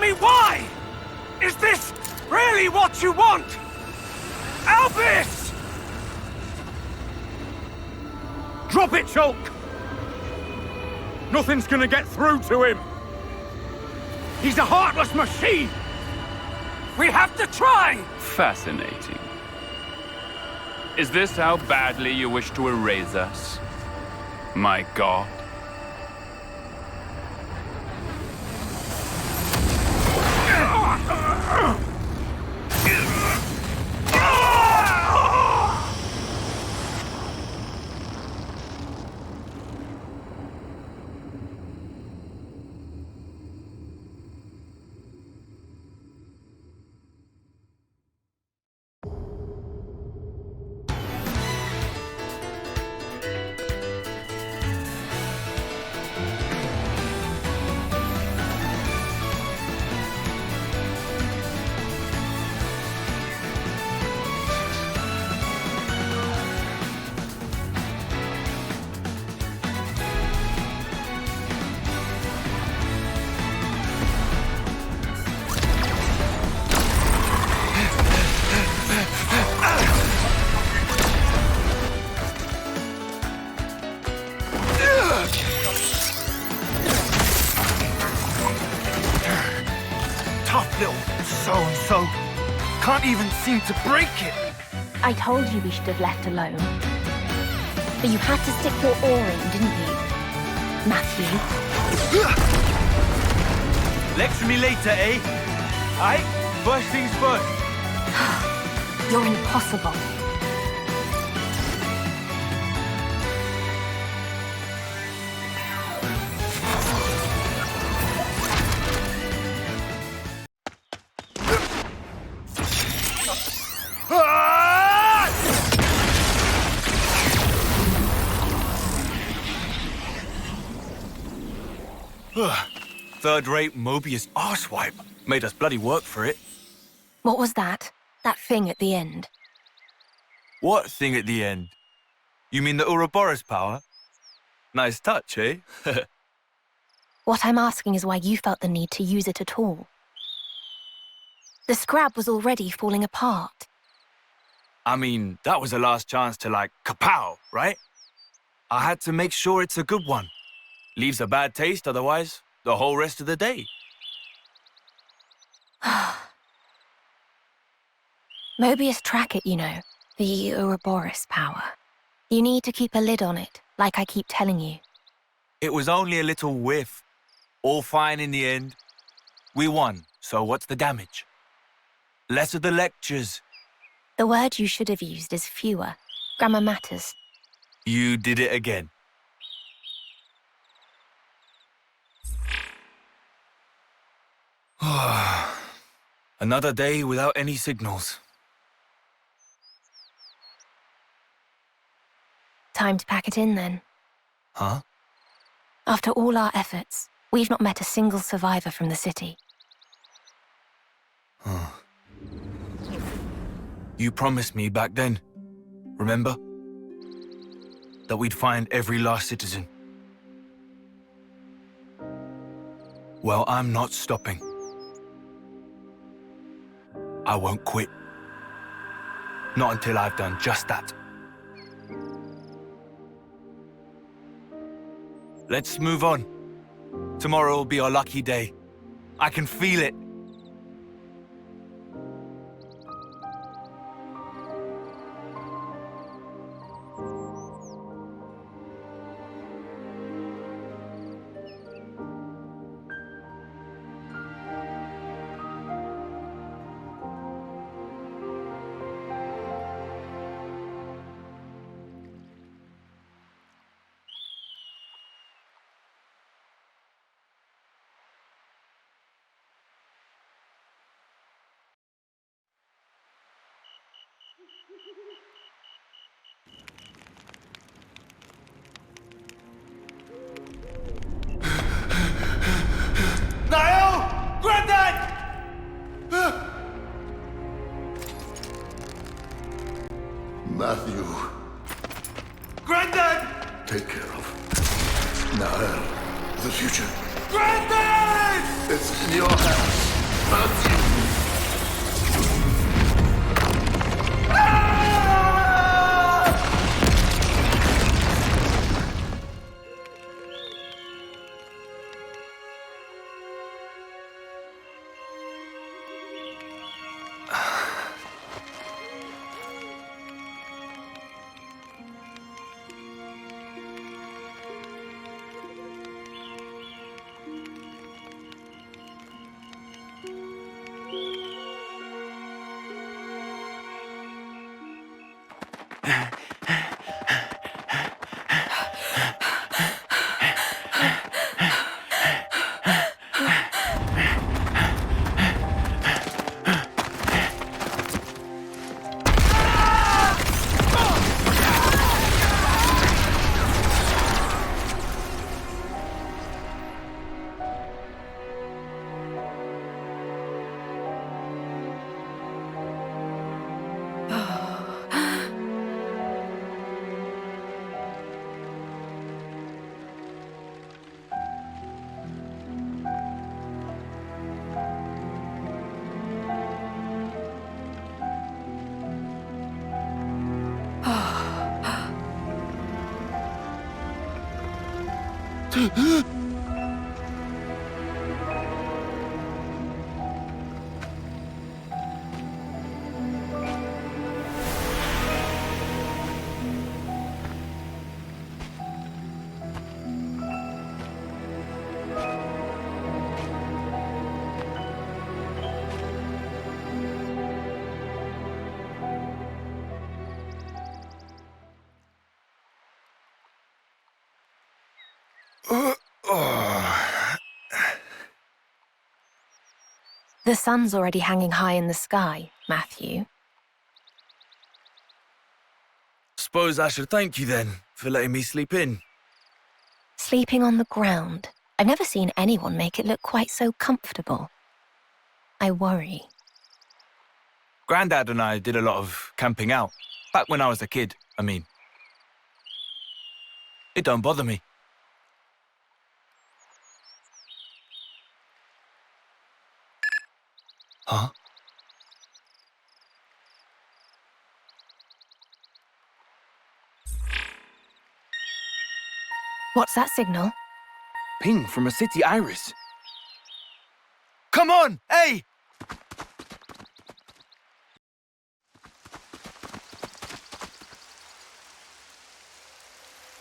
me why! Is this really what you want? Albus! Drop it, Shulk! Nothing's gonna get through to him! He's a heartless machine! We have to try! Fascinating. Is this how badly you wish to erase us? My god. Tough little so-and-so. Can't even seem to break it. I told you we should have left alone. But you had to stick your oar in, didn't you? Matthew. Lecture me later, eh? Aight? First things first. You're impossible. Third-rate Mobius arsewipe. Made us bloody work for it. What was that? That thing at the end? What thing at the end? You mean the Ouroboros power? Nice touch, eh? What I'm asking is why you felt the need to use it at all. The scrab was already falling apart. I mean, that was the last chance to, like, kapow, right? I had to make sure it's a good one. Leaves a bad taste otherwise, the whole rest of the day. Mobius track it, you know. The Ouroboros power. You need to keep a lid on it, like I keep telling you. It was only a little whiff. All fine in the end. We won, so what's the damage? Less of the lectures. The word you should have used is fewer. Grammar matters. You did it again. Another day without any signals. Time to pack it in, then. Huh? After all our efforts, we've not met a single survivor from the city. You promised me back then, remember? That we'd find every last citizen. Well, I'm not stopping. I won't quit. Not until I've done just that. Let's move on. Tomorrow will be our lucky day. I can feel it. Niall! Granddad! Matthew, Granddad! take care of Niall, the future. Granddad! It's in your hands. The sun's already hanging high in the sky, Matthew. Suppose I should thank you then for letting me sleep in. Sleeping on the ground. I've never seen anyone make it look quite so comfortable. I worry. Grandad and I did a lot of camping out. Back when I was a kid, I mean. It don't bother me. Huh? What's that signal? Ping from a city iris. Come on, hey!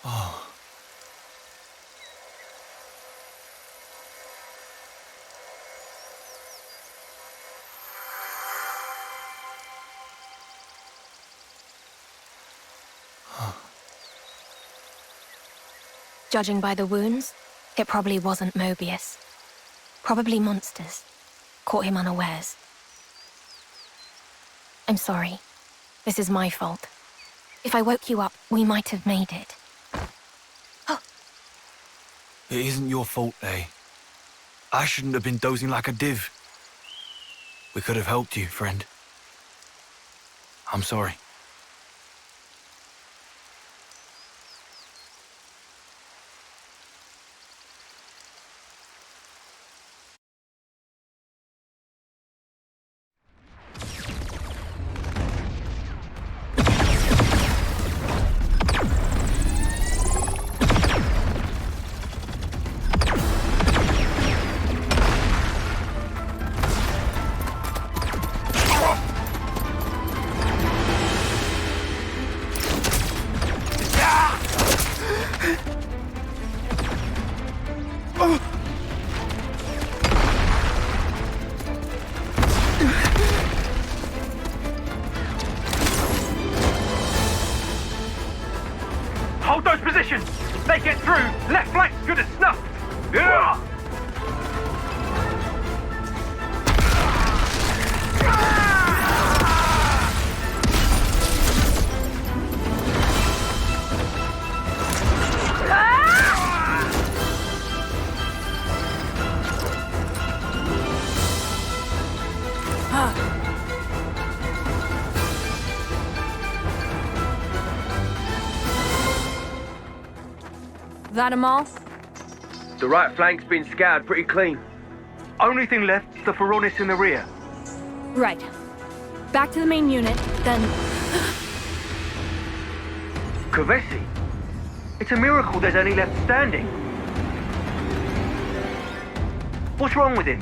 Oh. Judging by the wounds, it probably wasn't Mobius. Probably monsters. Caught him unawares. I'm sorry. This is my fault. If I woke you up, we might have made it. Oh. It isn't your fault, eh? I shouldn't have been dozing like a div. We could have helped you, friend. I'm sorry. Hold those positions! They get through! Left flank's good as snuffed! Yeah! That a moth? The right flank's been scoured pretty clean. Only thing left is the Pharaonis in the rear. Right. Back to the main unit, then... Kavesi? It's a miracle there's any left standing. What's wrong with him?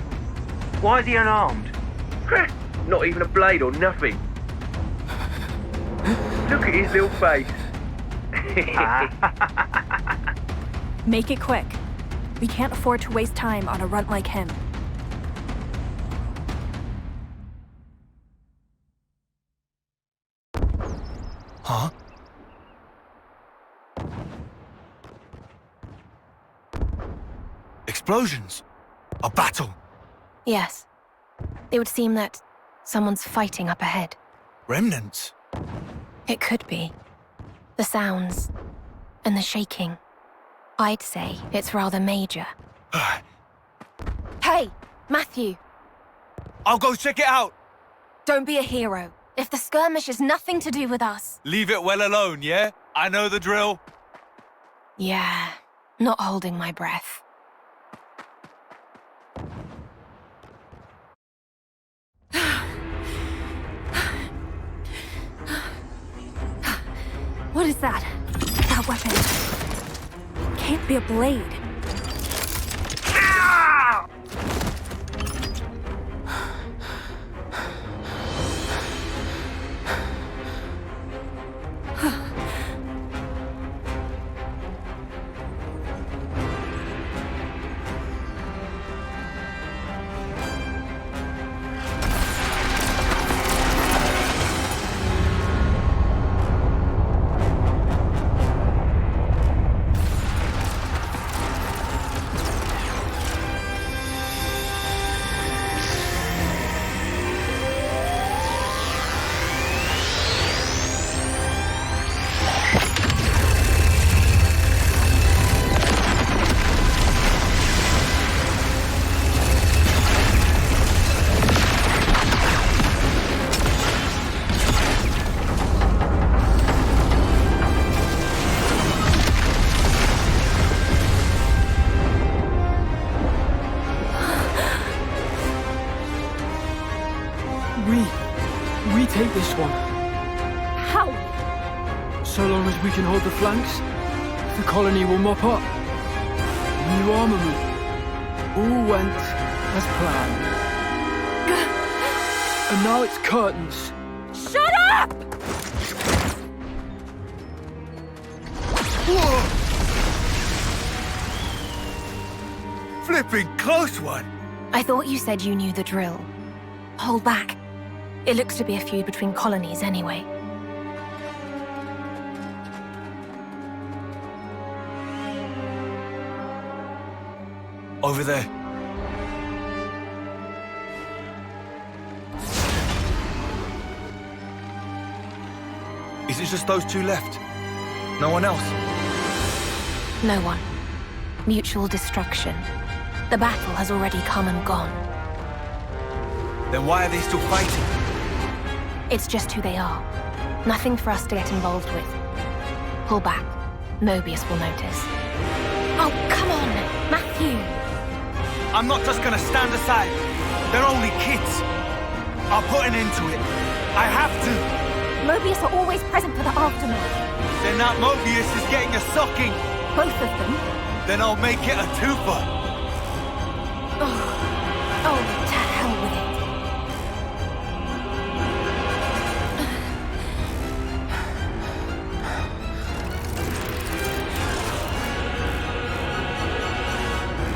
Why is he unarmed? Not even a blade or nothing. Look at his little face. Make it quick. We can't afford to waste time on a runt like him. Huh? Explosions! A battle! Yes. It would seem that someone's fighting up ahead. Remnants? It could be. The sounds and the shaking. I'd say it's rather major. Hey, Matthew! I'll go check it out! Don't be a hero. If the skirmish has nothing to do with us... Leave it well alone, yeah? I know the drill. Yeah, not holding my breath. What is that? That weapon. Can't be a blade. We take this one. How? So long as we can hold the flanks, the colony will mop up. New armament. All went as planned. And now it's curtains. Shut up! Whoa! Flipping close one! I thought you said you knew the drill. Hold back. It looks to be a feud between colonies anyway. Over there. Is it just those two left? No one else? No one. Mutual destruction. The battle has already come and gone. Then why are they still fighting? It's just who they are. Nothing for us to get involved with. Pull back. Mobius will notice. Oh, come on, Matthew! I'm not just gonna stand aside. They're only kids. I'll put an end to it. I have to. Mobius are always present for the aftermath. Then that Mobius is getting a socking. Both of them. Then I'll make it a twofer. Oh, to hell with it.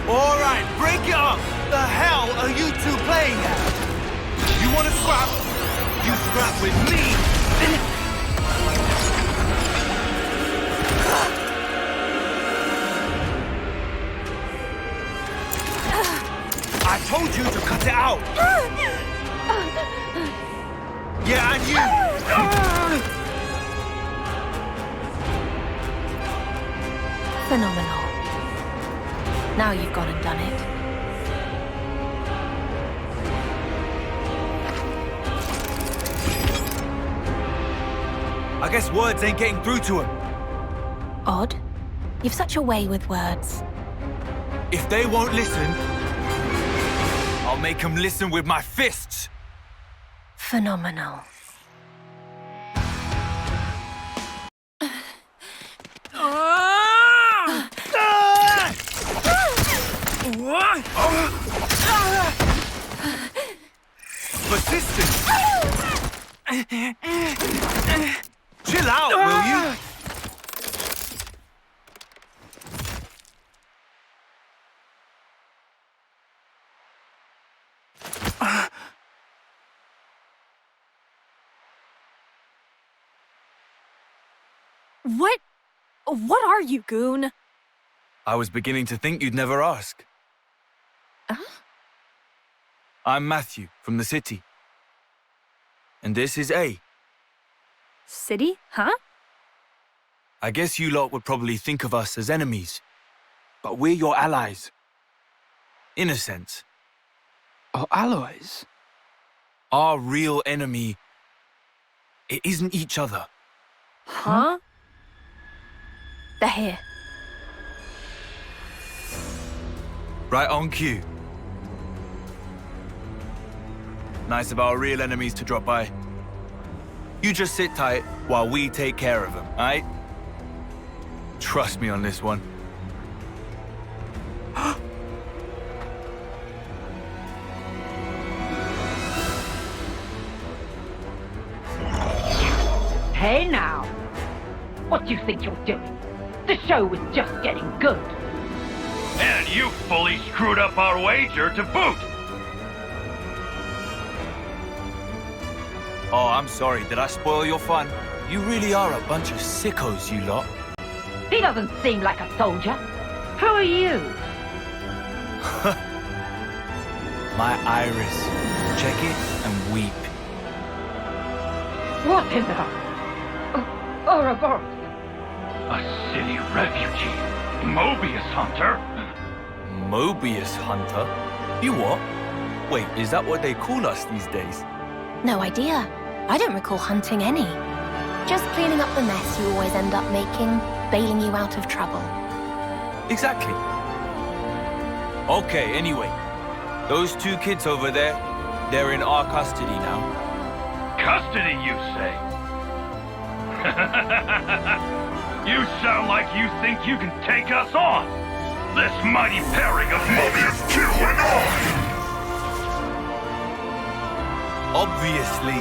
All right, break it up. The hell are you two playing at? You want to scrap? You scrap with me. I told you to cut it out. Yeah, and you. Phenomenal. Now you've gone and done it. I guess words ain't getting through to him. Odd. You've such a way with words. If they won't listen, I'll make him listen with my fists! Phenomenal. Persistence! Chill out, will you? What are you, goon? I was beginning to think you'd never ask. I'm Matthew, from the city. And this is A. City? Huh? I guess you lot would probably think of us as enemies. But we're your allies. In a sense. Our allies? Our real enemy, it isn't each other. Huh? They're here. Right on cue. Nice of our real enemies to drop by. You just sit tight while we take care of them, aight? Trust me on this one. Hey now! What do you think you're doing? The show was just getting good. And you fully screwed up our wager to boot! Oh, I'm sorry. Did I spoil your fun? You really are a bunch of sickos, you lot. He doesn't seem like a soldier. Who are you? My iris. Check it and weep. What in the... Ouroboros? A city refugee. Mobius Hunter? Mobius Hunter? You what? Wait, is that what they call us these days? No idea. I don't recall hunting any. Just cleaning up the mess you always end up making, bailing you out of trouble. Exactly. Okay, anyway. Those two kids over there, they're in our custody now. Custody, you say? You sound like you think you can take us on! This mighty pairing of Mobius 2 and I! Obviously.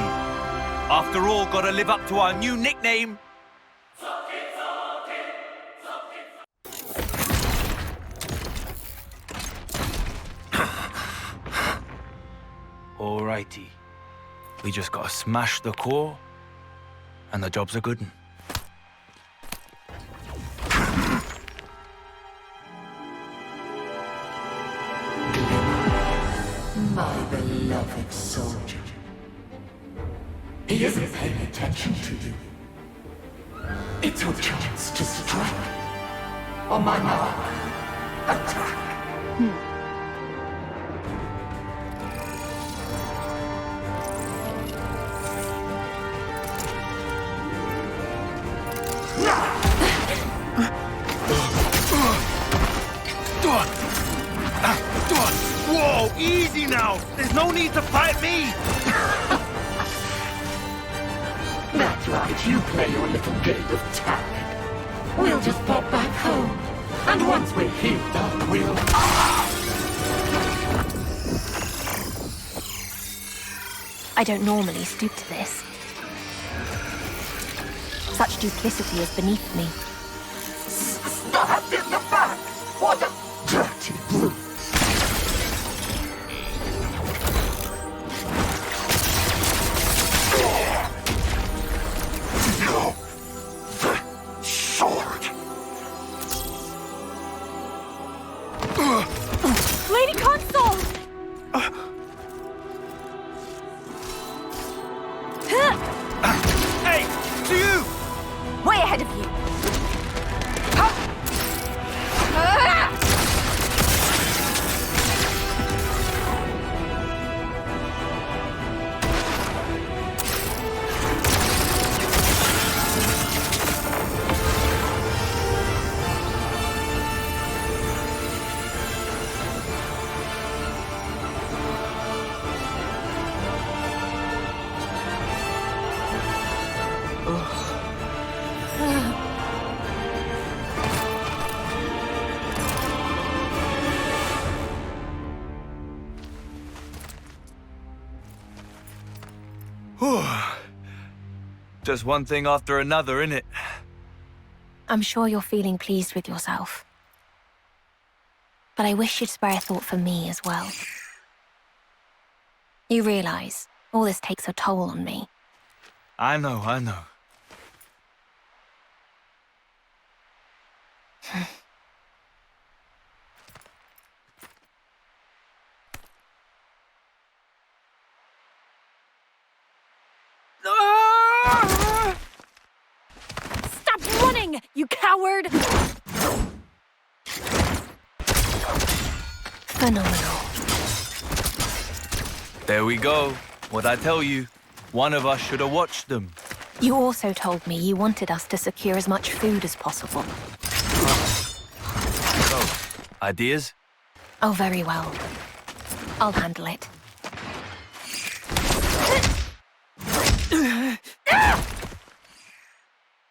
After all, gotta live up to our new nickname. Alrighty. We just gotta smash the core, and the job's a good one. My beloved soldier. He isn't paying attention to you. It's your chance to strike. On my mark, attack. Whoa, easy now! There's no need to fight me! That's right, you play your little game of tag. We'll just pop back home. And once we're healed up, we'll... I don't normally stoop to this. Such duplicity is beneath me. Stabbed in the back! What a dirty brute! Lady Consul! Hey, to you! Way ahead of you. Just one thing after another, innit? I'm sure you're feeling pleased with yourself. But I wish you'd spare a thought for me as well. You realize all this takes a toll on me. I know. Stop running, you coward! Phenomenal. There we go. What'd I tell you? One of us should have watched them. You also told me you wanted us to secure as much food as possible. So, ideas? Oh, very well. I'll handle it.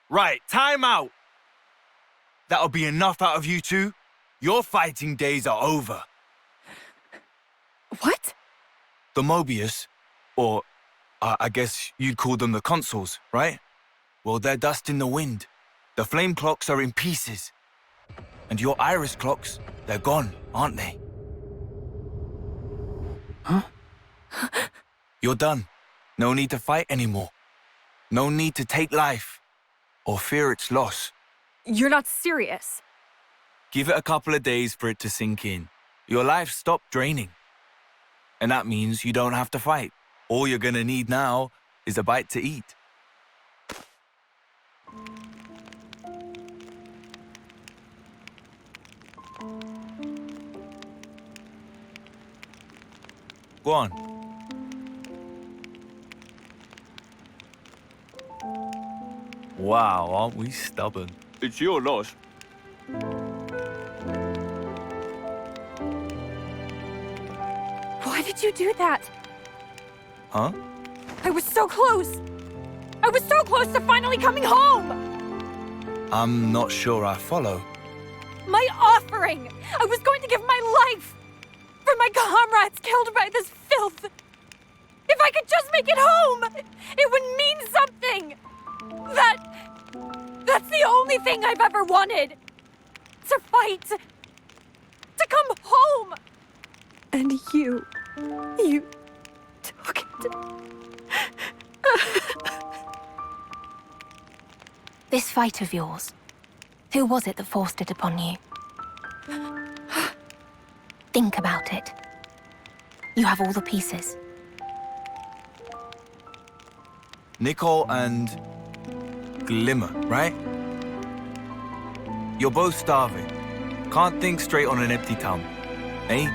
Right, time out! That'll be enough out of you two. Your fighting days are over. What? The Mobius, or I guess you'd call them the consoles, right? Well, they're dust in the wind. The flame clocks are in pieces. And your iris clocks, they're gone, aren't they? Huh? You're done. No need to fight anymore. No need to take life or fear its loss. You're not serious. Give it a couple of days for it to sink in. Your life stopped draining. And that means you don't have to fight. All you're gonna need now is a bite to eat. Go on. Wow, aren't we stubborn? It's your loss. Why did you do that? Huh? I was so close! I was so close to finally coming home! I'm not sure I follow. My offering! I was going to give my life! For my comrades killed by this filth! If I could just make it home! It would mean something! That's the only thing I've ever wanted! To fight! To come home! And you took it. This fight of yours, who was it that forced it upon you? Think about it. You have all the pieces. Nicole and Glimmer, right? You're both starving. Can't think straight on an empty tongue, eh?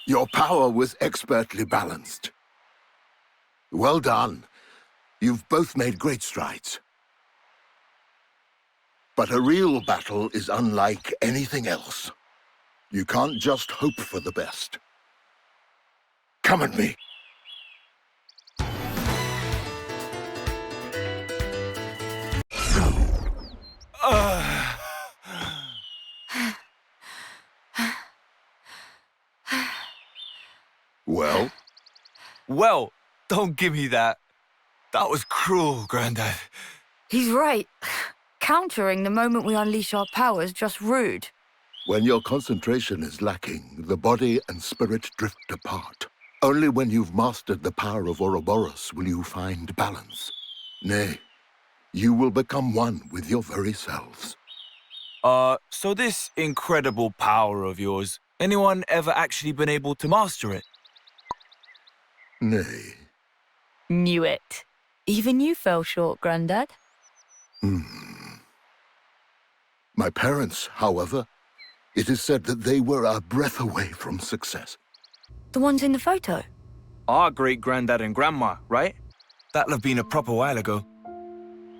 Your power was expertly balanced. Well done. You've both made great strides. But a real battle is unlike anything else. You can't just hope for the best. Come at me. Well? Well, don't give me that. That was cruel, Grandad. He's right. Countering the moment we unleash our powers just rude. When your concentration is lacking, the body and spirit drift apart. Only when you've mastered the power of Ouroboros will you find balance. Nay, you will become one with your very selves. So this incredible power of yours, anyone ever actually been able to master it? Nay. Knew it. Even you fell short, Grandad. My parents, however, it is said that they were a breath away from success. The ones in the photo? Our great-granddad and grandma, right? That'll have been a proper while ago.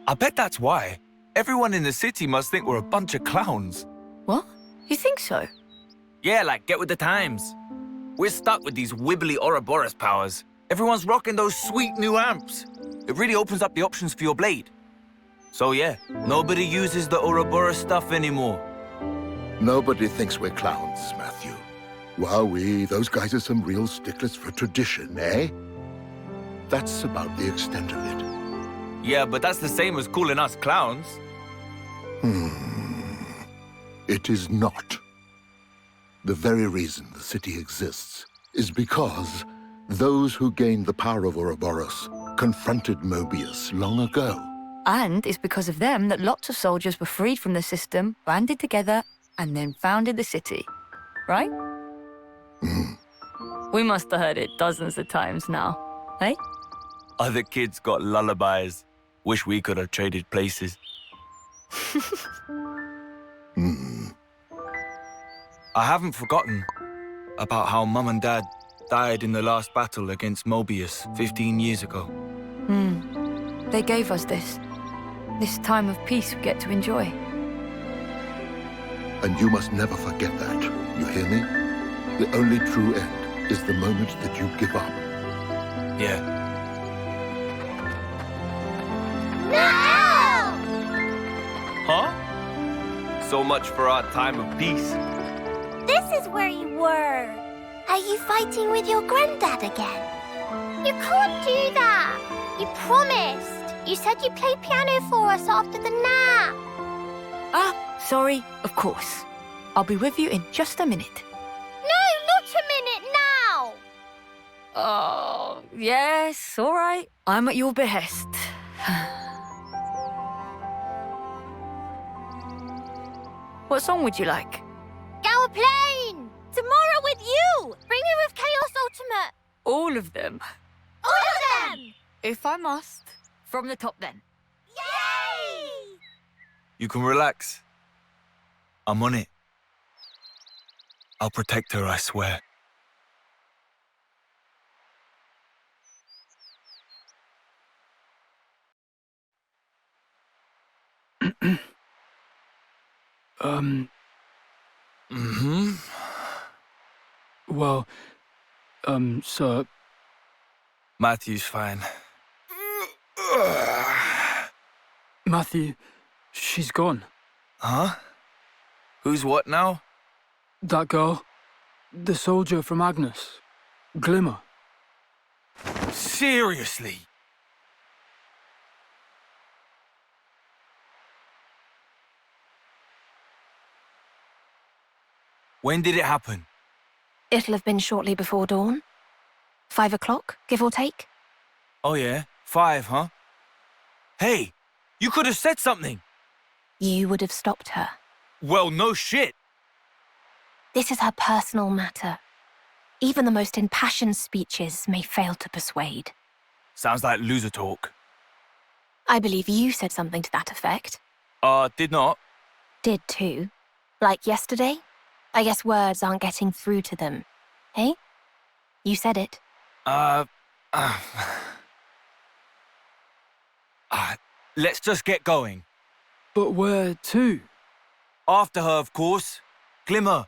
I bet that's why. Everyone in the city must think we're a bunch of clowns. What? You think so? Yeah, like, get with the times. We're stuck with these wibbly Ouroboros powers. Everyone's rocking those sweet new amps. It really opens up the options for your blade. So yeah, nobody uses the Ouroboros stuff anymore. Nobody thinks we're clowns, Matthew. Wowee, those guys are some real sticklers for tradition, eh? That's about the extent of it. Yeah, but that's the same as calling us clowns. It is not. The very reason the city exists is because those who gained the power of Ouroboros confronted Mobius long ago. And it's because of them that lots of soldiers were freed from the system, banded together, and then founded the city. Right? We must have heard it dozens of times now, eh? Other kids got lullabies. Wish we could have traded places. I haven't forgotten about how Mum and Dad died in the last battle against Mobius 15 years ago. They gave us this time of peace we get to enjoy. And you must never forget that, you hear me? The only true end is the moment that you give up. Yeah. No! Huh? So much for our time of peace. This is where you were. Are you fighting with your granddad again? You can't do that. You promised. You said you'd play piano for us after the nap. Ah, sorry, of course. I'll be with you in just a minute. No, not a minute now. Oh, yes, all right. I'm at your behest. What song would you like? Galplane! Tomorrow with you! Bring me with Chaos Ultimate! All of them. All of them! If I must. From the top, then. Yay! You can relax. I'm on it. I'll protect her, I swear. Well, sir... Matthew's fine. Matthew, she's gone. Huh? Who's what now? That girl. The soldier from Agnes. Glimmer. Seriously? When did it happen? It'll have been shortly before dawn. 5 o'clock, give or take. Oh yeah, 5, huh? Hey, you could have said something. You would have stopped her. Well, no shit. This is her personal matter. Even the most impassioned speeches may fail to persuade. Sounds like loser talk. I believe you said something to that effect. Did not. Did too. Like yesterday? I guess words aren't getting through to them. Hey? You said it. Let's just get going. But where to? After her, of course. Glimmer.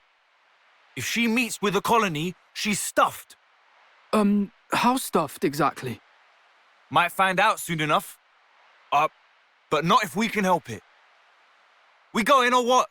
If she meets with the colony, she's stuffed. How stuffed exactly? Might find out soon enough. But not if we can help it. We going or what?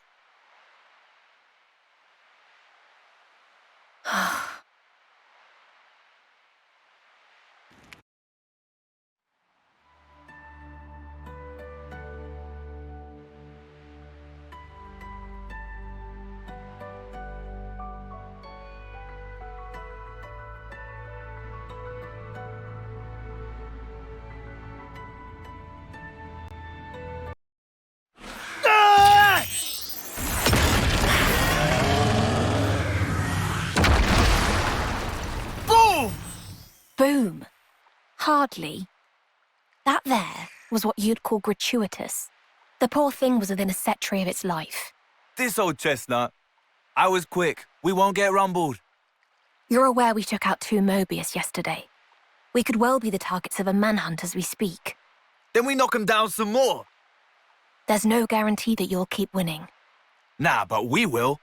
Hardly. That there was what you'd call gratuitous. The poor thing was within a century of its life. This old chestnut. I was quick. We won't get rumbled. You're aware we took out 2 Mobius yesterday. We could well be the targets of a manhunt as we speak. Then we knock 'em down some more. There's no guarantee that you'll keep winning. Nah, but we will.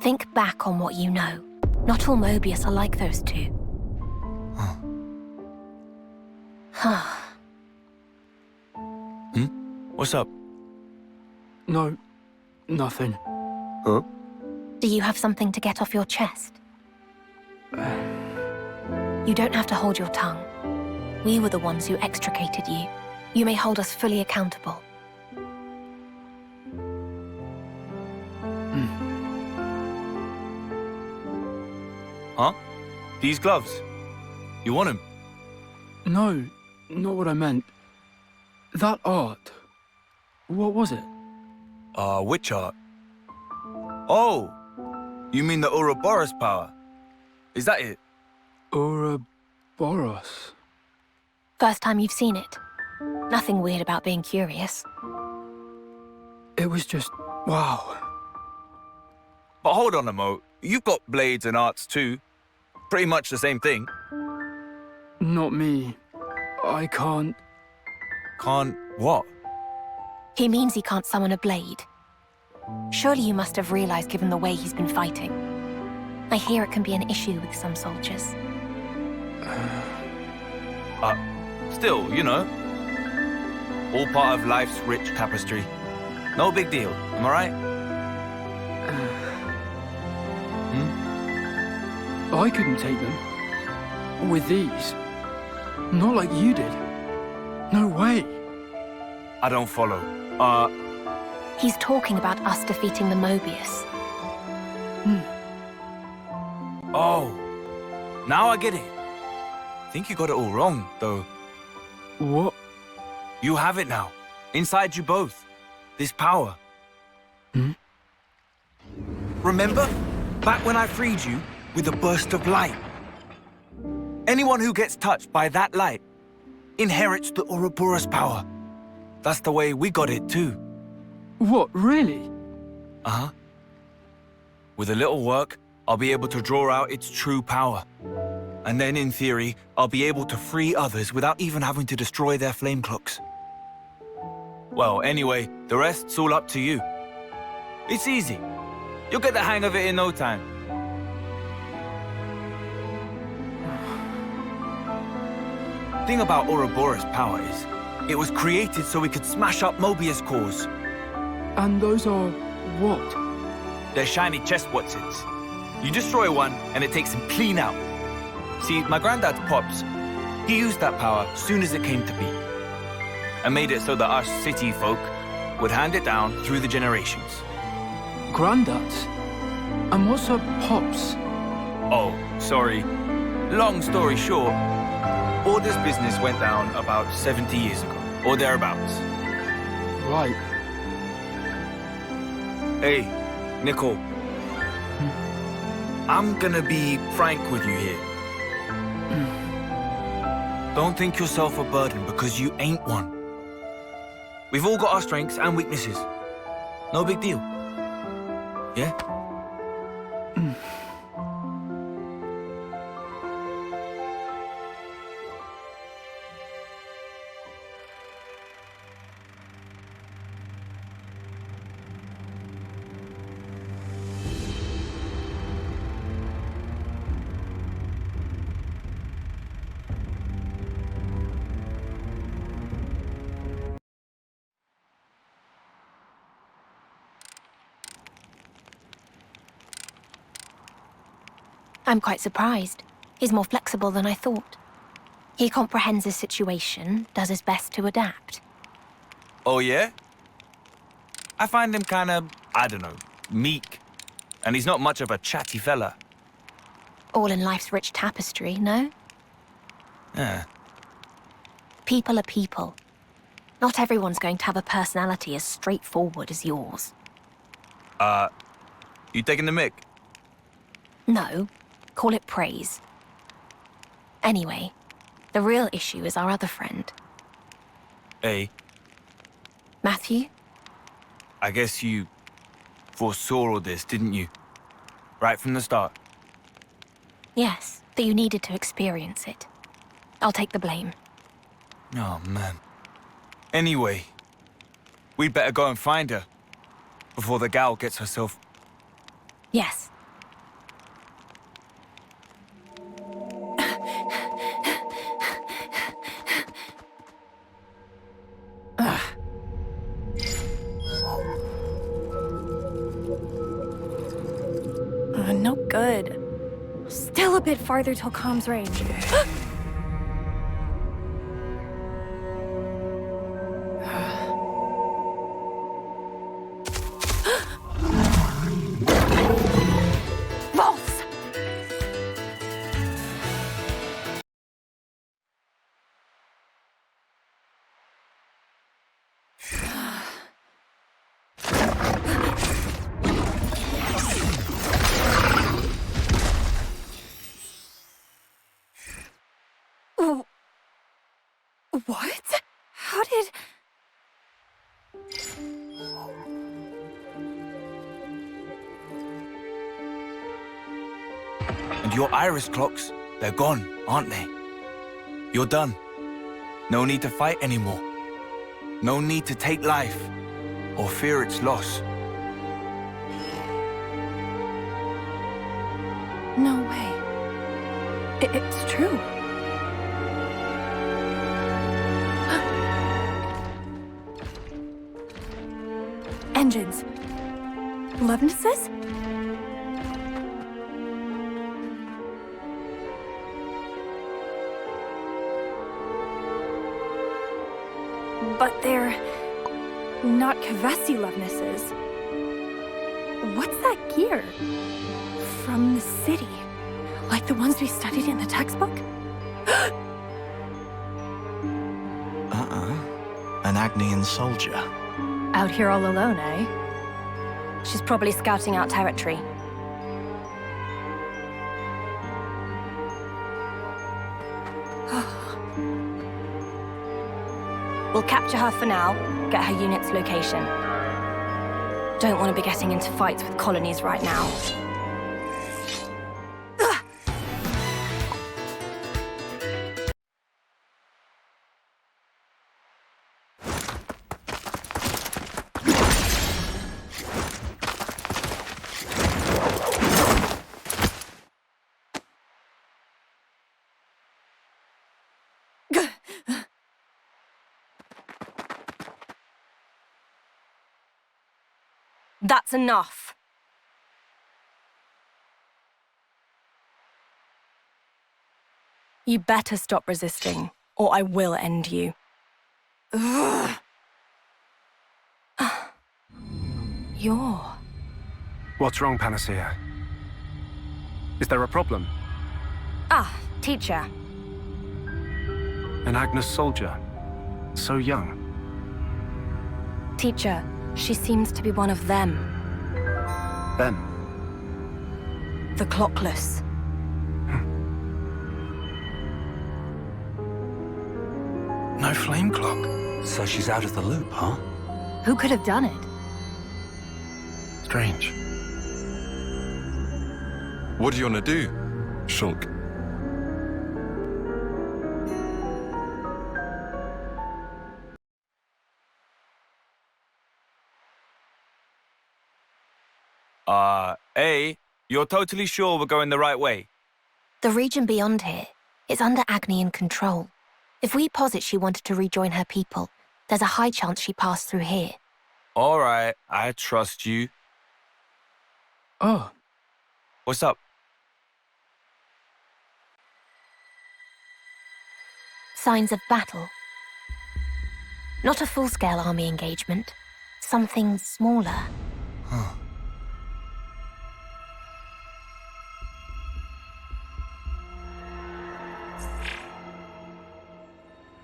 Think back on what you know. Not all Mobius are like those 2. What's up? No, nothing. Huh? Do you have something to get off your chest? You don't have to hold your tongue. We were the ones who extricated you. You may hold us fully accountable. Huh? These gloves? You want them? No, not what I meant. That art. What was it? Which art? Oh! You mean the Ouroboros power? Is that it? Ouroboros. First time you've seen it. Nothing weird about being curious. It was just... wow. But hold on a mo. You've got blades and arts too. Pretty much the same thing. Not me. I can't... Can't what? He means he can't summon a blade. Surely you must have realized given the way he's been fighting. I hear it can be an issue with some soldiers. Still, you know. All part of life's rich tapestry. No big deal, am I right? I couldn't take them. With these. Not like you did. No way. I don't follow. He's talking about us defeating the Mobius. Oh. Now I get it. Think you got it all wrong, though. What? You have it now. Inside you both. This power. Remember? Back when I freed you with a burst of light. Anyone who gets touched by that light inherits the Ouroboros power. That's the way we got it too. What, really? Uh-huh. With a little work, I'll be able to draw out its true power. And then, in theory, I'll be able to free others without even having to destroy their flame clocks. Well, anyway, the rest's all up to you. It's easy. You'll get the hang of it in no time. Thing about Ouroboros' power is, it was created so we could smash up Mobius cores. And those are what? They're shiny chest Watsons. You destroy one, and it takes him clean out. See, my granddad's Pops, he used that power soon as it came to be. And made it so that us city folk would hand it down through the generations. Granddads? And what's a Pops? Oh, sorry. Long story short, all this business went down about 70 years ago, or thereabouts. Right. Hey, Nicole. I'm gonna be frank with you here. Don't think yourself a burden because you ain't one. We've all got our strengths and weaknesses. No big deal. Yeah? I'm quite surprised. He's more flexible than I thought. He comprehends his situation, does his best to adapt. Oh, yeah? I find him kind of, I don't know, meek. And he's not much of a chatty fella. All in life's rich tapestry, no? Yeah. People are people. Not everyone's going to have a personality as straightforward as yours. You taking the mick? No. Call it praise. Anyway, The real issue is our other friend. Hey, Matthew? I guess you foresaw all this, didn't you? Right from the start. Yes, that you needed to experience it. I'll take the blame. Oh, man. Anyway, we'd better go and find her before the gal gets herself... Yes. No good. Still a bit farther till comms range. Vaults! What? How did... And your iris clocks, they're gone, aren't they? You're done. No need to fight anymore. No need to take life or fear its loss. No way. It's true. Engines. Lovenesses? But they're not Kavesi Lovenesses. What's that gear? From the city. Like the ones we studied in the textbook? An Agnian soldier. Out here all alone, eh? She's probably scouting out territory. We'll capture her for now, get her unit's location. Don't want to be getting into fights with colonies right now. That's enough. You better stop resisting, or I will end you. You're... What's wrong, Panacea? Is there a problem? Ah, teacher. An Agnes soldier. So young. Teacher, she seems to be one of them. Them? The clockless. No flame clock. So she's out of the loop, huh? Who could have done it? Strange. What do you want to do, Shulk? A, you're totally sure we're going the right way? The region beyond here is under Agnian control. If we posit she wanted to rejoin her people, there's a high chance she passed through here. All right, I trust you. Oh. What's up? Signs of battle. Not a full-scale army engagement. Something smaller. Huh.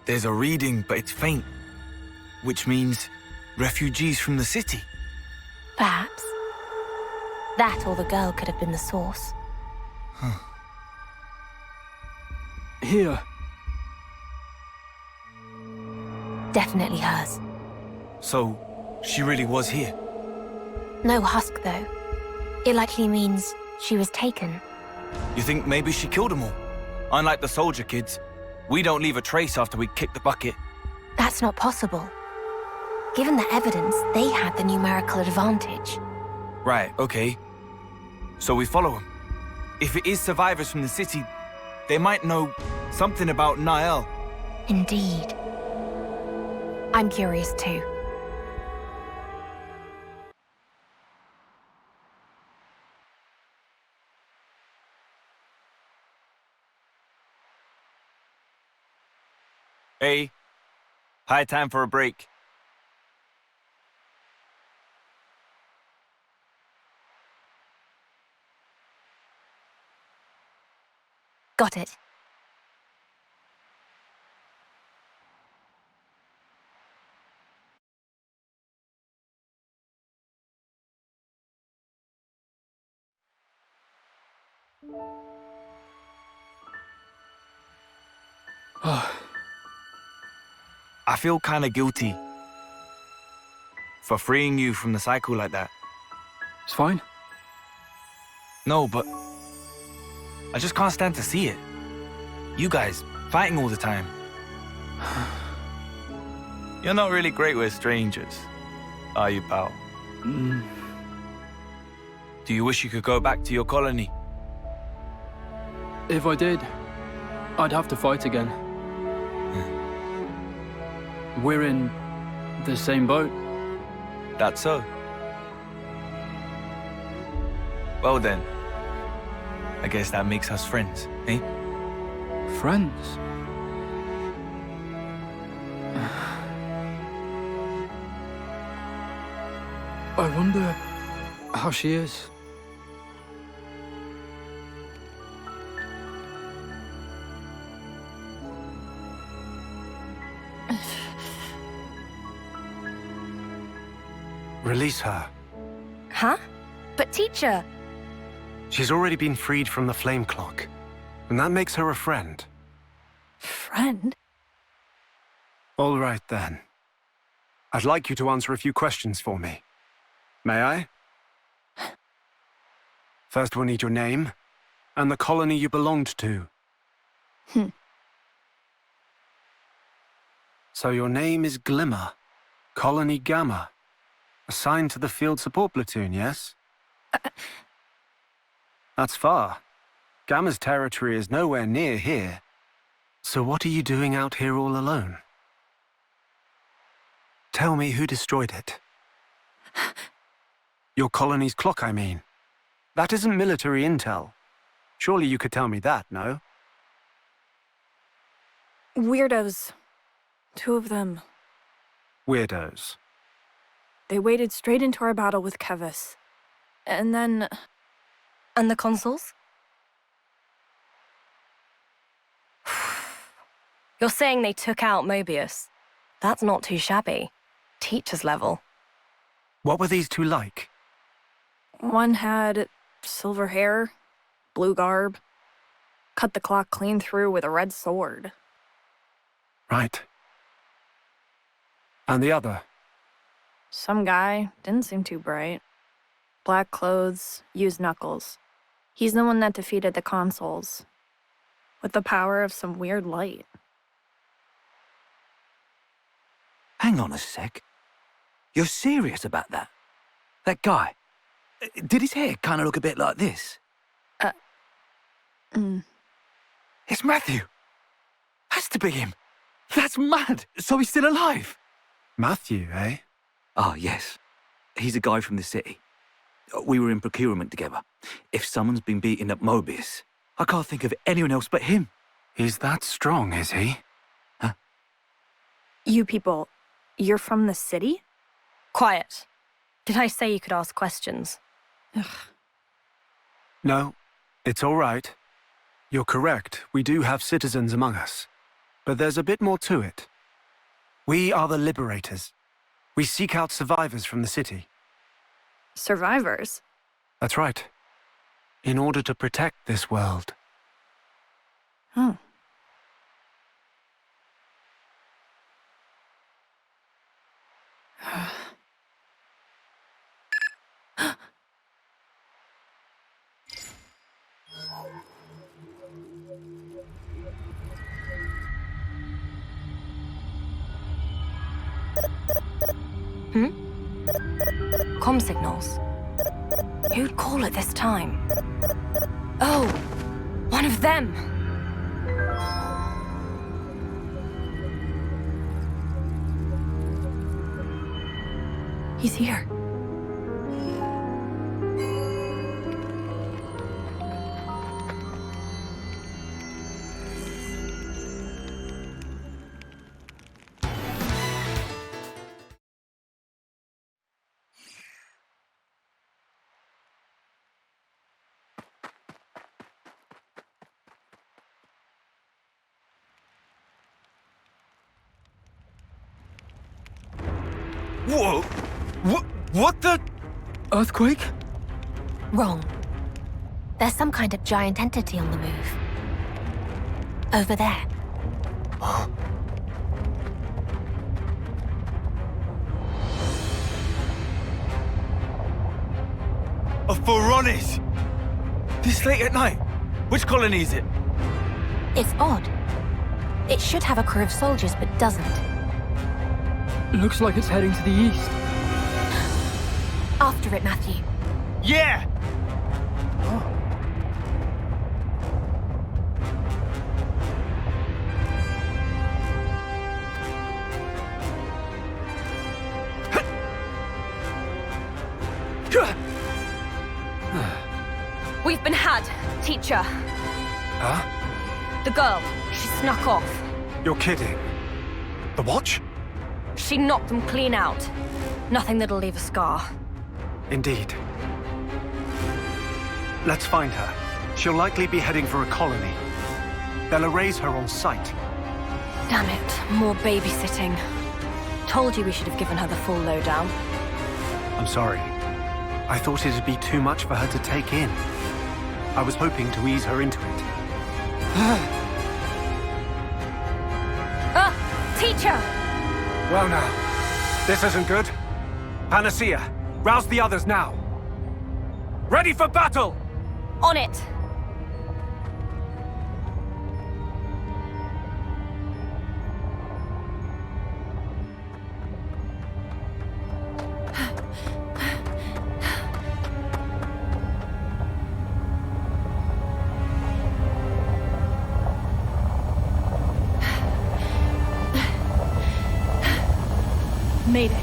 There's a reading, but it's faint. Which means refugees from the city. Perhaps. That or the girl could have been the source. Huh. Here. Definitely hers. So, she really was here. No husk, though. It likely means she was taken. You think maybe she killed them all? Unlike the soldier kids, we don't leave a trace after we kick the bucket. That's not possible. Given the evidence, they had the numerical advantage. Right, okay. So we follow them. If it is survivors from the city, they might know something about Nael. Indeed. I'm curious too. Hey, high time for a break. Got it. I feel kinda guilty for freeing you from the cycle like that. It's fine. No, but I just can't stand to see it. You guys fighting all the time. You're not really great with strangers, are you, pal? Do you wish you could go back to your colony? If I did, I'd have to fight again. We're in the same boat. That's so. Well then, I guess that makes us friends, eh? Friends? I wonder how she is. Release her. Huh? But teacher... She's already been freed from the flame clock, and that makes her a friend. Friend? All right, then. I'd like you to answer a few questions for me. May I? First, we'll need your name, and the colony you belonged to. So your name is Glimmer, Colony Gamma. Assigned to the field support platoon, yes? That's far. Gamma's territory is nowhere near here. So what are you doing out here all alone? Tell me who destroyed it. Your colony's clock, I mean. That isn't military intel. Surely you could tell me that, no? Weirdos. 2 of them. Weirdos. They waded straight into our battle with Kevis. And then... And the consoles? You're saying they took out Mobius. That's not too shabby. Teacher's level. What were these 2 like? One had silver hair, blue garb, cut the clock clean through with a red sword. Right. And the other? Some guy, didn't seem too bright. Black clothes, used knuckles. He's the one that defeated the consoles. With the power of some weird light. Hang on a sec. You're serious about that? That guy? Did his hair kind of look a bit like this? It's Matthew. Has to be him. That's mad. So he's still alive. Matthew, eh? Ah, yes. He's a guy from the city. We were in procurement together. If someone's been beating up Mobius, I can't think of anyone else but him. He's that strong, is he? Huh? You people, you're from the city? Quiet. Did I say you could ask questions? Ugh. No, it's all right. You're correct. We do have citizens among us. But there's a bit more to it. We are the Liberators. We seek out survivors from the city. Survivors? That's right. In order to protect this world. Oh. Comm signals. Who'd call at this time? Oh, one of them! He's here. Whoa! What the? Earthquake? Wrong. There's some kind of giant entity on the move. Over there. A Pharaonis! This late at night? Which colony is it? It's odd. It should have a crew of soldiers, but doesn't. Looks like it's heading to the east. After it, Matthew. Yeah! We've been had, teacher. Huh? The girl, she snuck off. You're kidding. The watch? She knocked them clean out. Nothing that'll leave a scar. Indeed. Let's find her. She'll likely be heading for a colony. They'll erase her on sight. Damn it, more babysitting. Told you we should have given her the full lowdown. I'm sorry. I thought it'd be too much for her to take in. I was hoping to ease her into it. Teacher! Well now, this isn't good. Panacea, rouse the others now. Ready for battle! On it! Made it.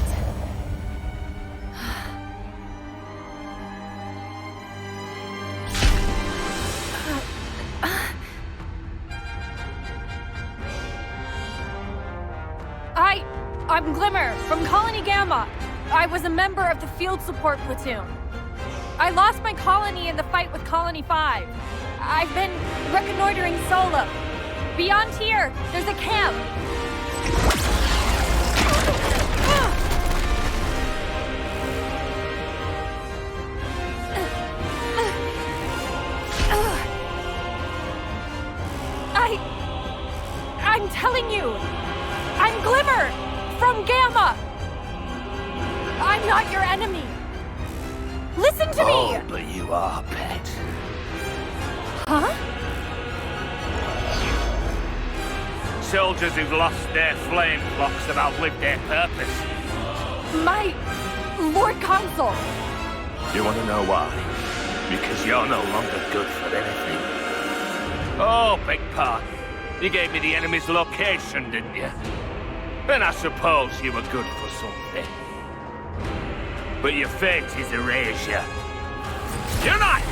I'm Glimmer, from Colony Gamma. I was a member of the field support platoon. I lost my colony in the fight with Colony 5. I've been reconnoitering solo. Beyond here, there's a camp. I'm telling you, I'm Glimmer, from Gamma. I'm not your enemy. Listen to me! But you are, pet. Huh? Soldiers who've lost their flame clocks have outlived their purpose. My Lord Consul. You want to know why? Because you're no longer good for anything. Oh, beg pardon. You gave me the enemy's location, didn't you? And I suppose you were good for something. But your fate is erasure. Unite!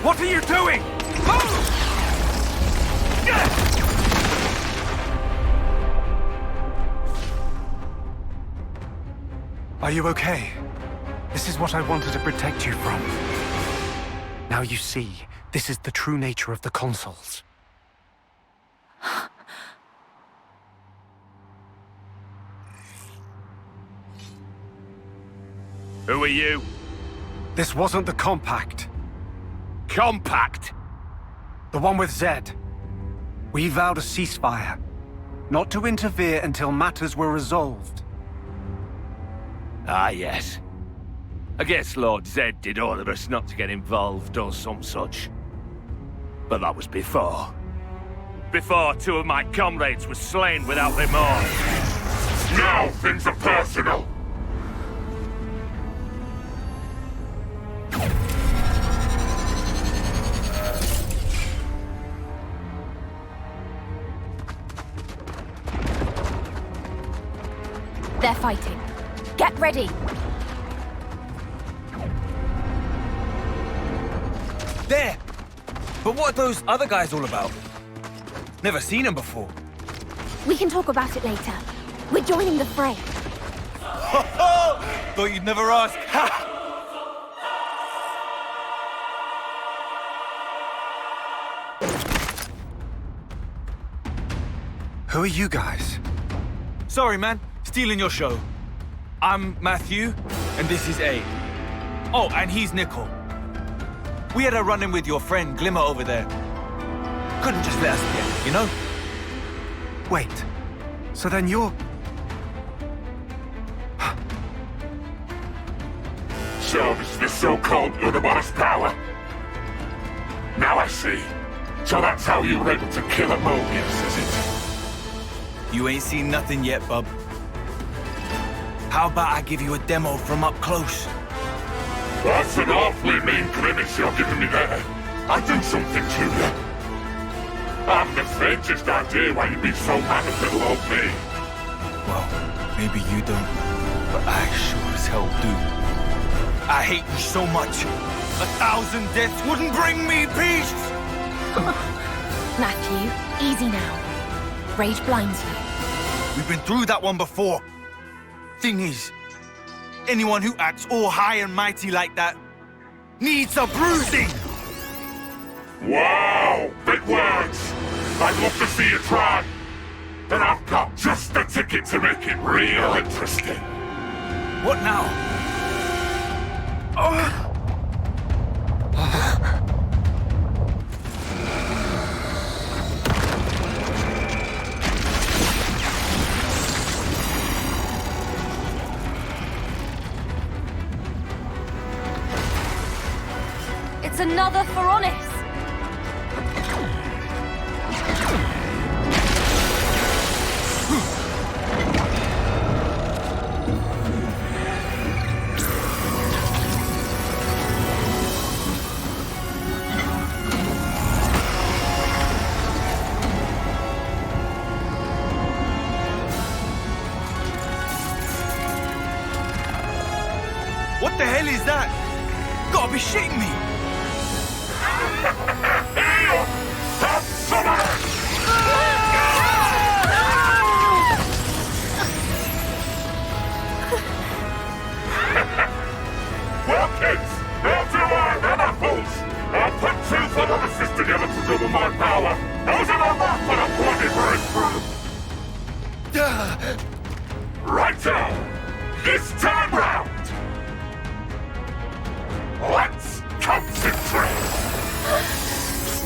What are you doing? Are you okay? This is what I wanted to protect you from. Now you see, this is the true nature of the consoles. Who are you? This wasn't the compact. Compact? The one with Zed. We vowed a ceasefire, not to interfere until matters were resolved. Ah, yes. I guess Lord Zed did order us not to get involved or some such. But that was before. Before 2 of my comrades were slain without remorse. Now things are personal! They're fighting. Get ready! There! But what are those other guys all about? Never seen them before. We can talk about it later. We're joining the fray. Thought you'd never ask. Ha! Who are you guys? Sorry, man. Stealing your show. I'm Matthew, and this is Abe. Oh, and he's Nickel. We had a run-in with your friend Glimmer over there. Couldn't just let us get, you know? Wait. So then you're... So this is the so-called Ouroboros power. Now I see. So that's how you were able to kill a Mobius, is it? You ain't seen nothing yet, bub. How about I give you a demo from up close? That's an awfully mean grimace you're giving me there. I did something to you. I haven't the faintest idea why you'd be so mad at little old me. Well, maybe you don't, but I sure as hell do. I hate you so much. 1,000 deaths wouldn't bring me peace! Matthew, easy now. Rage blinds you. We've been through that one before. Thing is, anyone who acts all high and mighty like that needs a bruising! Wow! Big words! I'd love to see you try. And I've got just the ticket to make it real interesting. What now? It's another Phoronis. What the hell is that? Gotta be shitting me! Well, kids, now to learn and apples. I'll put 2 Phoronis together to double my power. How's it on that for a bloody breakthrough? Righto! This time round! Let's concentrate!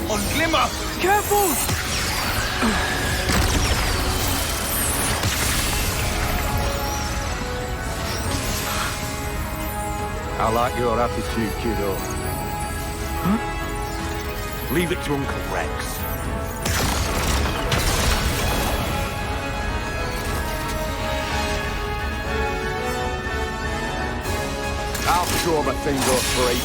On Glimmer! Careful! I like your attitude, kiddo. Leave it to Uncle Rex. I'll show him a thing goes free.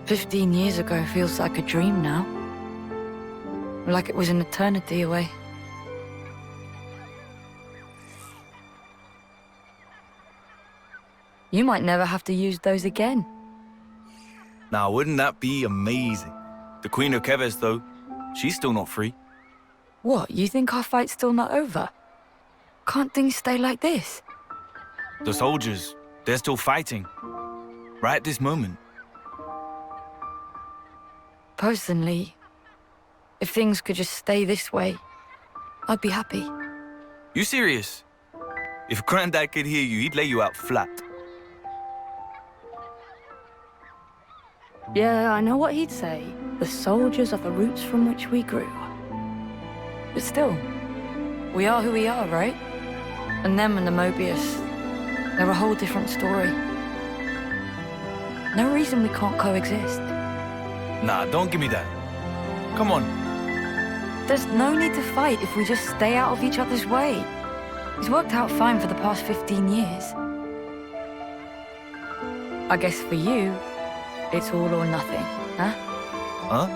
"15 years ago feels like a dream now. Like it was an eternity away. You might never have to use those again." Now, wouldn't that be amazing? The Queen of Keves, though, she's still not free. What, you think our fight's still not over? Can't things stay like this? The soldiers, they're still fighting. Right at this moment. Personally, if things could just stay this way, I'd be happy. You serious? If Granddad could hear you, he'd lay you out flat. Yeah, I know what he'd say. The soldiers are the roots from which we grew. But still, we are who we are, right? And them and the Mobius, they're a whole different story. No reason we can't coexist. Nah, don't give me that. Come on. There's no need to fight if we just stay out of each other's way. It's worked out fine for the past 15 years. I guess for you, it's all or nothing, huh? Huh?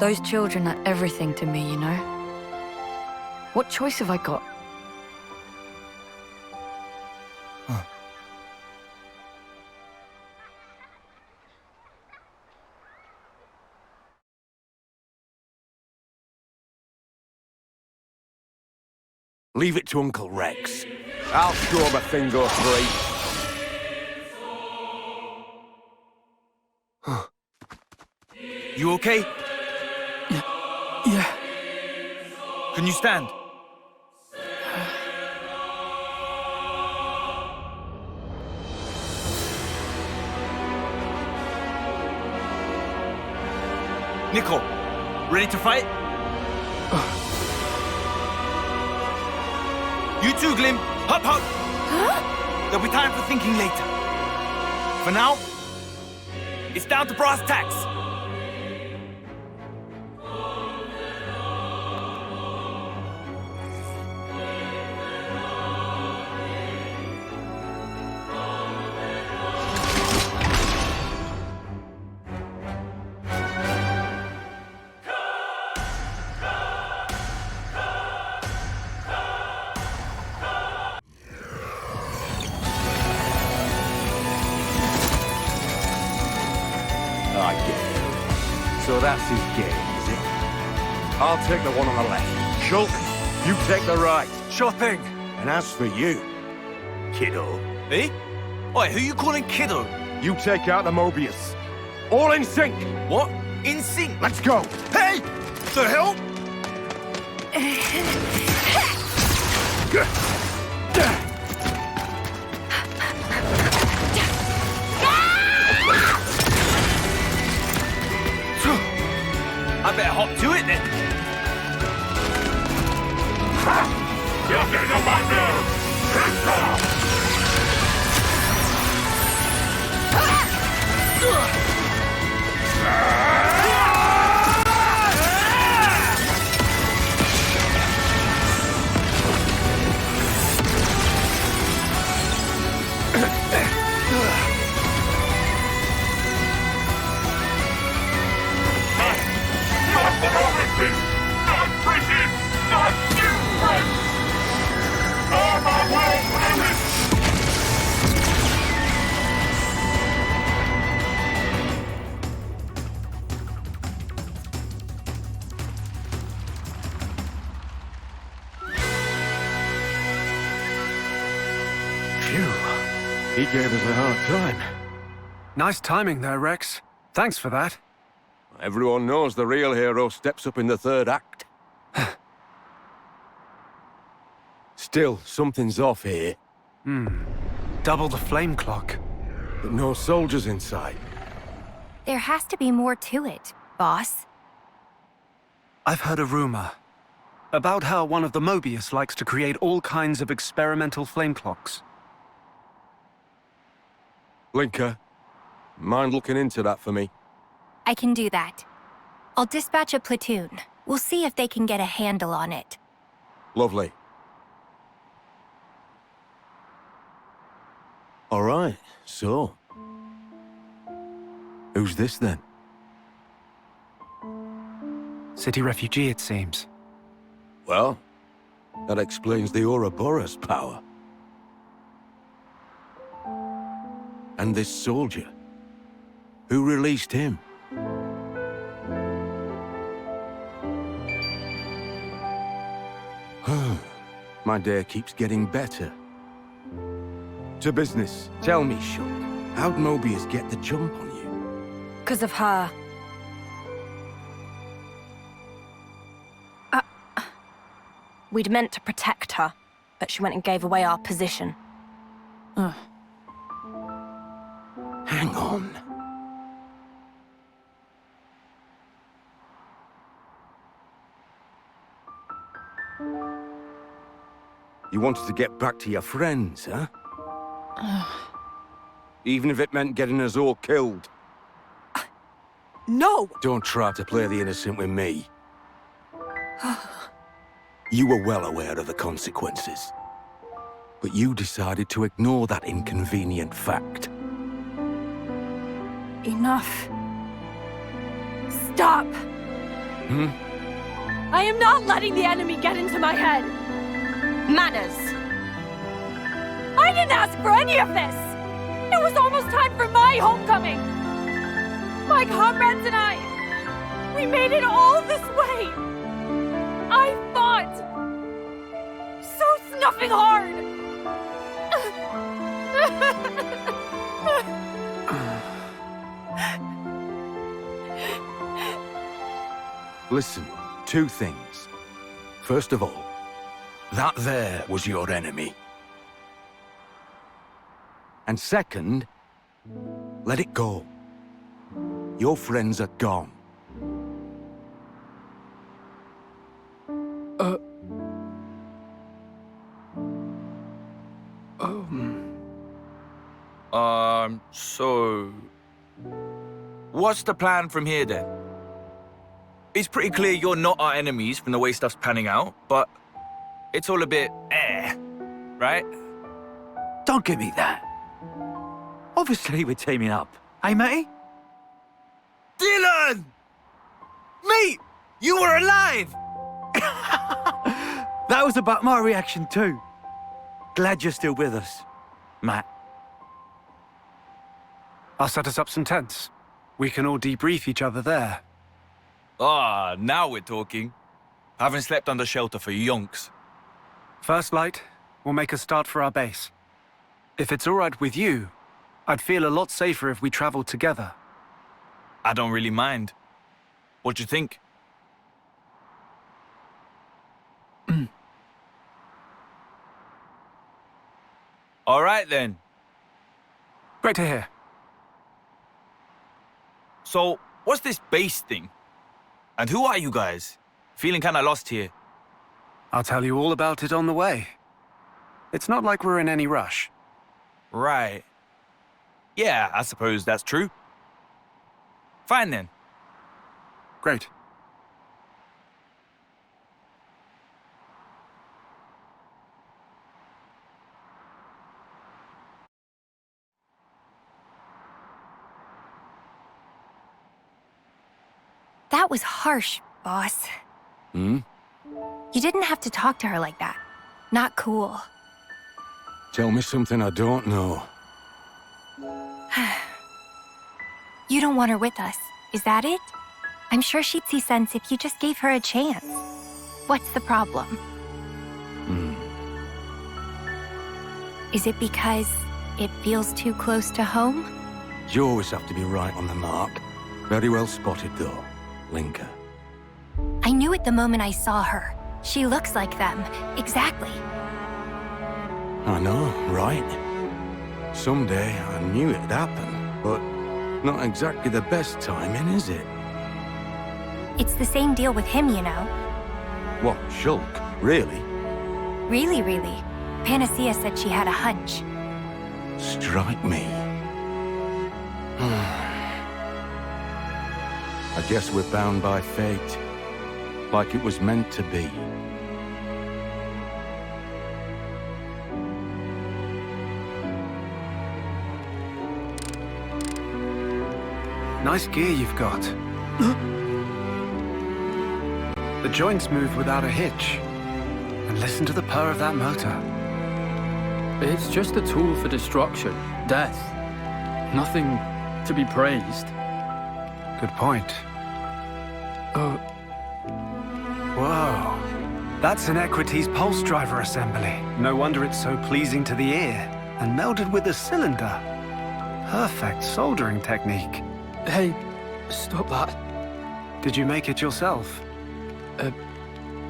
Those children are everything to me, you know? What choice have I got? Leave it to Uncle Rex. I'll show him a thing or three. You okay? Yeah. Can you stand? Nico, ready to fight? You too, Glim. Hop, hop. There'll be time for thinking later. For now, it's down to brass tacks. I get it. So that's his game, is it? I'll take the one on the left. Shulk, you take the right. Sure thing. And as for you, kiddo... Eh? Oi, who you calling kiddo? You take out the Mobius. All in sync! What? In sync? Let's go! Hey! The hell? I better hop to it then. You're getting on my nerves! Piss off! He gave us a hard time. Nice timing there, Rex. Thanks for that. Everyone knows the real hero steps up in the third act. Still, something's off here. Double the flame clock. But no soldiers inside. There has to be more to it, boss. I've heard a rumor about how one of the Mobius likes to create all kinds of experimental flame clocks. Linker, mind looking into that for me? I can do that. I'll dispatch a platoon. We'll see if they can get a handle on it. Lovely. All right, so... who's this then? City refugee, it seems. Well, that explains the Ouroboros power. And this soldier. Who released him? My day keeps getting better. To business. Tell me, Shulk, how'd Mobius get the jump on you? 'Cause of her. We'd meant to protect her, but she went and gave away our position. Hang on. You wanted to get back to your friends, huh? Even if it meant getting us all killed. No! Don't try to play the innocent with me. You were well aware of the consequences. But you decided to ignore that inconvenient fact. Enough. Stop! I am not letting the enemy get into my head! Manners! I didn't ask for any of this! It was almost time for my homecoming! My comrades and I, we made it all this way! I fought! So snuffing hard! Listen, two things. First of all, that there was your enemy. And second, let it go. Your friends are gone. So... what's the plan from here, then? It's pretty clear you're not our enemies from the way stuff's panning out, but it's all a bit right? Don't give me that. Obviously, we're teaming up. Hey, matey? Dylan! Mate! You were alive! That was about my reaction, too. Glad you're still with us, Matt. I'll set us up some tents. We can all debrief each other there. Ah, now we're talking. Haven't slept under shelter for yonks. First light, we'll make a start for our base. If it's all right with you, I'd feel a lot safer if we traveled together. I don't really mind. What do you think? All right, then. Great to hear. So, what's this base thing? And who are you guys? Feeling kinda lost here. I'll tell you all about it on the way. It's not like we're in any rush. Right. Yeah, I suppose that's true. Fine then. Great. That was harsh, boss. You didn't have to talk to her like that. Not cool. Tell me something I don't know. You don't want her with us, is that it? I'm sure she'd see sense if you just gave her a chance. What's the problem? Is it because it feels too close to home? You always have to be right on the mark. Very well spotted, though, Linka. I knew it the moment I saw her. She looks like them. Exactly. I know, right? Someday I knew it'd happen, but not exactly the best timing, is it? It's the same deal with him, you know. What, Shulk? Really? Really, really. Panacea said she had a hunch. Strike me. I guess we're bound by fate. Like it was meant to be. Nice gear you've got. The joints move without a hitch. And listen to the purr of that motor. It's just a tool for destruction, death. Nothing to be praised. Good point. Whoa. That's an Equities pulse driver assembly. No wonder it's so pleasing to the ear. And melded with a cylinder. Perfect soldering technique. Hey, stop that. Did you make it yourself?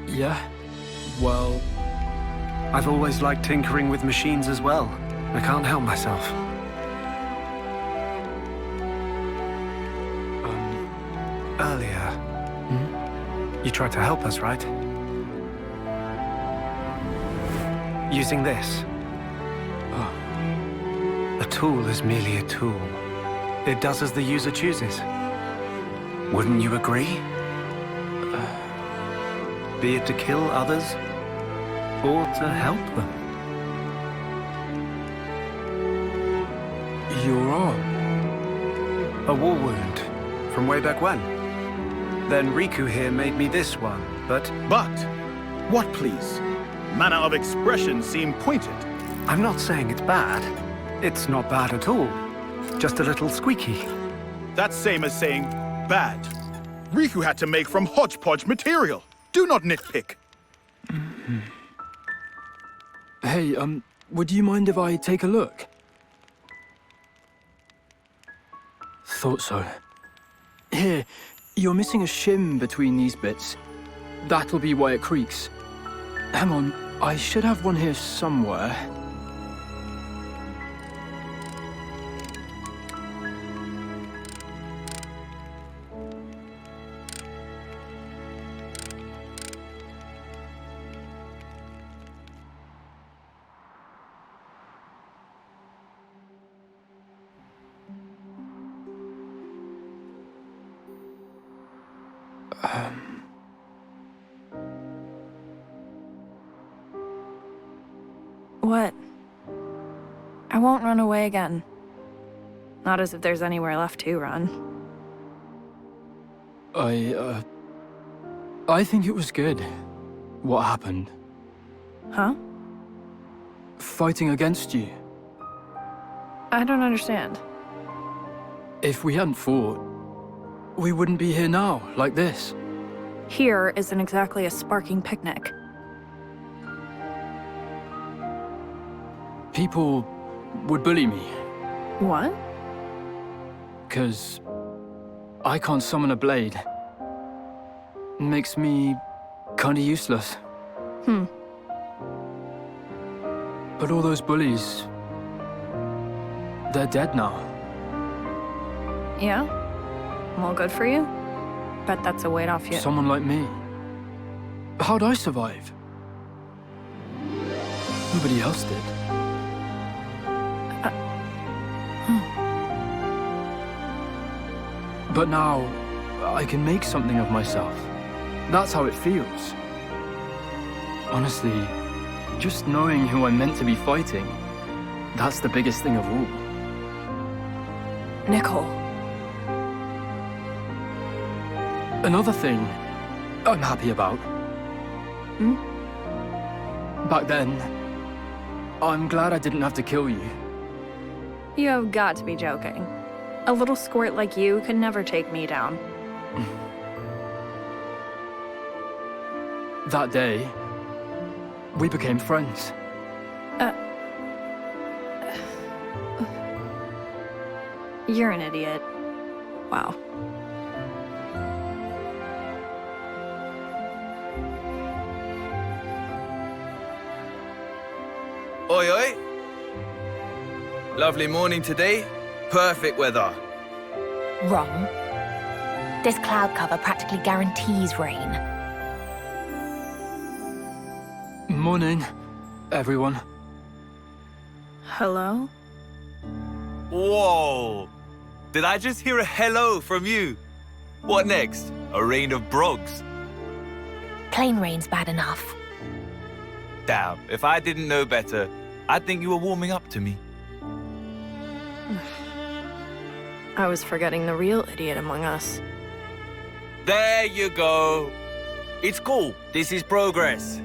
Yeah. Well, I've always liked tinkering with machines as well. I can't help myself. Earlier, you tried to help us, right? Using this. A tool is merely a tool. It does as the user chooses. Wouldn't you agree? Be it to kill others, or to help them. your arm. A war wound. From way back when. Then Riku here made me this one, but... But? What, please? Manner of expression seem pointed. I'm not saying it's bad. It's not bad at all. Just a little squeaky. That's same as saying bad. Riku had to make from hodgepodge material. Do not nitpick. Hey, would you mind if I take a look? Thought so. Here, you're missing a shim between these bits. That'll be why it creaks. Hang on, I should have one here somewhere. What? I won't run away again. Not as if there's anywhere left to run. I think it was good. What happened? Huh? Fighting against you. I don't understand. If we hadn't fought, we wouldn't be here now, like this. Here isn't exactly a sparking picnic. People would bully me. What? 'Cause I can't summon a blade. Makes me kinda useless. But all those bullies, they're dead now. Yeah? Well, good for you. Bet that's a weight off you. Someone like me. How'd I survive? Nobody else did. But now, I can make something of myself. That's how it feels. Honestly, just knowing who I'm meant to be fighting, that's the biggest thing of all. Nicole. Another thing I'm happy about. Back then, I'm glad I didn't have to kill you. You have got to be joking. A little squirt like you could never take me down. That day, we became friends. You're an idiot. Wow. Oi, oi. Lovely morning today. Perfect weather. Wrong. This cloud cover practically guarantees rain. Morning, everyone. Hello? Whoa! Did I just hear a hello from you? What next? A rain of brogs? Plain rain's bad enough. Damn, if I didn't know better, I'd think you were warming up to me. I was forgetting the real idiot among us. There you go. It's cool. This is progress.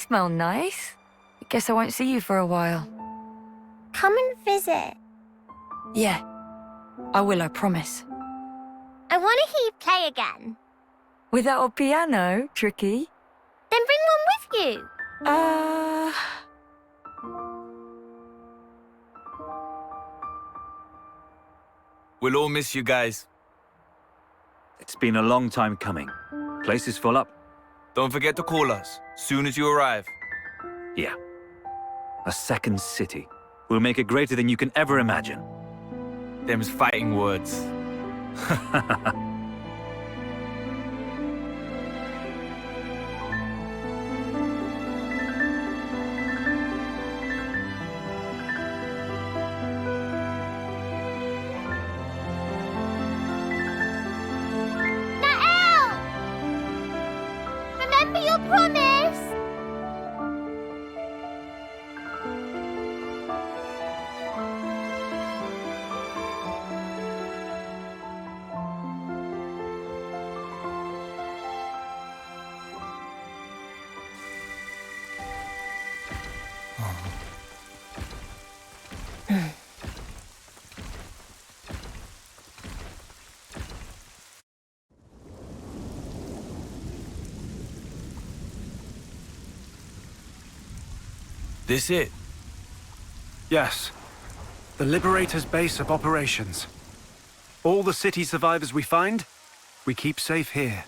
smell nice. I guess I won't see you for a while. Come and visit. Yeah, I will, I promise. I want to hear you play again. Without a piano, Tricky? Then bring one with you. We'll all miss you guys. It's been a long time coming. Place is full up. Don't forget to call us, soon as you arrive. Yeah. A second city. We'll make it greater than you can ever imagine. Them's fighting words. Remember your promise! This it? Yes. The Liberator's base of operations. All the city survivors we find, we keep safe here.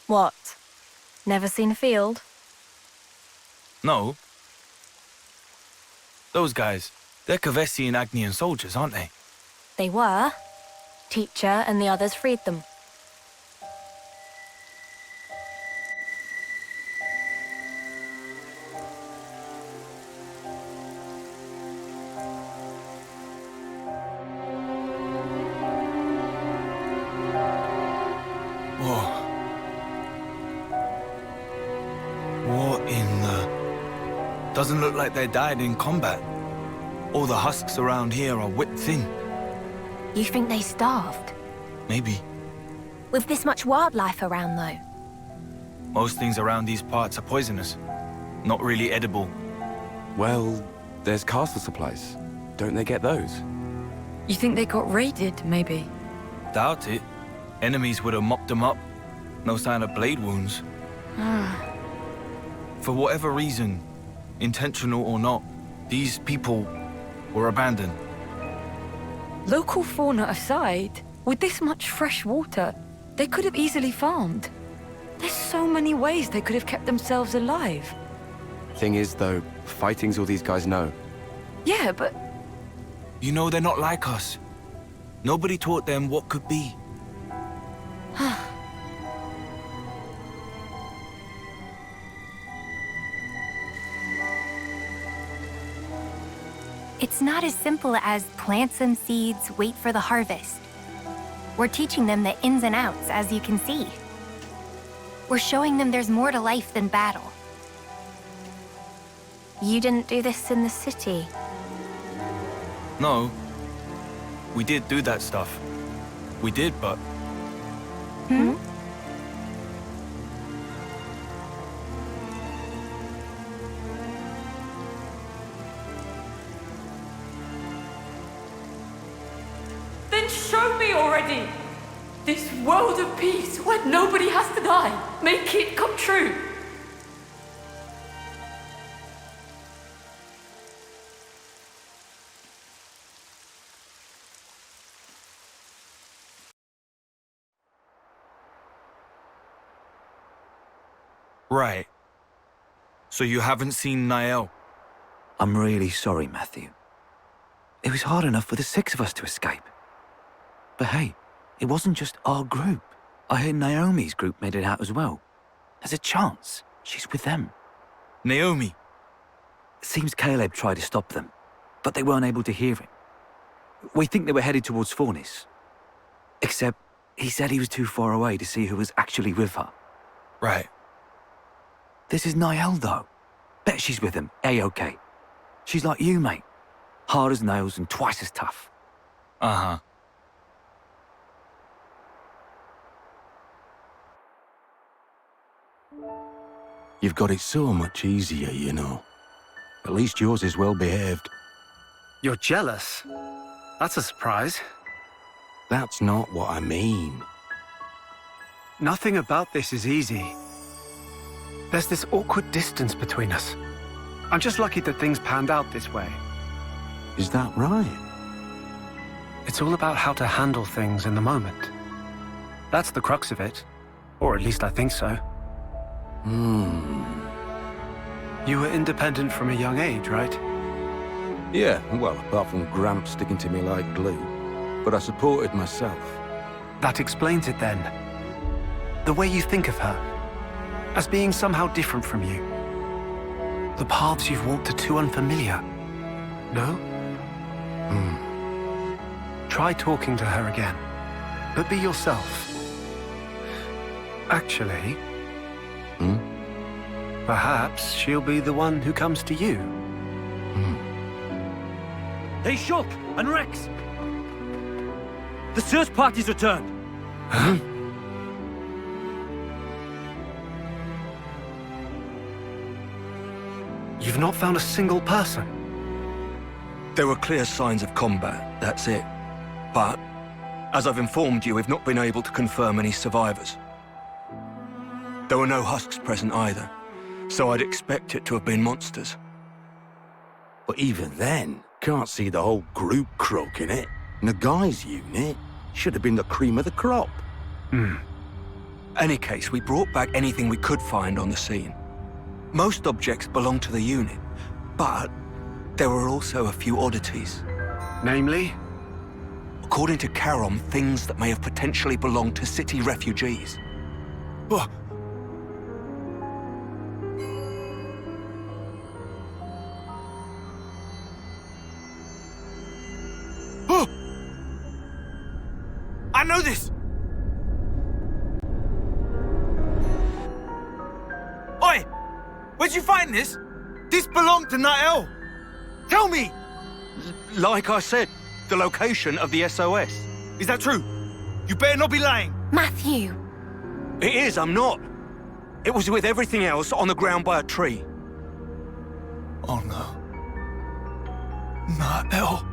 What? Never seen a field? No. Those guys, they're Kavesi and Agnian soldiers, aren't they? They were. Teacher and the others freed them. Whoa. What in the... Doesn't look like they died in combat. All the husks around here are whipped thin. You think they starved? Maybe. With this much wildlife around, though? Most things around these parts are poisonous. Not really edible. Well, there's castle supplies. Don't they get those? You think they got raided, maybe? Doubt it. Enemies would have mopped them up. No sign of blade wounds. For whatever reason, intentional or not, these people were abandoned. Local fauna aside, with this much fresh water, they could have easily farmed. There's so many ways they could have kept themselves alive. Thing is, though, fighting's all these guys know. Yeah, but... You know, they're not like us. Nobody taught them what could be. It's not as simple as plant some seeds, wait for the harvest. We're teaching them the ins and outs, as you can see. We're showing them there's more to life than battle. You didn't do this in the city. No. We did do that stuff. We did, but... Hmm? Then show me already! This world of peace where nobody has to die. Make it come true. Right. So you haven't seen Niall? I'm really sorry, Matthew. It was hard enough for the 6 of us to escape. But hey, it wasn't just our group. I heard Naomi's group made it out as well. There's a chance she's with them. Naomi? Seems Caleb tried to stop them, but they weren't able to hear him. We think they were headed towards Fornis. Except, he said he was too far away to see who was actually with her. Right. This is Niall, though. Bet she's with him, A-OK. She's like you, mate. Hard as nails and twice as tough. Uh-huh. You've got it so much easier, you know. At least yours is well behaved. You're jealous? That's a surprise. That's not what I mean. Nothing about this is easy. There's this awkward distance between us. I'm just lucky that things panned out this way. Is that right? It's all about how to handle things in the moment. That's the crux of it. Or at least I think so. You were independent from a young age, right? Yeah, well, apart from Gramps sticking to me like glue. But I supported myself. That explains it then. The way you think of her. As being somehow different from you. The paths you've walked are too unfamiliar. No? Try talking to her again. But be yourself. Actually... Perhaps she'll be the one who comes to you. Hey, Shulk and Rex! The search party's returned! Huh? You've not found a single person? There were clear signs of combat, that's it. But, as I've informed you, we've not been able to confirm any survivors. There were no husks present either, so I'd expect it to have been monsters. But even then, can't see the whole group croaking it. Nagai's unit should have been the cream of the crop. Any case, we brought back anything we could find on the scene. Most objects belonged to the unit, but there were also a few oddities. Namely? According to Charon, things that may have potentially belonged to city refugees. Oh. Oh. I know this! Oi! Where'd you find this? This belonged to Nael! Tell me! Like I said, the location of the SOS. Is that true? You better not be lying. Matthew. It is, I'm not. It was with everything else on the ground by a tree. Oh no. Nael.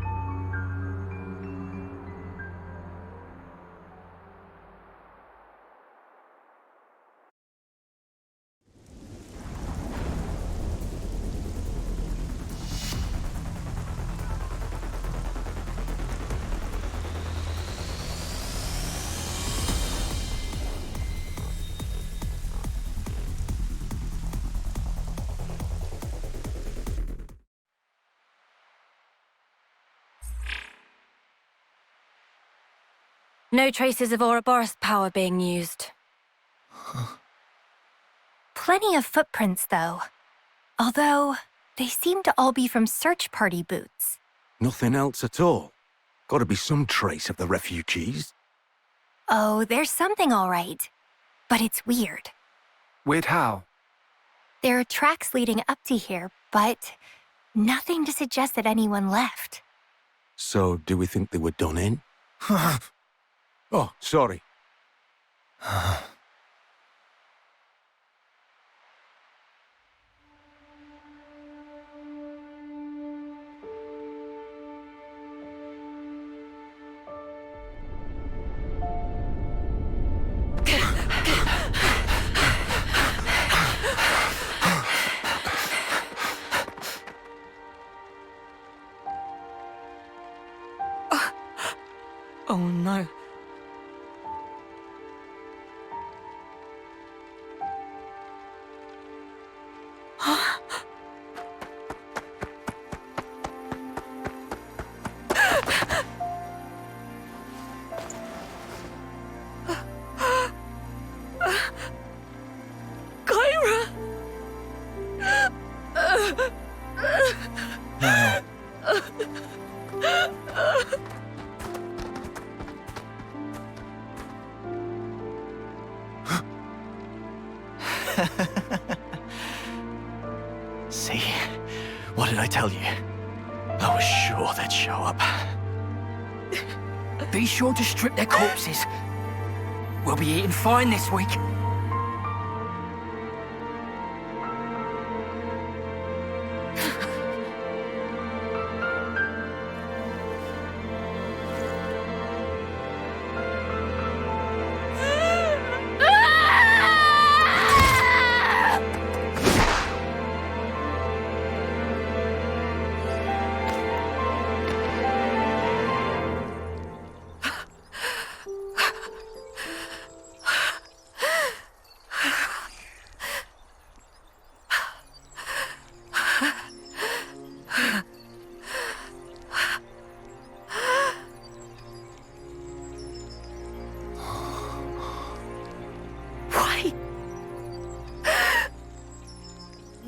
No traces of Ouroboros power being used. Plenty of footprints, though. Although, they seem to all be from search party boots. Nothing else at all. Gotta be some trace of the refugees. Oh, there's something all right. But it's weird. Weird how? There are tracks leading up to here, but nothing to suggest that anyone left. So, do we think they were done in? Oh, sorry. Oh no. What did I tell you? I was sure they'd show up. Be sure to strip their corpses. We'll be eating fine this week.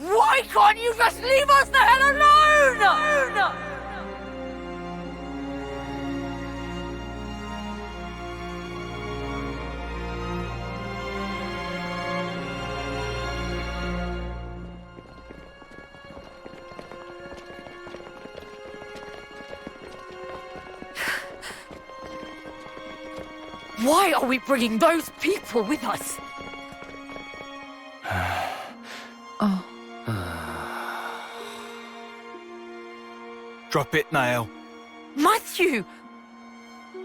Why can't you just leave us the hell alone? Why are we bringing those people with us? Oh. Drop it, Niall. Matthew!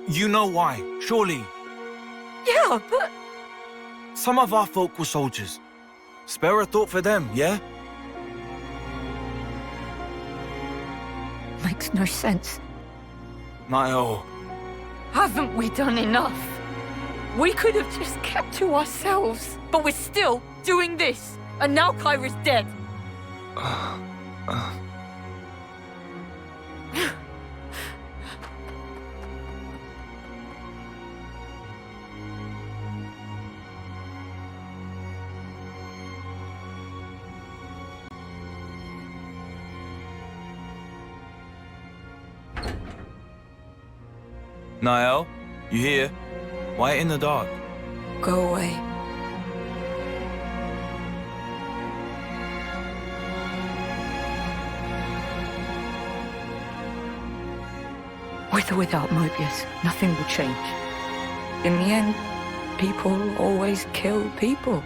You know why, surely. Yeah, but... Some of our folk were soldiers. Spare a thought for them, yeah? Makes no sense. Niall. Haven't we done enough? We could have just kept to ourselves, but we're still doing this. And now Kyra's dead. Niall, you here? Why in the dark? Go away. With or without Mobius, nothing will change. In the end, people always kill people.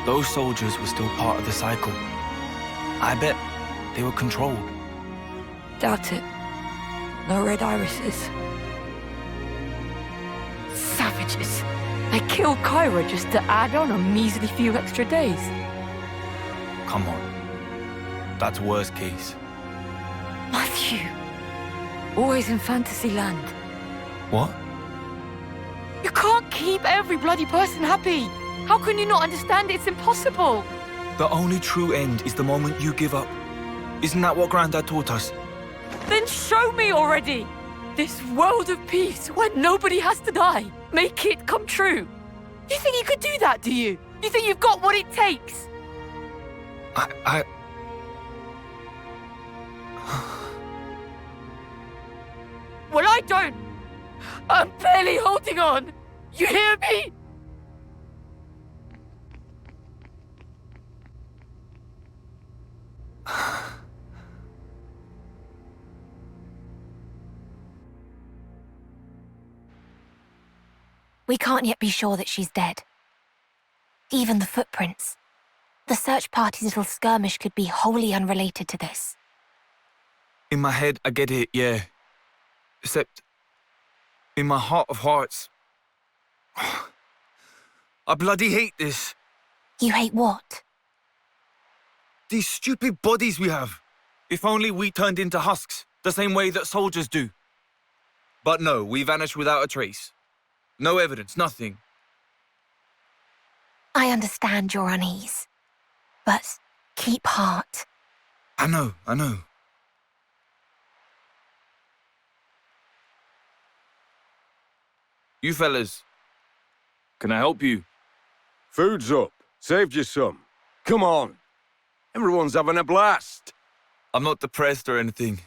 Those soldiers were still part of the cycle. I bet they were controlled. Doubt it. No red irises. Savages. They killed Kyra just to add on a measly few extra days. Come on. That's worst case. Matthew. Always in fantasy land. What? You can't keep every bloody person happy. How can you not understand it's impossible? The only true end is the moment you give up. Isn't that what Grandad taught us? Then show me already! This world of peace where nobody has to die. Make it come true. You think you could do that, do you? You think you've got what it takes? Well, I don't. I'm barely holding on. You hear me? We can't yet be sure that she's dead. Even the footprints. The search party's little skirmish could be wholly unrelated to this. In my head, I get it, yeah. Except, in my heart of hearts, I bloody hate this. You hate what? These stupid bodies we have. If only we turned into husks, the same way that soldiers do. But no, we vanished without a trace. No evidence, nothing. I understand your unease. But keep heart. I know. You fellas, can I help you? Food's up. Saved you some. Come on. Everyone's having a blast. I'm not depressed or anything.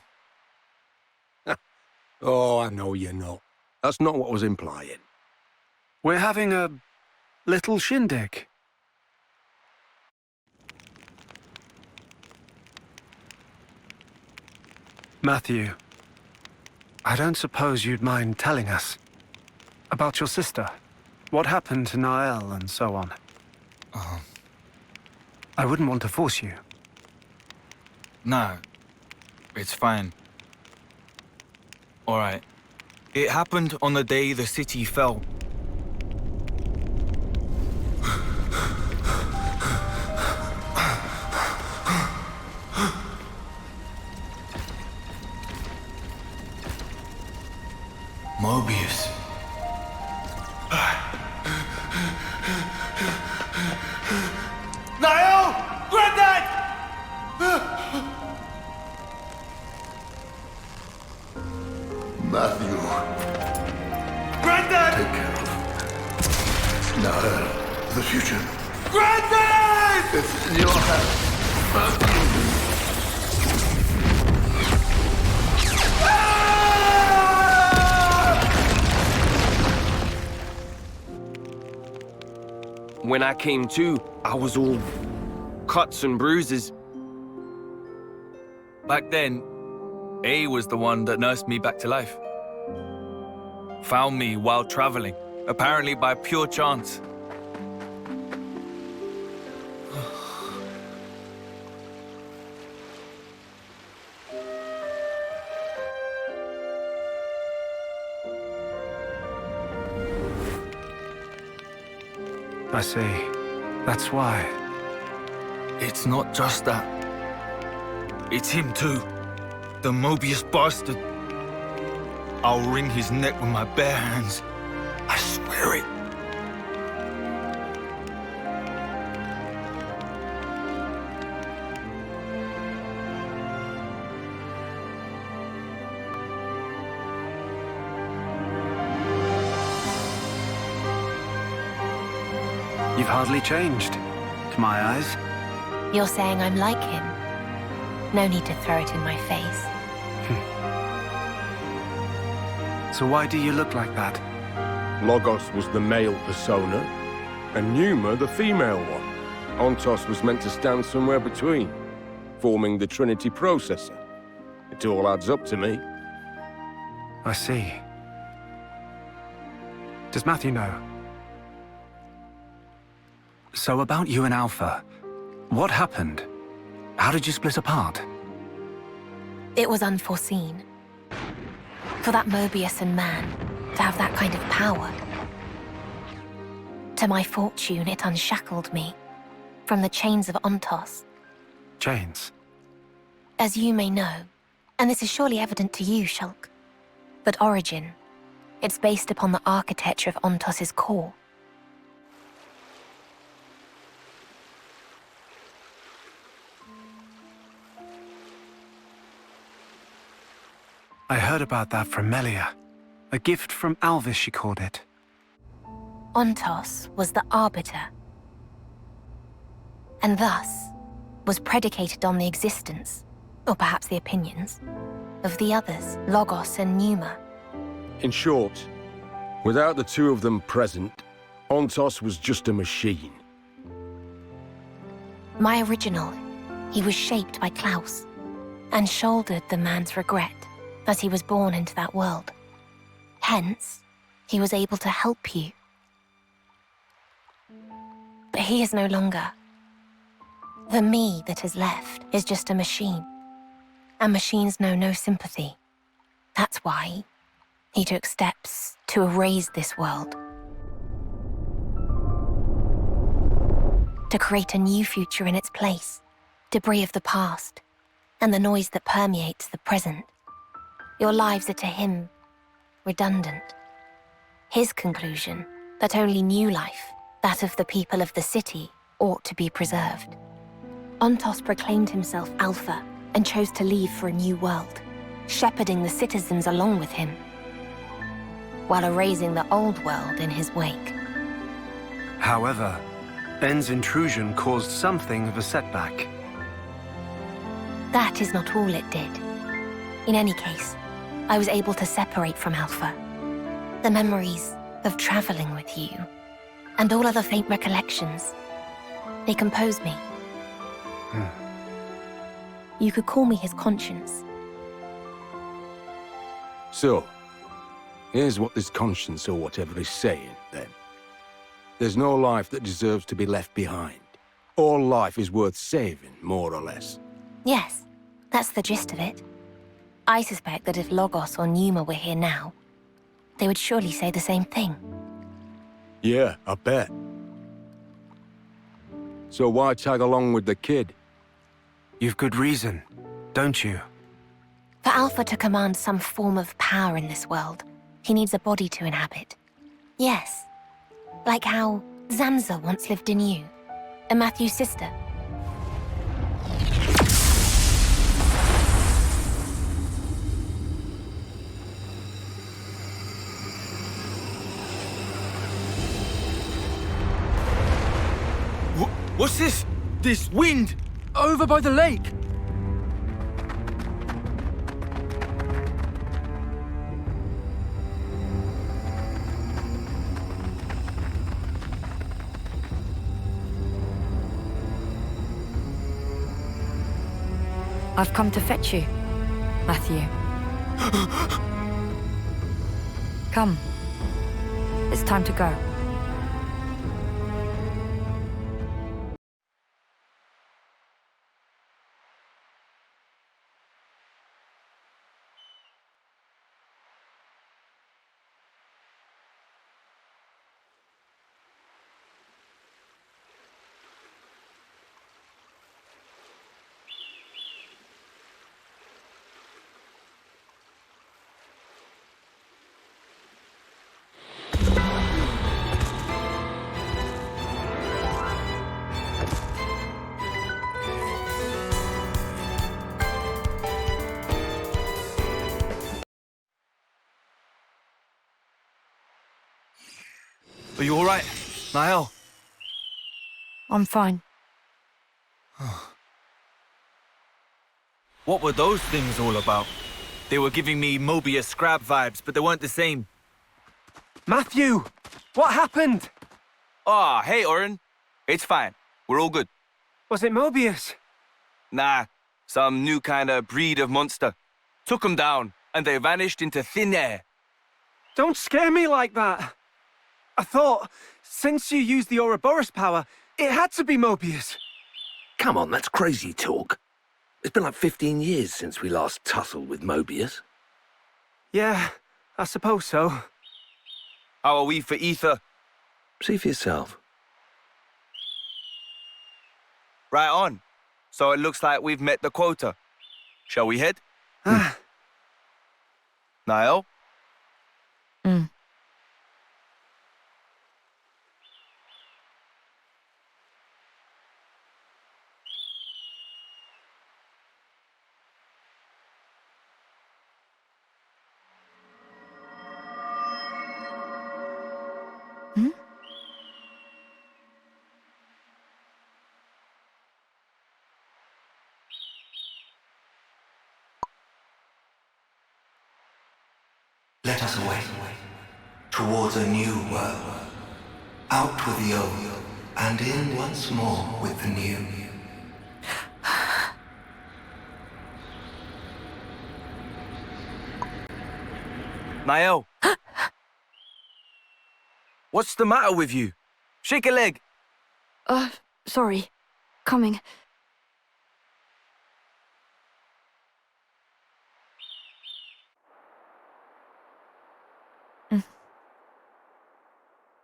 Oh, I know you're not. That's not what I was implying. We're having a little shindig. Matthew, I don't suppose you'd mind telling us about your sister. What happened to Nael and so on? I wouldn't want to force you. No, it's fine. All right. It happened on the day the city fell. Mobius. Niall! Granddad! Matthew. Granddad! Take care of Nael, the future. Granddad! It's in your hands, Matthew. When I came to, I was all cuts and bruises. Back then, A was the one that nursed me back to life. Found me while traveling, apparently by pure chance. I see. That's why. It's not just that. It's him too. The Mobius bastard. I'll wring his neck with my bare hands. I swear it. You've hardly changed, to my eyes. You're saying I'm like him? No need to throw it in my face. So why do you look like that? Logos was the male persona, and Pneuma the female one. Ontos was meant to stand somewhere between, forming the Trinity processor. It all adds up to me. I see. Does Matthew know? So about you and Alpha, what happened? How did you split apart? It was unforeseen. For that Mobius and man to have that kind of power. To my fortune, it unshackled me from the chains of Ontos. Chains? As you may know, and this is surely evident to you, Shulk, but Origin, it's based upon the architecture of Ontos's core. I heard about that from Melia. A gift from Alvis, she called it. Ontos was the Arbiter, and thus was predicated on the existence, or perhaps the opinions, of the others, Logos and Pneuma. In short, without the two of them present, Ontos was just a machine. My original, he was shaped by Klaus, and shouldered the man's regret as he was born into that world. Hence, he was able to help you. But he is no longer. The me that is left is just a machine. And machines know no sympathy. That's why he took steps to erase this world. To create a new future in its place. Debris of the past, and the noise that permeates the present. Your lives are to him redundant. His conclusion that only new life, that of the people of the city, ought to be preserved. Ontos proclaimed himself Alpha and chose to leave for a new world, shepherding the citizens along with him, while erasing the old world in his wake. However, Ben's intrusion caused something of a setback. That is not all it did. In any case, I was able to separate from Alpha. The memories of traveling with you, and all other faint recollections, they compose me. You could call me his conscience. So, here's what this conscience or whatever is saying, then. There's no life that deserves to be left behind. All life is worth saving, more or less. Yes, that's the gist of it. I suspect that if Logos or Numa were here now, they would surely say the same thing. Yeah, I bet. So why tag along with the kid? You've good reason, don't you? For Alpha to command some form of power in this world, he needs a body to inhabit. Yes, like how Zanza once lived in you, and Matthew's sister. What's this? This wind? Over by the lake! I've come to fetch you, Matthew. Come. It's time to go. Are you all right, Niall? I'm fine. What were those things all about? They were giving me Mobius Scrab vibes, but they weren't the same. Matthew! What happened? Ah, hey, Oren. It's fine. We're all good. Was it Mobius? Nah, some new kind of breed of monster. Took them down, and they vanished into thin air. Don't scare me like that. I thought, since you used the Ouroboros power, it had to be Mobius. Come on, that's crazy talk. It's been like 15 years since we last tussled with Mobius. Yeah, I suppose so. How are we for ether? See for yourself. Right on. So it looks like we've met the quota. Shall we head? Niall? Let us away, towards a new world, out with the old, and in once more with the new. Niall? What's the matter with you? Shake a leg. Sorry. Coming.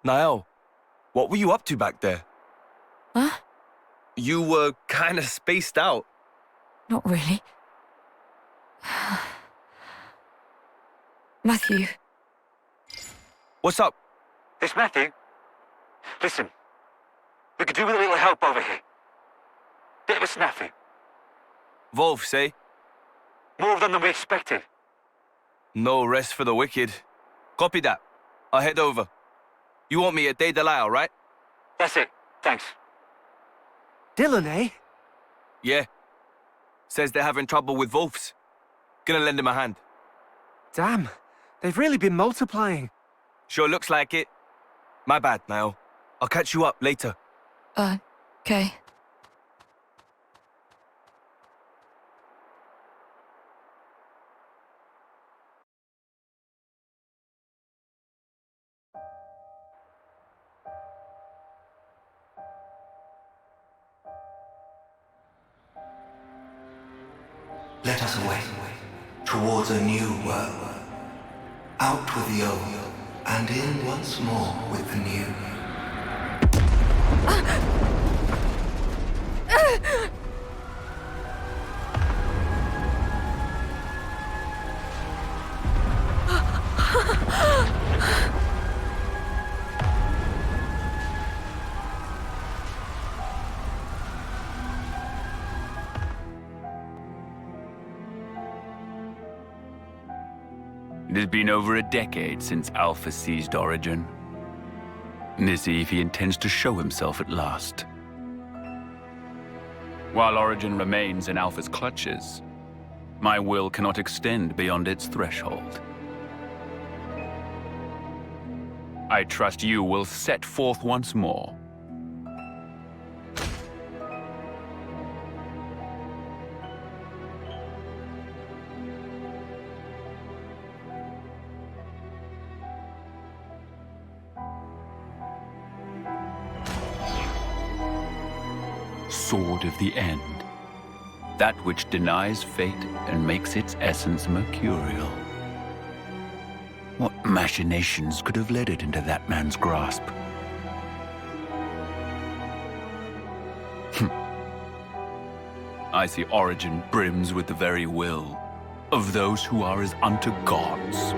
Niall, what were you up to back there? Huh? You were kinda spaced out. Not really. Matthew. What's up? It's Matthew. Listen, we could do with a little help over here. Bit of a snafu. Wolf, say? More of them than we expected. No rest for the wicked. Copy that. I'll head over. You want me at Day Delisle, right? That's it. Thanks. Dylan, eh? Yeah. Says they're having trouble with Wolves. Gonna lend him a hand. Damn, they've really been multiplying. Sure looks like it. My bad, Niall. I'll catch you up later. Okay. let us away, towards a new world. Out with the old, and in once more with the new. It has been over a decade since Alpha seized Origin. Let's see if he intends to show himself at last. While Origin remains in Alpha's clutches, my will cannot extend beyond its threshold. I trust you will set forth once more. Sword of the End. That which denies fate and makes its essence mercurial. What machinations could have led it into that man's grasp? I see Origin brims with the very will of those who are as unto gods.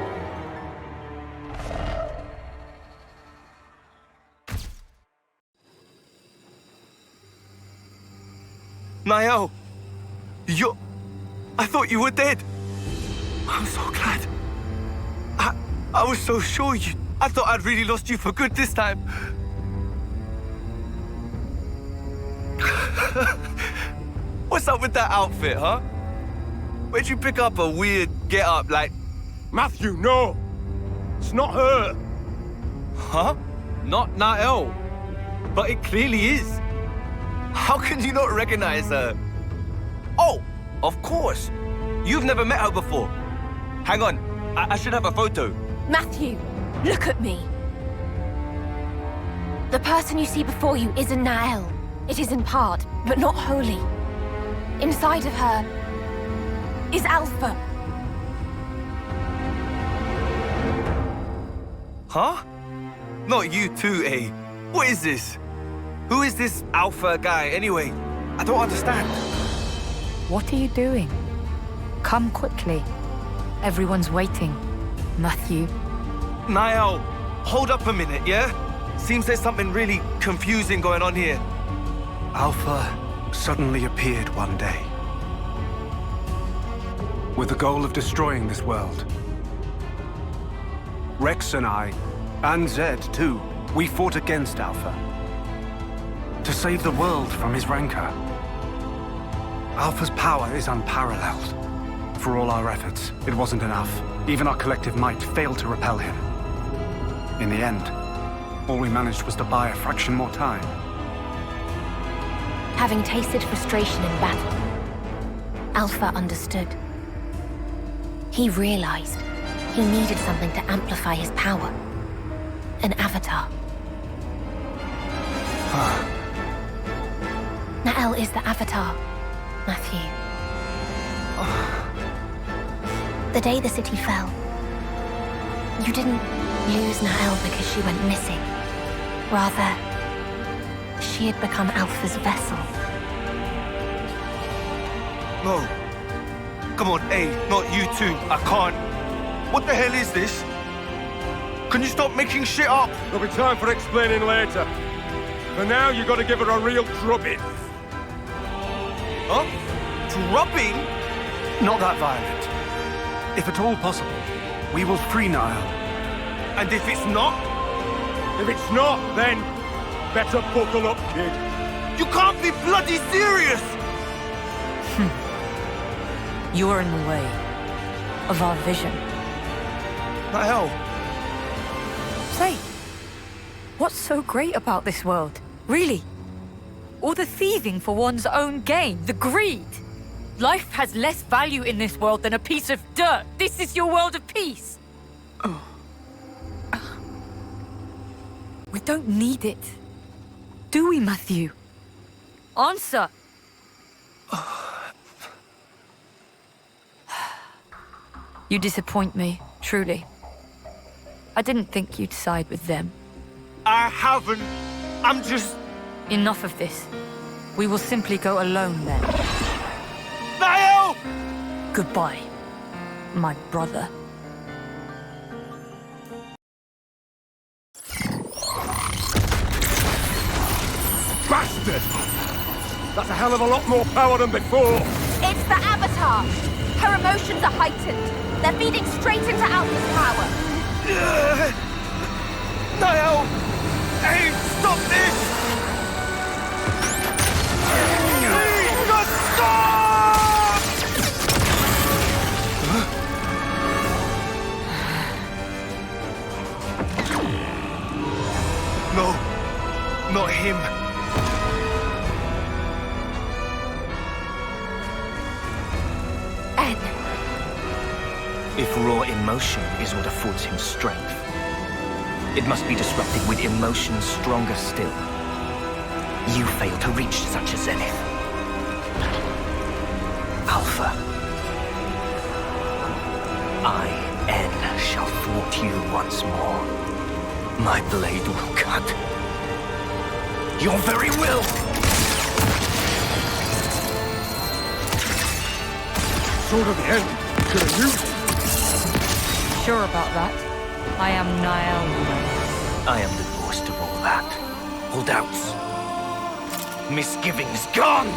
Niall! I thought you were dead! I'm so glad. I was so sure I thought I'd really lost you for good this time. What's up with that outfit, huh? Where'd you pick up a weird get-up like... Matthew, no! It's not her! Huh? Not Niall. But it clearly is. How can you not recognize her? Oh, of course. You've never met her before. Hang on, I should have a photo. Matthew, look at me. The person you see before you isn't Nael. It is in part, but not wholly. Inside of her is Alpha. Huh? Not you too, eh? What is this? Who is this Alpha guy, anyway? I don't understand. What are you doing? Come quickly. Everyone's waiting. Matthew. Niall, hold up a minute, yeah? Seems there's something really confusing going on here. Alpha suddenly appeared one day, with the goal of destroying this world. Rex and I, and Zed too, we fought against Alpha, to save the world from his rancor. Alpha's power is unparalleled. For all our efforts, it wasn't enough. Even our collective might failed to repel him. In the end, all we managed was to buy a fraction more time. Having tasted frustration in battle, Alpha understood. He realized he needed something to amplify his power. An avatar. Nael is the avatar, Matthew. The day the city fell, you didn't lose Nael because she went missing. Rather, she had become Alpha's vessel. No. Come on, hey, not you two. I can't. What the hell is this? Can you stop making shit up? There'll be time for explaining later. For now, you gotta give her a real drubbing. Huh? Drubbing? Not that violent. If at all possible, we will free Niall. And if it's not? If it's not, then better buckle up, kid. You can't be bloody serious! You are in the way of our vision. Niall. Say, what's so great about this world? Really? All the thieving for one's own gain, the greed. Life has less value in this world than a piece of dirt. This is your world of peace. Oh. We don't need it. Do we, Matthew? Answer. You disappoint me, truly. I didn't think you'd side with them. I haven't. I'm just... Enough of this. We will simply go alone then. Niall! Goodbye, my brother. Bastard! That's a hell of a lot more power than before! It's the Avatar! Her emotions are heightened. They're feeding straight into Alpha's power. Niall! Hey, stop this! Please, just stop! No, not him. N. If raw emotion is what affords him strength, it must be disrupted with emotions stronger still. You fail to reach such a zenith. Alpha. I, N, shall thwart you once more. My blade will cut your very will! Sword of the end. Gonna use it. Sure about that? I am Niall. I am divorced of all that. All doubts. Misgivings gone!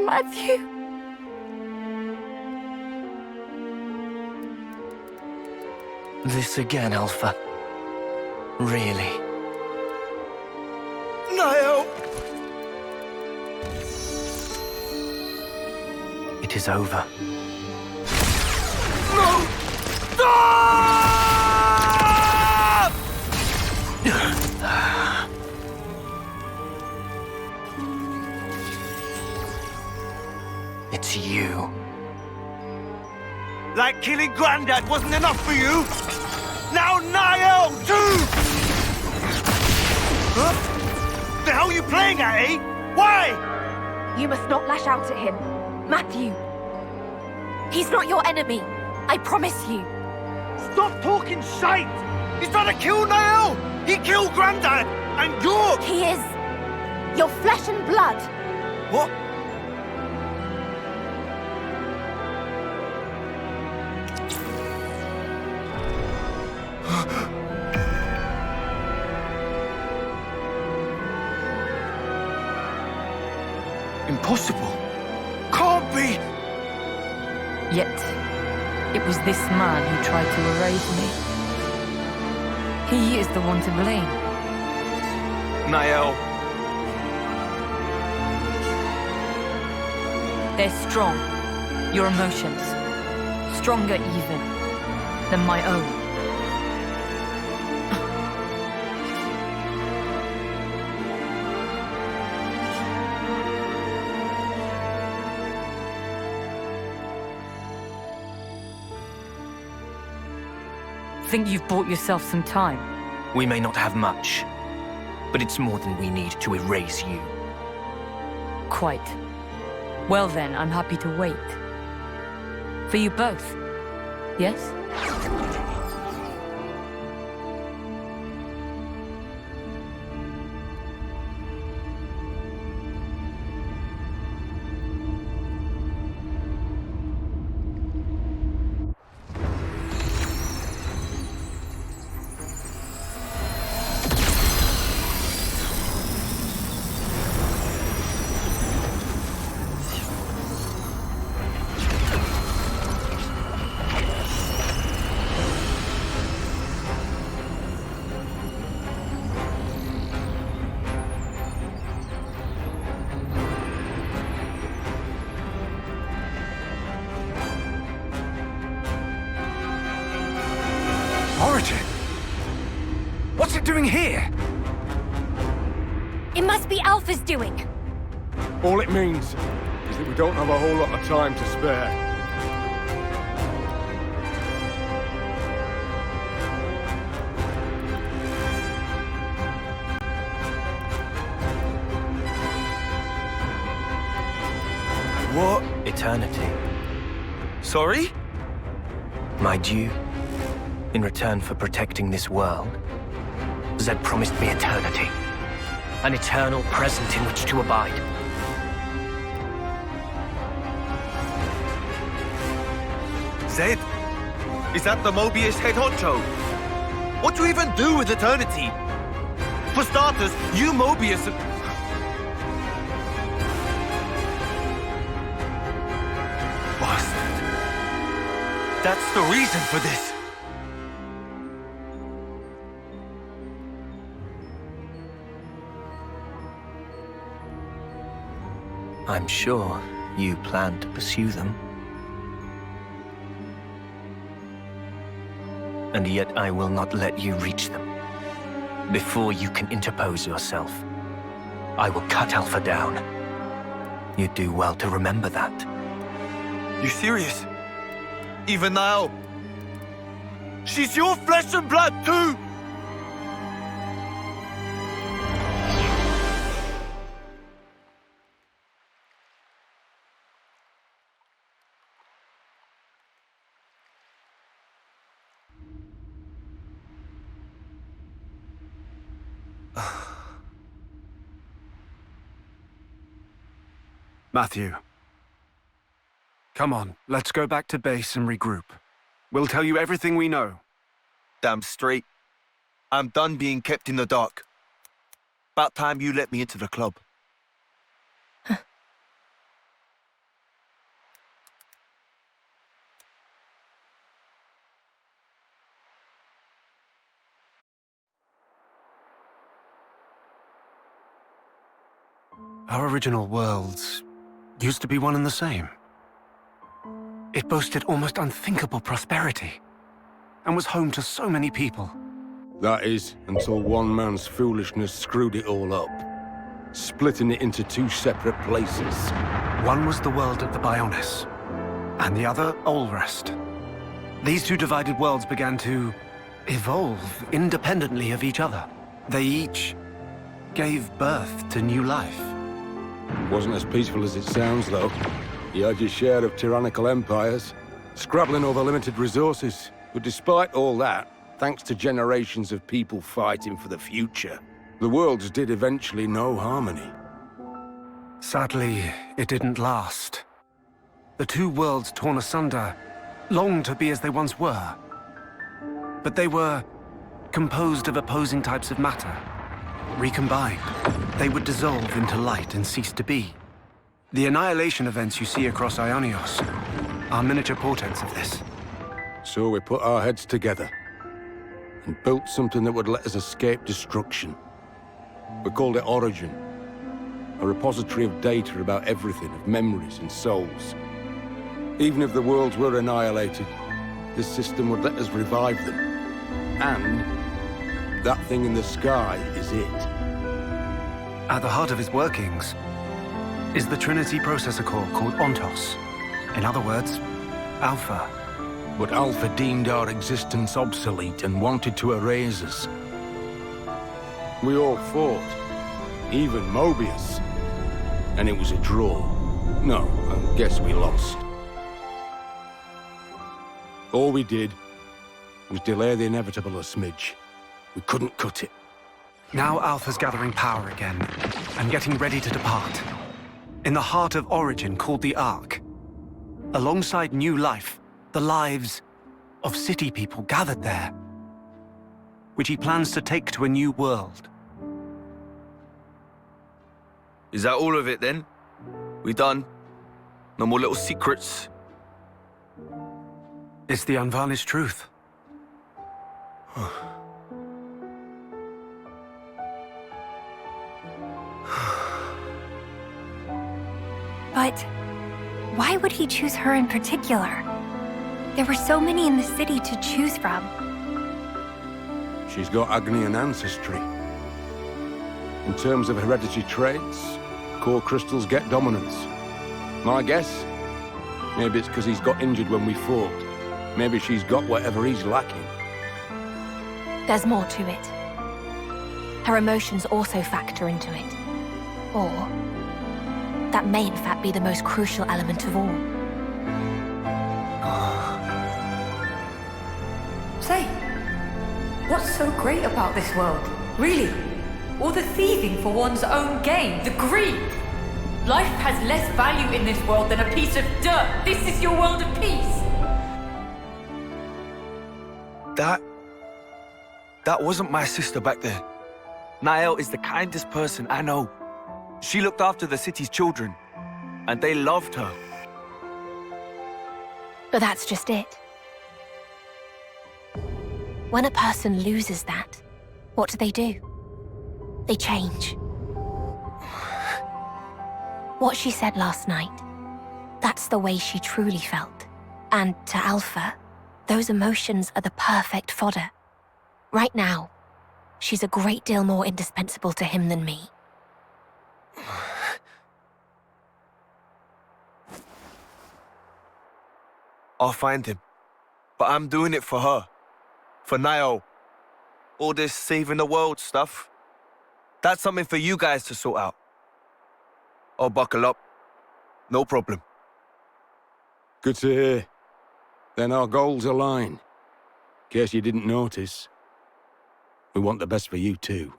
Matthew. This again, Alpha. Really? Niall! It is over. No! Stop! It's you. Like killing Grandad wasn't enough for you? Now Niall, too! Huh? The hell are you playing at, eh? Why? You must not lash out at him. Matthew. He's not your enemy. I promise you. Stop talking shite! He's trying to kill Niall! He killed Grandad! And you're... He is your flesh and blood. What? Impossible. Can't be! Yet, it was this man who tried to erase me. He is the one to blame. Niall. They're strong. Your emotions. Stronger even than my own. Think you've bought yourself some time? We may not have much, but it's more than we need to erase you. Quite. Well then, I'm happy to wait. For you both, yes? Origin? What's it doing here? It must be Alpha's doing. All it means is that we don't have a whole lot of time to spare. What? Eternity. Sorry? My due, in return for protecting this world, Zed promised me eternity. An eternal present in which to abide. Zed? Is that the Mobius head honcho? What do you even do with eternity? For starters, you Mobius... Bastard. That's the reason for this. I'm sure you plan to pursue them. And yet I will not let you reach them. Before you can interpose yourself, I will cut Alpha down. You do well to remember that. You serious? Even now? She's your flesh and blood too! Matthew. Come on, let's go back to base and regroup. We'll tell you everything we know. Damn straight. I'm done being kept in the dark. About time you let me into the club. Our original worlds used to be one and the same. It boasted almost unthinkable prosperity and was home to so many people. That is, until one man's foolishness screwed it all up, splitting it into two separate places. One was the world of the Bionis, and the other, Olrest. These two divided worlds began to evolve independently of each other. They each gave birth to new life. Wasn't as peaceful as it sounds, though. You had your share of tyrannical empires, scrabbling over limited resources. But despite all that, thanks to generations of people fighting for the future, the worlds did eventually know harmony. Sadly, it didn't last. The two worlds torn asunder longed to be as they once were. But they were composed of opposing types of matter. Recombined, they would dissolve into light and cease to be. The annihilation events you see across Ionios are miniature portents of this. So we put our heads together and built something that would let us escape destruction. We called it Origin, a repository of data about everything, of memories and souls. Even if the worlds were annihilated, this system would let us revive them. And that thing in the sky is it. At the heart of its workings is the Trinity processor core called Ontos. In other words, Alpha. But Alpha deemed our existence obsolete and wanted to erase us. We all fought, even Mobius. And it was a draw. No, I guess we lost. All we did was delay the inevitable a smidge. We couldn't cut it. Now Alpha's gathering power again, and getting ready to depart. In the heart of Origin called the Ark. Alongside new life, the lives of city people gathered there, which he plans to take to a new world. Is that all of it then? We done? No more little secrets? It's the unvarnished truth. But why would he choose her in particular? There were so many in the city to choose from. she's got Agnian ancestry. In terms of hereditary traits, core crystals get dominance. My guess? Maybe it's because he's got injured when we fought. Maybe she's got whatever he's lacking. There's more to it. Her emotions also factor into it. Or that may in fact be the most crucial element of all. Say, what's so great about this world? Really? All the thieving for one's own gain, the greed. Life has less value in this world than a piece of dirt. This is your world of peace. That wasn't my sister back there. Nael is the kindest person I know. She looked after the city's children, and they loved her. But that's just it. When a person loses that, what do? They change. What she said last night, that's the way she truly felt. And to Alpha, those emotions are the perfect fodder. Right now, she's a great deal more indispensable to him than me. I'll find him. But I'm doing it for her. For Nael. All this saving the world stuff, that's something for you guys to sort out. I'll buckle up. No problem. Good to hear. Then our goals align. In case you didn't notice. We want the best for you too.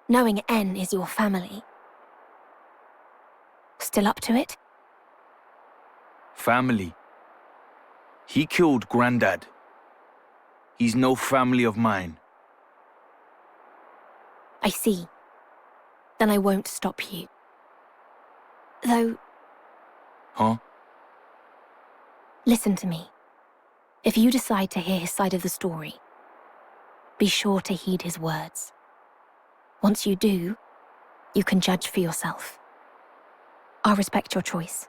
Knowing N is your family. Still up to it? Family. He killed Grandad. He's no family of mine. I see. Then I won't stop you. Though... Huh? Listen to me. If you decide to hear his side of the story, be sure to heed his words. Once you do, you can judge for yourself. I'll respect your choice.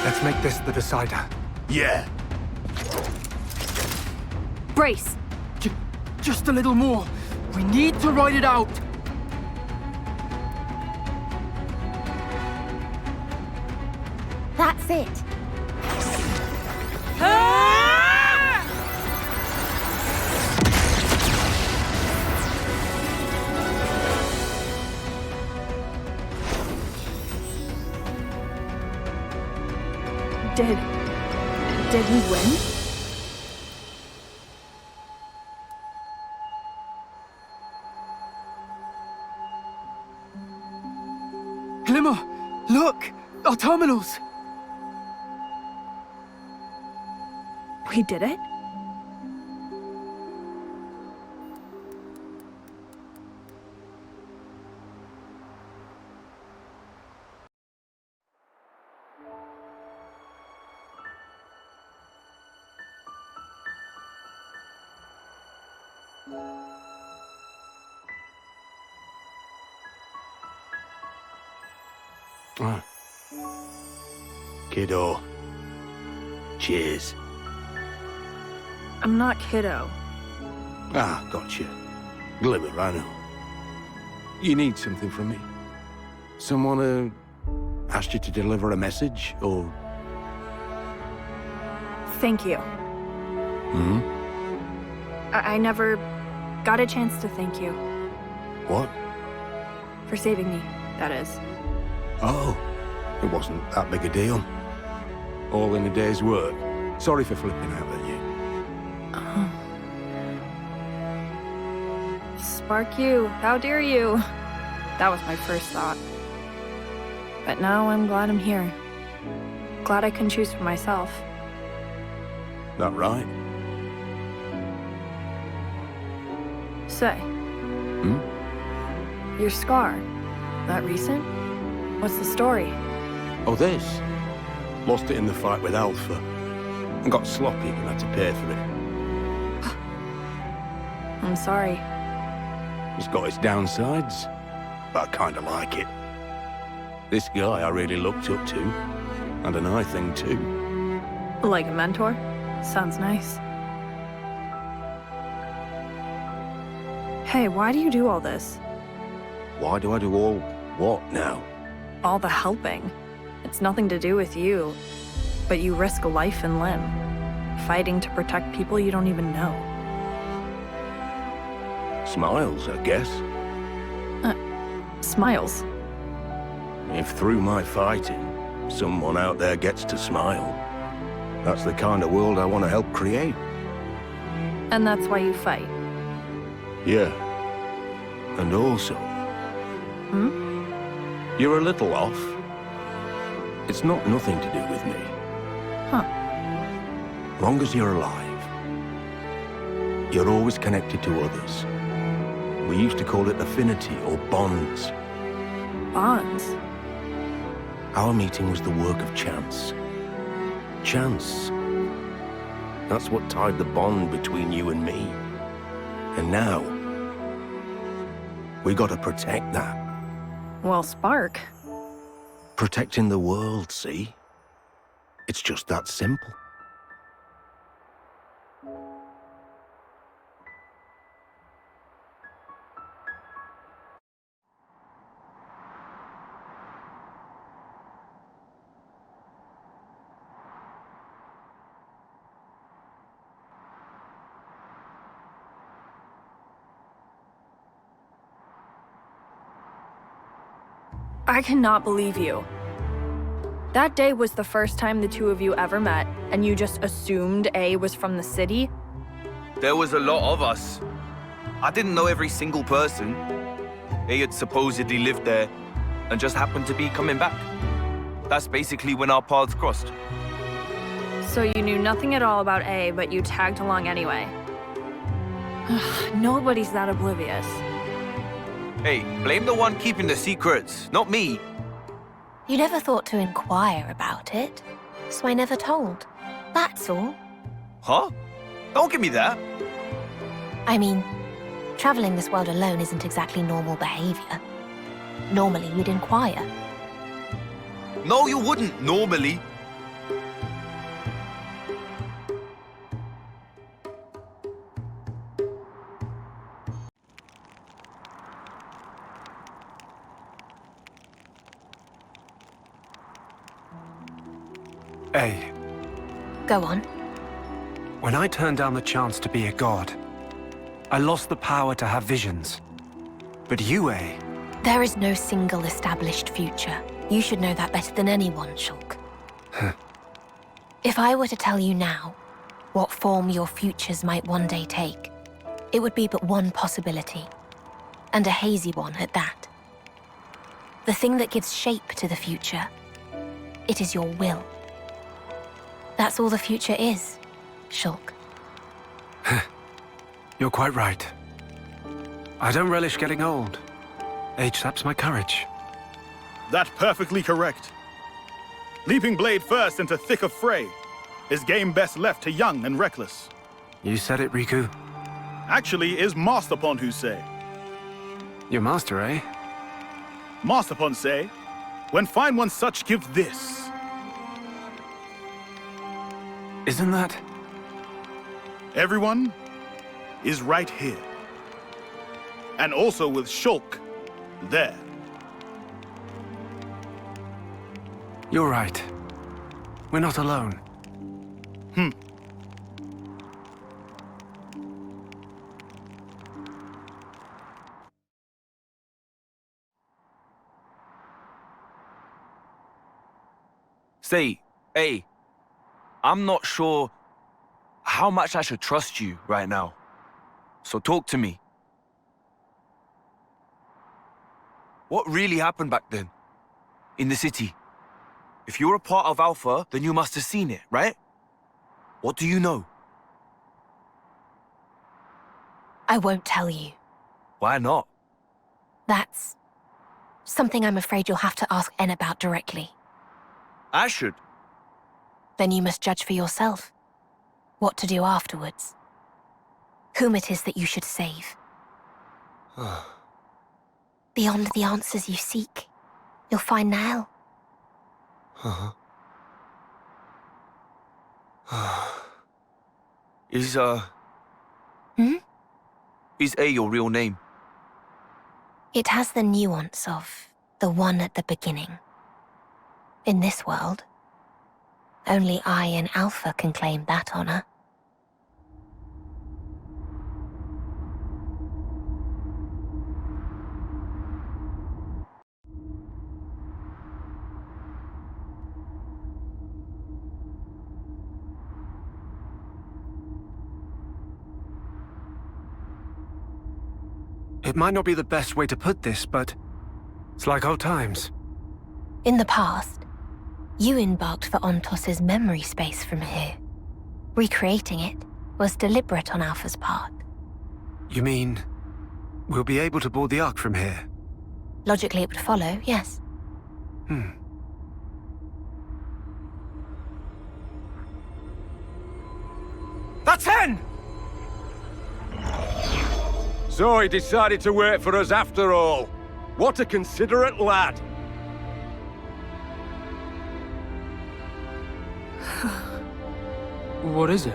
Let's make this the decider. Yeah. Brace! Just a little more. We need to ride it out. That's it. Did we win? Glimmer! Look! Our terminals! We did it? Kiddo. Cheers. I'm not kiddo. Ah, gotcha. Glimmer, I know. You need something from me? Someone asked you to deliver a message, or...? Thank you. Hmm? I never got a chance to thank you. What? For saving me, that is. Oh, it wasn't that big a deal. All in a day's work. Sorry for flipping out at you. Spark you, how dare you? That was my first thought. But now I'm glad I'm here. Glad I can choose for myself. That right? Say. Your scar, that recent? What's the story? Oh, this? Lost it in the fight with Alpha. And got sloppy and had to pay for it. I'm sorry. It's got its downsides, but I kinda like it. This guy I really looked up to. And an eye thing too. Like a mentor? Sounds nice. Hey, why do you do all this? Why do I do all what now? All the helping. It's nothing to do with you, but you risk life and limb, fighting to protect people you don't even know. Smiles, I guess. Smiles. If through my fighting, someone out there gets to smile, that's the kind of world I want to help create. And that's why you fight. Yeah. And also... You're a little off. It's not nothing to do with me. Huh. Long as you're alive, you're always connected to others. We used to call it affinity or bonds. Bonds? Our meeting was the work of chance. Chance. That's what tied the bond between you and me. And now, we gotta protect that. Well, Spark. Protecting the world, see? It's just that simple. I cannot believe you. That day was the first time the two of you ever met, and you just assumed A was from the city? There was a lot of us. I didn't know every single person. They had supposedly lived there and just happened to be coming back. That's basically when our paths crossed. So you knew nothing at all about A, but you tagged along anyway. Nobody's that oblivious. Hey, blame the one keeping the secrets, not me. You never thought to inquire about it, so I never told. That's all. Huh? Don't give me that. I mean, traveling this world alone isn't exactly normal behavior. Normally, you'd inquire. No, you wouldn't, normally. Hey, Go on. when I turned down the chance to be a god, I lost the power to have visions. But you, There is no single established future. You should know that better than anyone, Shulk. If I were to tell you now what form your futures might one day take, it would be but one possibility, and a hazy one at that. The thing that gives shape to the future, it is your will. That's all the future is, Shulk. You're quite right. I don't relish getting old. Age saps my courage. That's perfectly correct. Leaping blade first into thick of fray is game best left to young and reckless. You said it, Riku. Actually, is Masterpon who say. Your master, eh? Masterpon say, when find one such, give this. Isn't that? Everyone is right here. And also with Shulk there. You're right. We're not alone. Say, hey, I'm not sure how much I should trust you right now. So talk to me. What really happened back then? In the city? If you're a part of Alpha, then you must have seen it, right? What do you know? I won't tell you. Why not? That's something I'm afraid you'll have to ask En about directly. I should. Then you must judge for yourself. What to do afterwards. Whom it is that you should save. Beyond the answers you seek, you'll find Nael. Is Hmm? Is A your real name? It has the nuance of the one at the beginning. In this world, only I and Alpha can claim that honor. It might not be the best way to put this, but it's like old times. In the past, you embarked for Ontos's memory space from here. Recreating it was deliberate on Alpha's part. You mean we'll be able to board the Ark from here? Logically, it would follow, yes. That's Hen! So he decided to wait for us after all. What a considerate lad. What is it?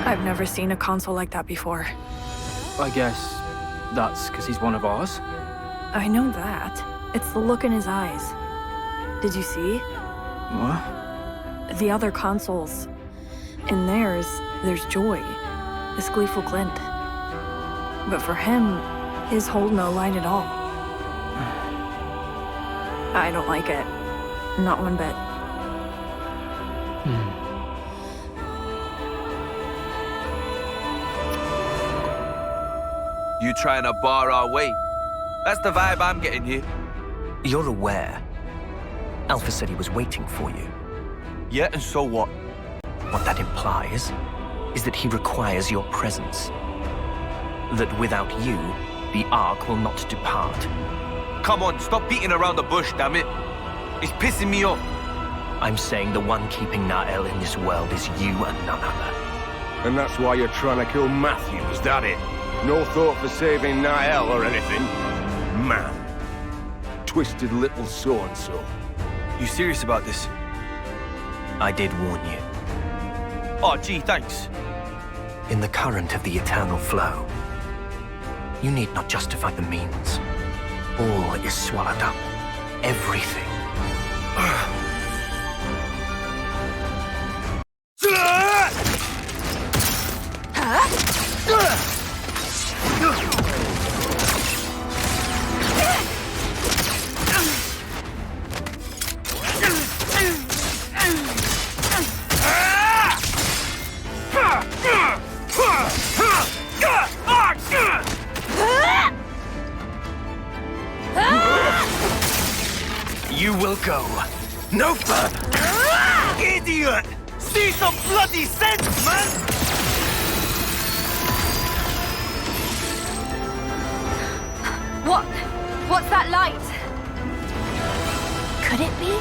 I've never seen a console like that before. I guess that's because he's one of ours? I know that. It's the look in his eyes. Did you see? What? The other consoles. In theirs, there's joy. This gleeful glint. But for him, his hold no light at all. I don't like it. Not one bit. You trying to bar our way? That's the vibe I'm getting here. You're aware. Alpha said he was waiting for you. Yeah, and so what? What that implies is that he requires your presence. That without you, the Ark will not depart. Come on, stop beating around the bush, damn it. It's pissing me off. I'm saying the one keeping Nael in this world is you and none other. And that's why you're trying to kill Matthew, is that it? No thought for saving Nael or anything? Man. Twisted little so-and-so. You serious about this? I did warn you. Oh, gee, thanks. In the current of the eternal flow, you need not justify the means. All is swallowed up. Everything. You will go no further. Idiot! See some bloody sense, man! What? What's that light? Could it be?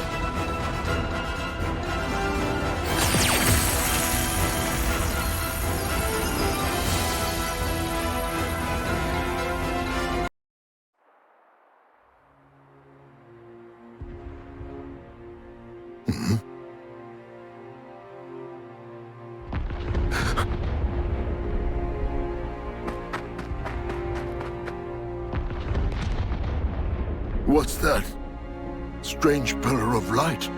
What's that? Strange pillar of light.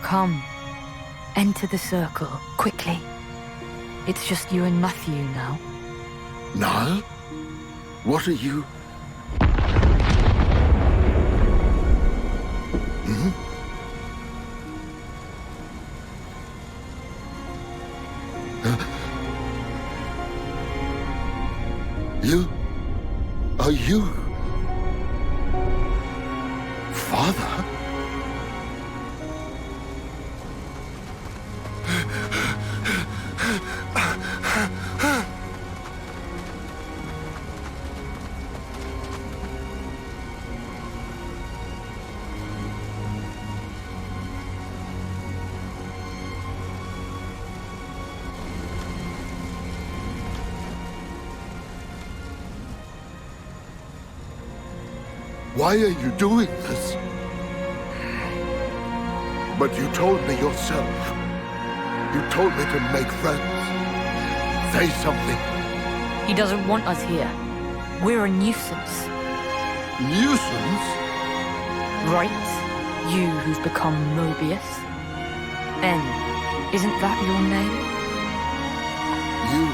Come. Enter the circle, quickly. It's just you and Matthew now. Niall? What are you? Are you... Father? Why are you doing this? But you told me yourself. You told me to make friends. Say something. He doesn't want us here. We're a nuisance. Nuisance? Right? You who've become Mobius. N, isn't that your name? You?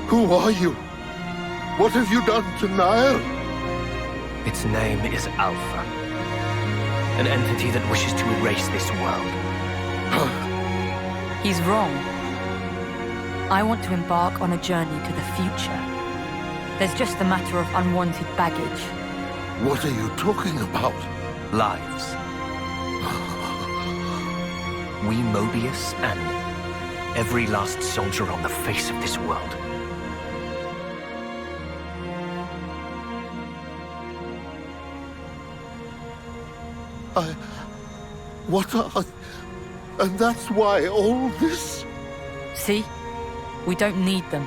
Who are you? What have you done to Nile? Its name is Alpha. An entity that wishes to erase this world. He's wrong. I want to embark on a journey to the future. There's just a matter of unwanted baggage. What are you talking about? Lives. We Mobius and every last soldier on the face of this world. What are... And that's why all this... See? We don't need them.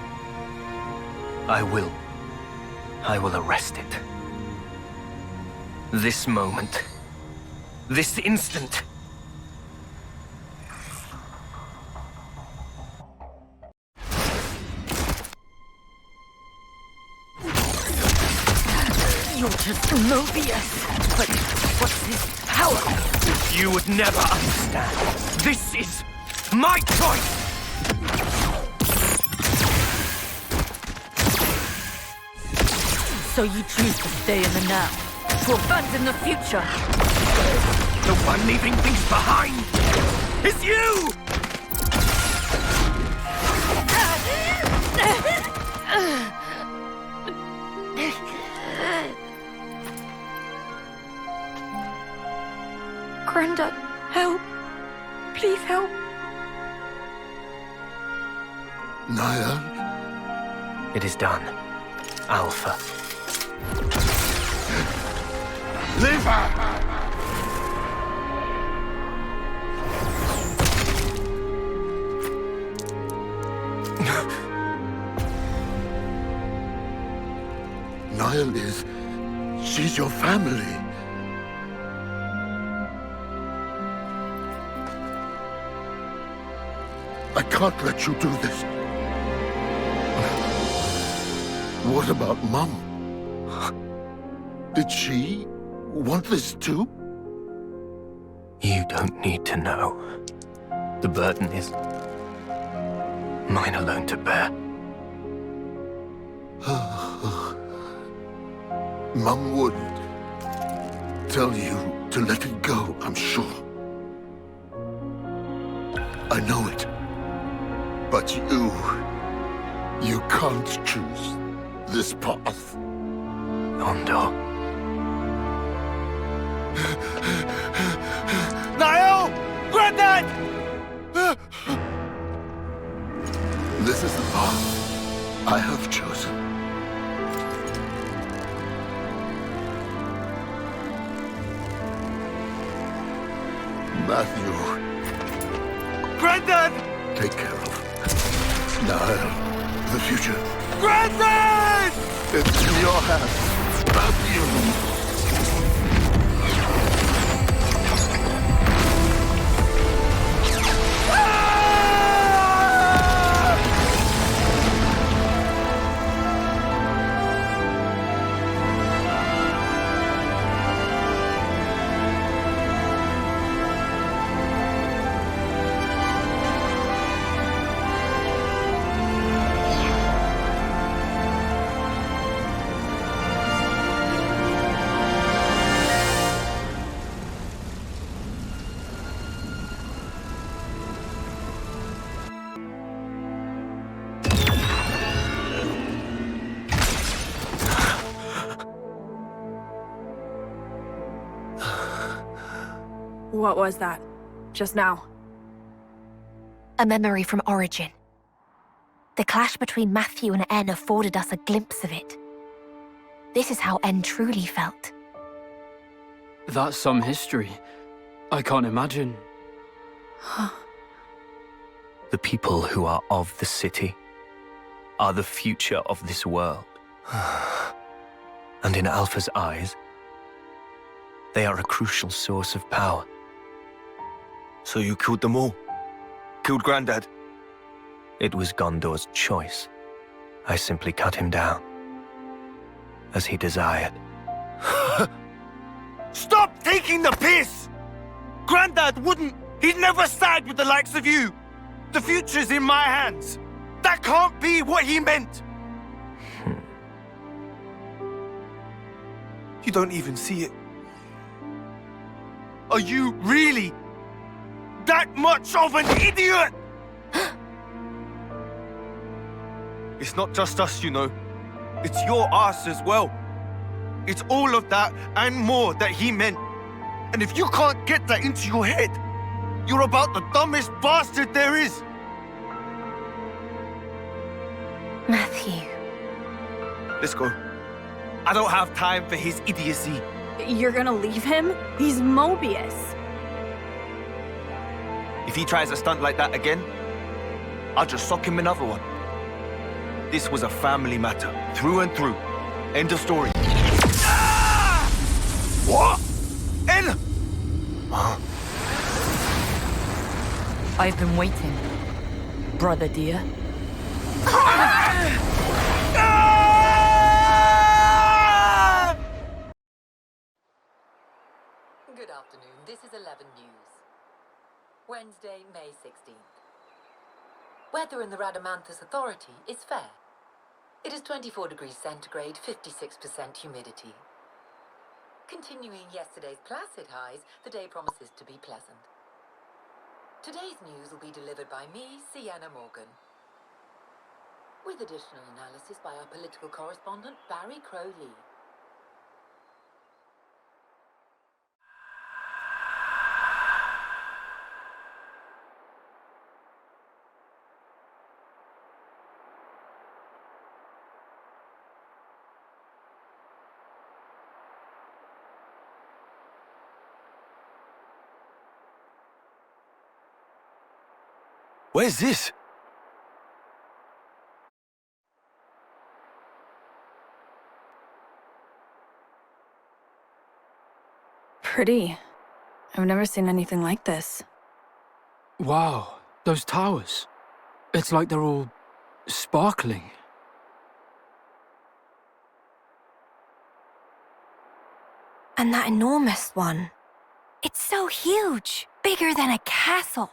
I will arrest it. This moment. This instant. You're just Mobius. But what's this power? You would never understand. This is my choice! So you choose to stay in the now, to abandon the future. The one leaving things behind is you! Granddad, help. Please help. Niall? It is done. Alpha. Leave her! Niall is... She's your family. I can't let you do this. What about Mum? Did she want this too? You don't need to know. The burden is mine alone to bear. Mum would tell you to let it go, I'm sure. I know it. But you can't choose this path. Hondo. Niall! Granddad! This is the path I have chosen. Matthew. Granddad! Take care of Niall, the future. Granddad! It's in your hands, Matthew. What was that? Just now? A memory from Origin. The clash between Matthew and N afforded us a glimpse of it. This is how N truly felt. That's some history. I can't imagine. The people who are of the city are the future of this world. And in Alpha's eyes, they are a crucial source of power. So you killed them all? Killed Grandad? It was Gondor's choice. I simply cut him down, as he desired. Stop taking the piss! Grandad wouldn't. He'd never side with the likes of you. The future's in my hands. That can't be what he meant. You don't even see it. Are you really that much of an idiot? It's not just us, you know. It's your ass as well. It's all of that and more that he meant. And if you can't get that into your head, you're about the dumbest bastard there is. Matthew. Let's go. I don't have time for his idiocy. You're gonna leave him? He's Mobius. If he tries a stunt like that again, I'll just sock him another one. This was a family matter, through and through. End of story. Ah! What? N? Huh? I've been waiting, brother dear. Good afternoon. This is 11 News. Wednesday, May 16th. Weather in the Radamanthus Authority is fair. It is 24 degrees centigrade, 56% humidity. Continuing yesterday's placid highs, the day promises to be pleasant. Today's news will be delivered by me, Sienna Morgan, with additional analysis by our political correspondent, Barry Crowley. Where's this? Pretty. I've never seen anything like this. Wow, those towers. It's like they're all sparkling. And that enormous one. It's so huge. Bigger than a castle.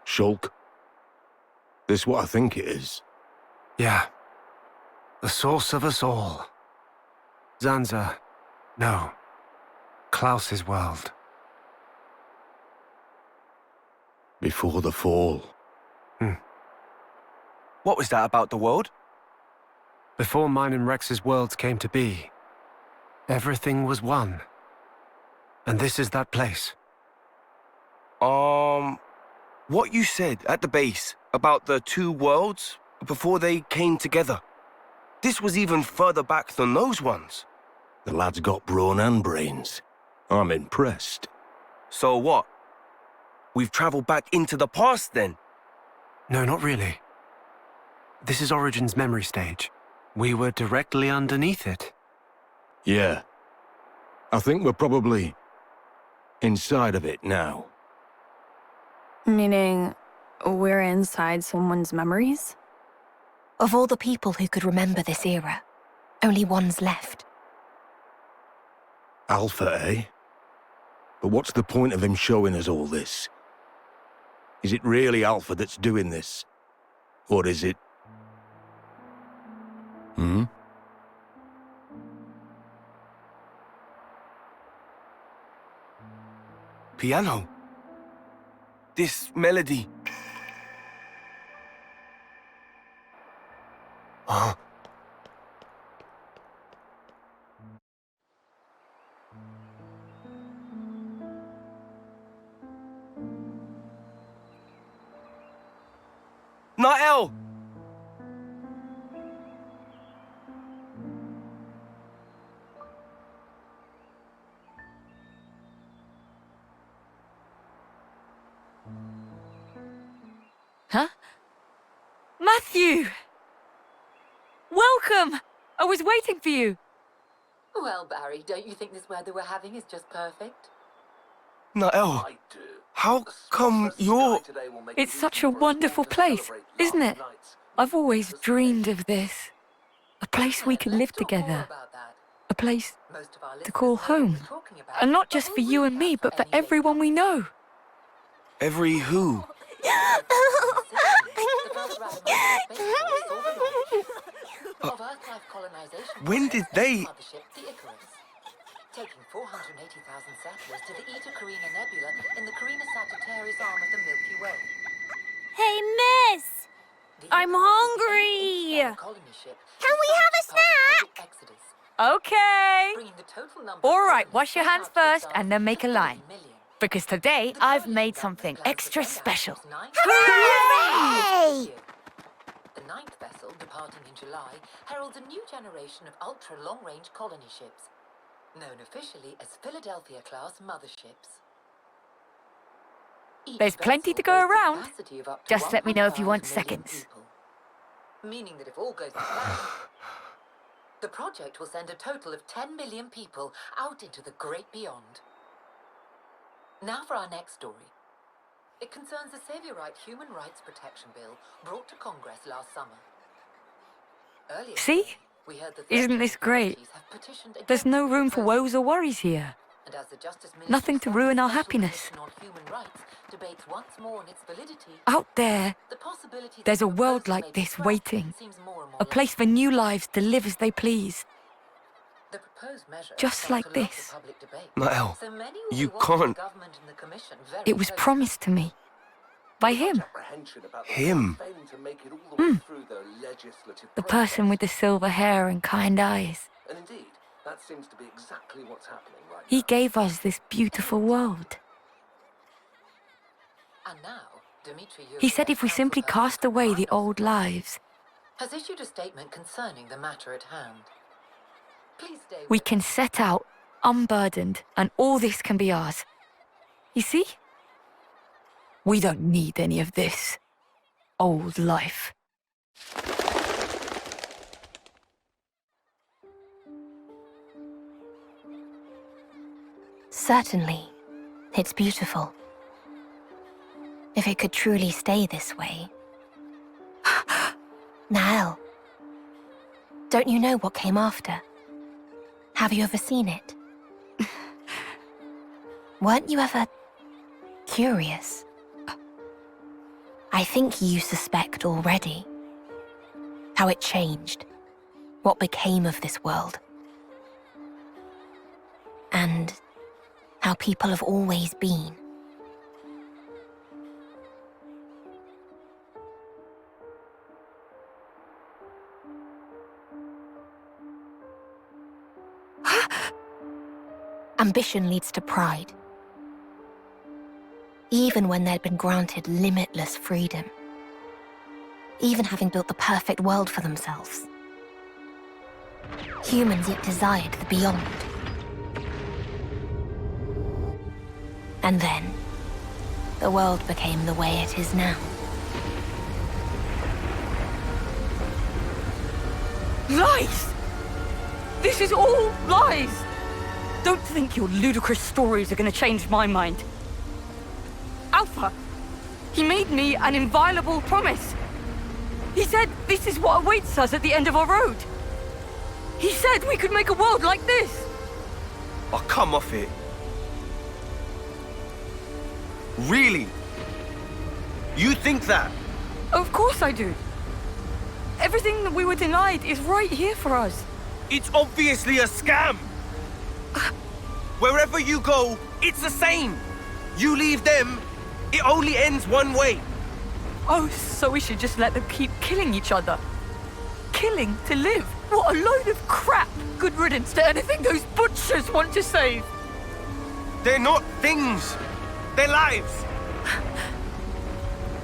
Shulk. This what I think it is. Yeah. The source of us all. Zanza. No. Klaus's world. Before the fall. What was that about the world? Before mine and Rex's worlds came to be, everything was one. And this is that place. What you said at the base about the two worlds before they came together. This was even further back than those ones. The lad's got brawn and brains. I'm impressed. So what? We've traveled back into the past then? No, not really. This is Origin's memory stage. We were directly underneath it. Yeah. I think we're probably inside of it now. Meaning, we're inside someone's memories? Of all the people who could remember this era, only one's left. Alpha, eh? But what's the point of him showing us all this? Is it really Alpha that's doing this? Or is it... Piano. This melody. Huh? Huh? Matthew! Welcome! I was waiting for you. Well, Barry, don't you think this weather we're having is just perfect? Nael, how come you're... It's such a wonderful place, isn't it? I've always dreamed of this. A place we could live together. A place to call home. And not just for you and me, but for everyone we know. Every who? When did they... Taking 480,000 settlers to the Eta Carina Nebula in the Carina Sagittarius arm of the Milky Way. Hey, miss! I'm hungry! Can we have a snack? Okay. All right, wash your hands first and then make a line. Because today I've made something extra special. Hooray! The 9th vessel, departing in July, heralds a new generation of ultra-long-range colony ships, known officially as Philadelphia-class motherships. There's plenty to go around. Just let me know if you want seconds. Meaning that if all goes to plan, the project will send a total of 10 million people out into the great beyond. Now for our next story. It concerns the Saviorite Human Rights Protection Bill brought to Congress last summer. Earlier See? we heard that Isn't this great? have petitioned There's no room for woes or worries here. and as the Justice Ministry Nothing to sets ruin a our special happiness. commission on human rights debates once more on its validity, Out there, the possibility there's that a the world proposal may like be this scrapped waiting. seems more and more A place for new lives to live as they please. The proposed measure Just sparked like a lot of this. public debate. Nael, So many will you be watching can't... the government and the commission very It was closely. promised to me. By him. Him? The person with the silver hair and kind eyes. And indeed, that seems to be exactly what's happening right He gave us this beautiful world. And now, Dmitry He said if we simply cast away the old lives, has issued a statement concerning the matter at hand. Please stay we can set out unburdened and all this can be ours. You see? We don't need any of this old life. Certainly, it's beautiful. If it could truly stay this way. Nael, don't you know what came after? Have you ever seen it? Weren't you ever curious? I think you suspect already how it changed, what became of this world, and how people have always been. Ambition leads to pride. Even when they'd been granted limitless freedom. Even having built the perfect world for themselves. Humans yet desired the beyond. And then, the world became the way it is now. Lies! This is all lies! Don't think your ludicrous stories are gonna change my mind. Alpha, he made me an inviolable promise. He said this is what awaits us at the end of our road. He said we could make a world like this. Oh, come off it. Really? You think that? Of course I do. Everything that we were denied is right here for us. It's obviously a scam! Wherever you go, it's the same. You leave them, it only ends one way. Oh, so we should just let them keep killing each other. Killing to live. What a load of crap. Good riddance to anything those butchers want to save. They're not things. They're lives.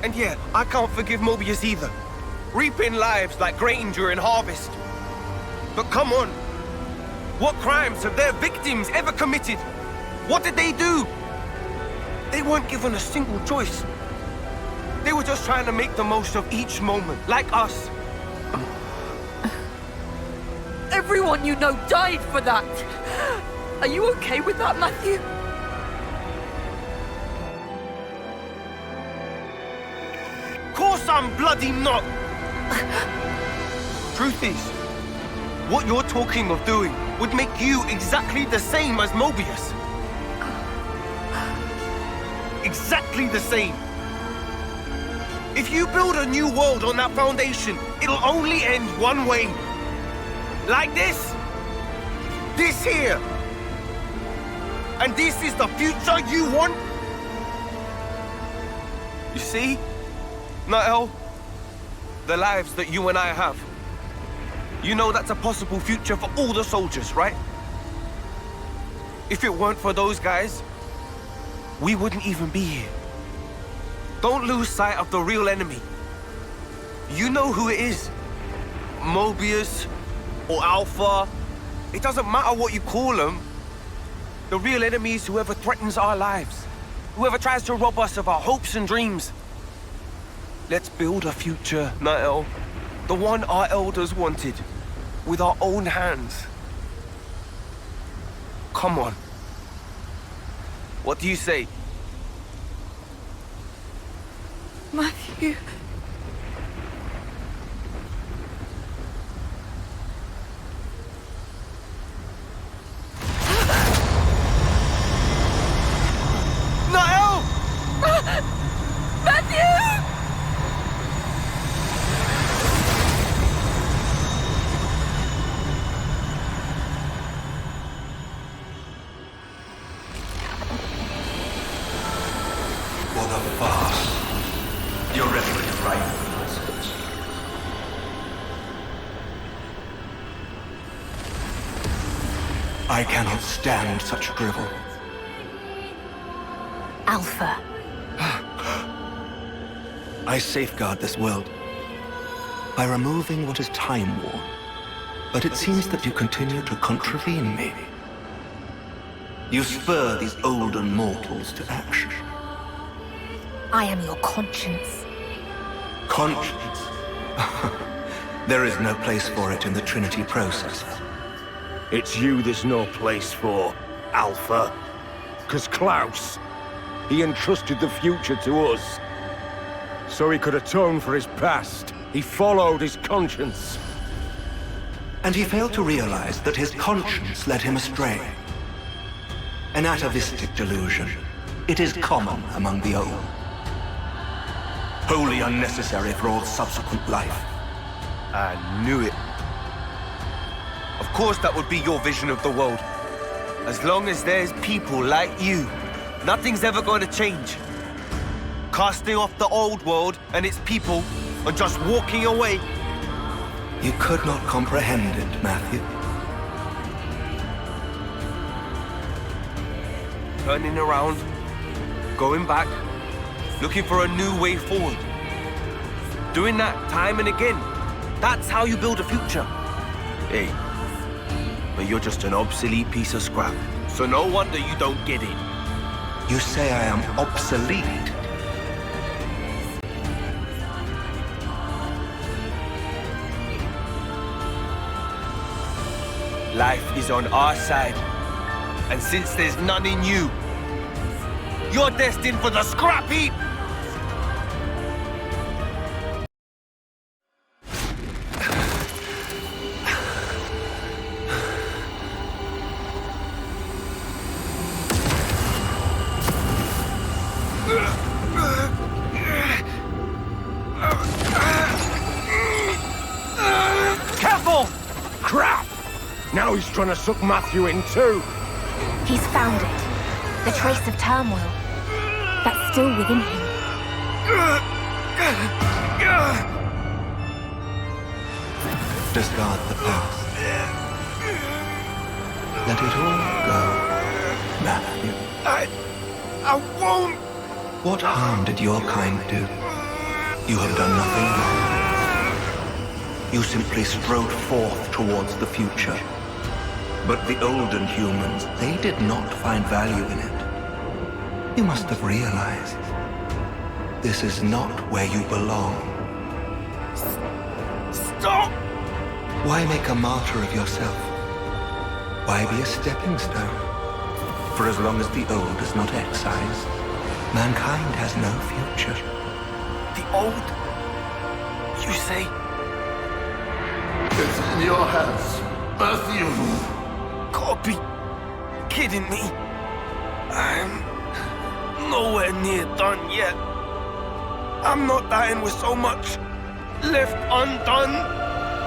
And yeah, I can't forgive Mobius either. Reaping lives like grain during harvest. But come on. What crimes have their victims ever committed? What did they do? They weren't given a single choice. They were just trying to make the most of each moment, like us. Everyone you know died for that. Are you okay with that, Matthew? Course I'm bloody not! Truth is, what you're talking of doing would make you exactly the same as Mobius. Exactly the same. If you build a new world on that foundation, it'll only end one way. Like this. This here. And this is the future you want? You see? Nael, the lives that you and I have. You know that's a possible future for all the soldiers, right? If it weren't for those guys, we wouldn't even be here. Don't lose sight of the real enemy. You know who it is. Mobius or Alpha. It doesn't matter what you call them. The real enemy is whoever threatens our lives. Whoever tries to rob us of our hopes and dreams. Let's build a future, Nael. The one our elders wanted. With our own hands. Come on. What do you say? Matthew. Nael! Matthew! What a farce. Your rhetoric is right for nonsense. I cannot stand such drivel. Alpha. I safeguard this world by removing what is time-worn. But it seems that you continue to contravene me. You spur these olden mortals to action. I am your conscience. Conscience? There is no place for it in the Trinity processor. It's you there's no place for, Alpha. 'Cause Klaus, he entrusted the future to us. So he could atone for his past. He followed his conscience. And he failed to realize that his conscience led him astray. An atavistic delusion. It is common among the old. Wholly unnecessary for all subsequent life. I knew it. Of course that would be your vision of the world. As long as there's people like you, nothing's ever going to change. Casting off the old world and its people and just walking away. You could not comprehend it, Matthew. Turning around, going back, looking for a new way forward. Doing that time and again. That's how you build a future. Hey, but you're just an obsolete piece of scrap. So no wonder you don't get it. You say I am obsolete? Life is on our side. And since there's none in you, you're destined for the scrap heap! Careful! Crap! Now he's trying to suck Matthew in too. He's found it. The trace of turmoil. That's still within him. Discard the past. Let it all go, Matthew. I won't! What harm did your kind do? You have done nothing wrong. You simply strode forth towards the future. But the olden humans, they did not find value in it. You must have realized. this is not where you belong. Stop! Why make a martyr of yourself? Why be a stepping stone? For as long as the old is not excised, mankind has no future. The old? You say? It's in your hands, Matthew. Gotta be kidding me. I'm nowhere near done yet. I'm not dying with so much left undone.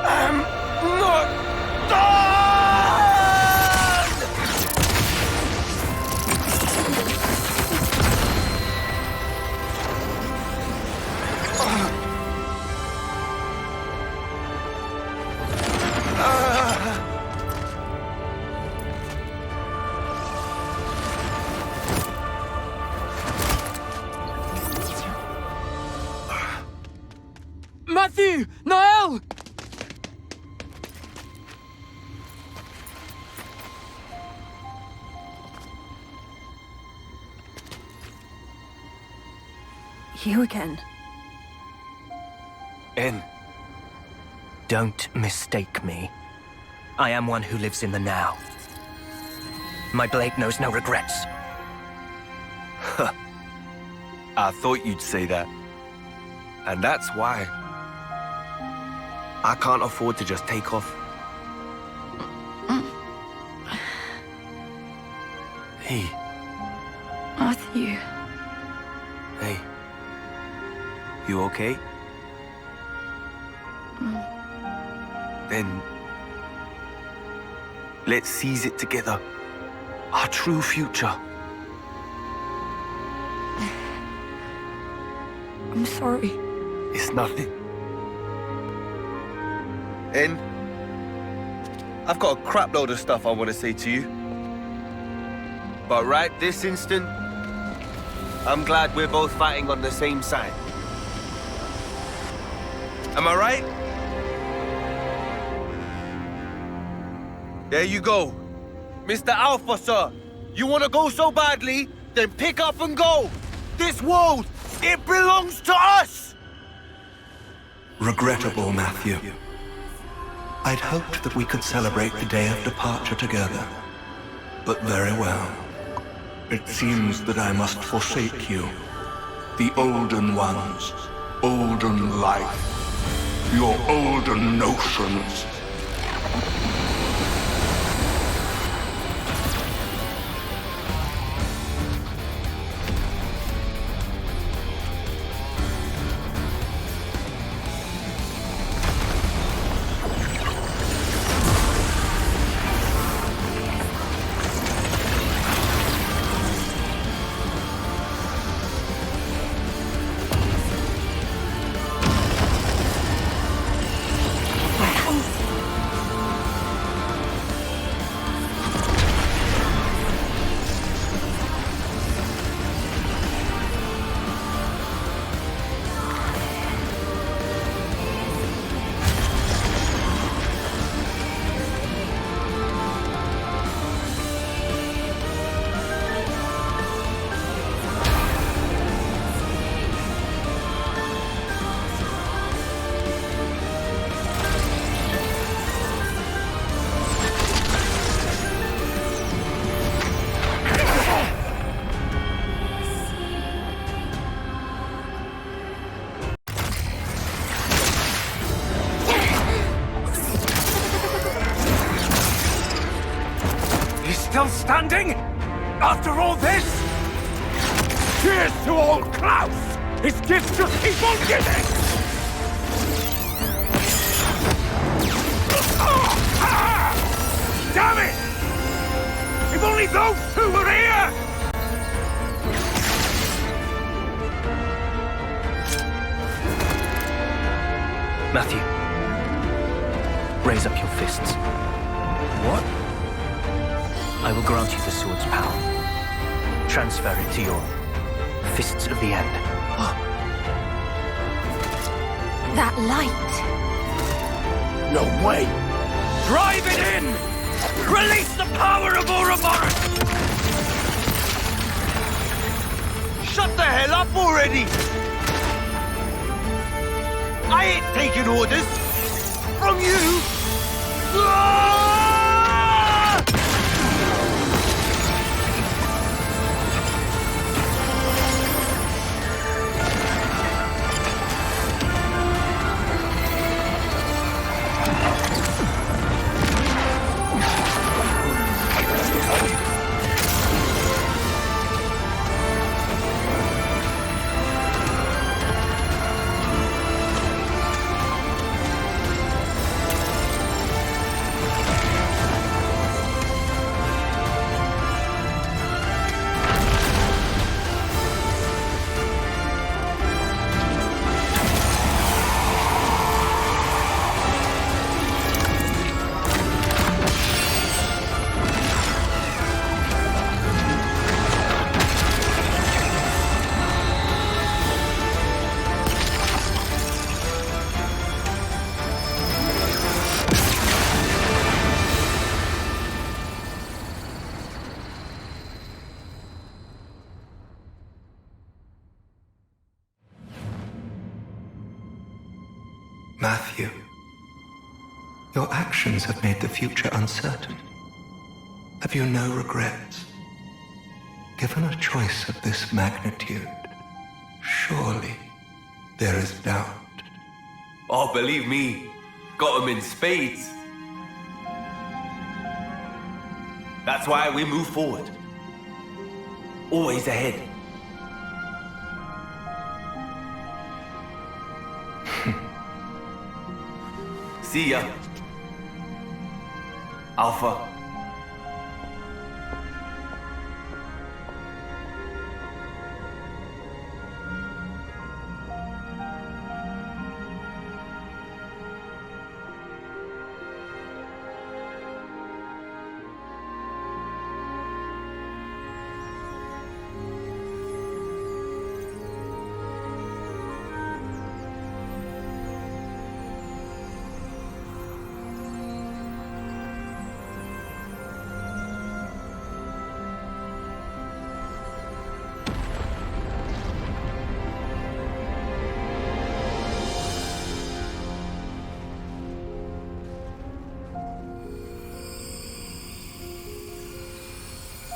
I'm not done! Matthew! Niall! You again. En. Don't mistake me. I am one who lives in the now. My blade knows no regrets. Huh. I thought you'd say that. And that's why I can't afford to just take off. Hey. Matthew. Hey. You okay? Then let's seize it together. Our true future. I'm sorry. It's nothing. En, I've got a crap load of stuff I want to say to you. But right this instant, I'm glad we're both fighting on the same side. Am I right? There you go. Mr. Alpha, sir. You want to go so badly, then pick up and go. This world, it belongs to us! Regrettable, Matthew. I'd hoped that we could celebrate the day of departure together. But very well. It seems that I must forsake you. The olden ones, olden life, your olden notions. Still standing? After all this? Cheers to old Klaus! His gifts just keep on giving! Damn it! If only those two were here! Matthew, raise up your fists. What? I will grant you the sword's power. Transfer it to your Fists of the End. That light. No way! Drive it in! Release the power of Ouroboros! Shut the hell up already! I ain't taking orders from you! Matthew, your actions have made the future uncertain. Have you no regrets? Given a choice of this magnitude, surely there is doubt. Oh, believe me, got them in spades. That's why we move forward. Always ahead. See ya. Alpha.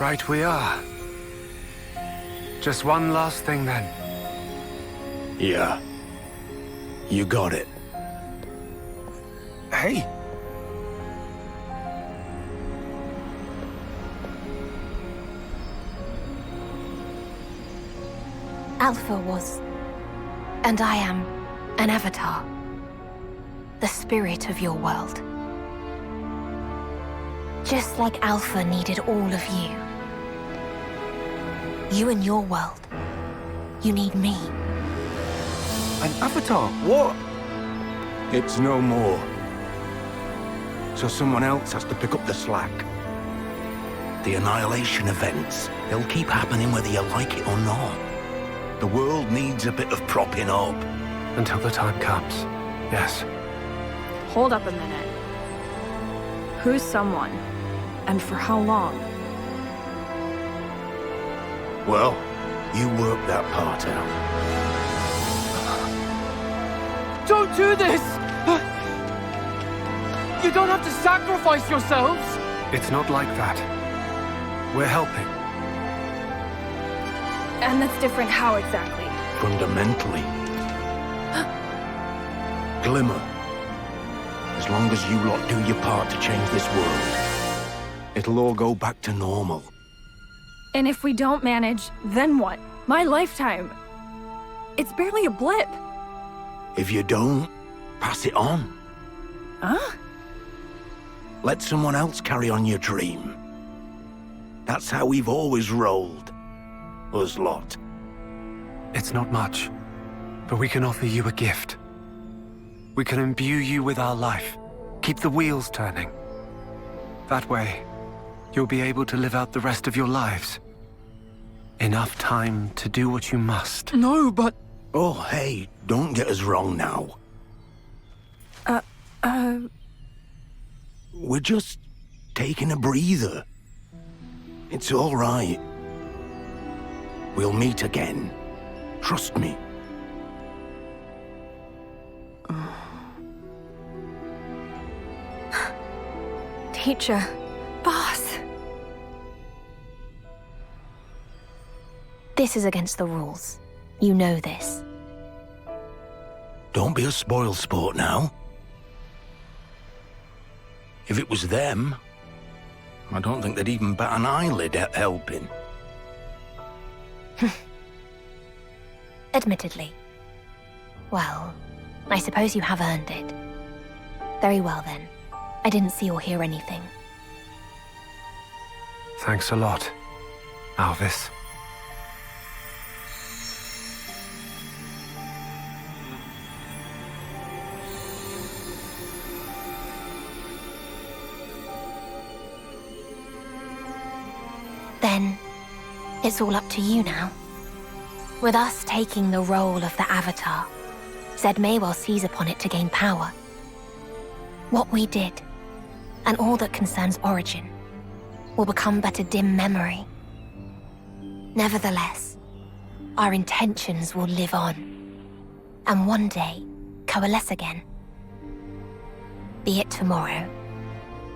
Right we are. Just one last thing then. Yeah. You got it. Hey! Alpha was, and I am, an avatar. The spirit of your world. Just like Alpha needed all of you. You and your world. You need me. An avatar? What? It's no more. So someone else has to pick up the slack. The annihilation events, they'll keep happening whether you like it or not. The world needs a bit of propping up. Until the time comes, yes. Hold up a minute. Who's someone? And for how long? Well, you work that part out. Don't do this! You don't have to sacrifice yourselves! It's not like that. We're helping. And that's different how exactly? Fundamentally. Glimmer. As long as you lot do your part to change this world, it'll all go back to normal. And if we don't manage, then what? My lifetime. It's barely a blip. If you don't, pass it on. Huh? Let someone else carry on your dream. That's how we've always rolled. Us lot. It's not much, but we can offer you a gift. We can imbue you with our life, keep the wheels turning. That way, you'll be able to live out the rest of your lives. Enough time to do what you must. No, but... Oh, hey, don't get us wrong now. We're just taking a breather. It's all right. We'll meet again. Trust me. Teacher. Boss. This is against the rules. You know this. Don't be a spoilsport now. If it was them, I don't think they'd even bat an eyelid at helping. Admittedly. Well, I suppose you have earned it. Very well then. I didn't see or hear anything. Thanks a lot, Alvis. Then, it's all up to you now. With us taking the role of the Avatar, Zed may well seize upon it to gain power. What we did, and all that concerns Origin, will become but a dim memory. Nevertheless, our intentions will live on, and one day coalesce again. Be it tomorrow,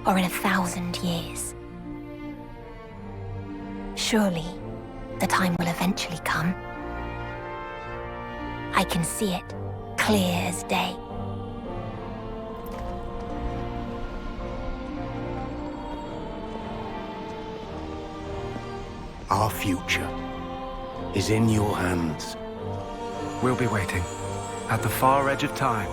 or in 1,000 years. Surely, the time will eventually come. I can see it, clear as day. Our future is in your hands. We'll be waiting, at the far edge of time.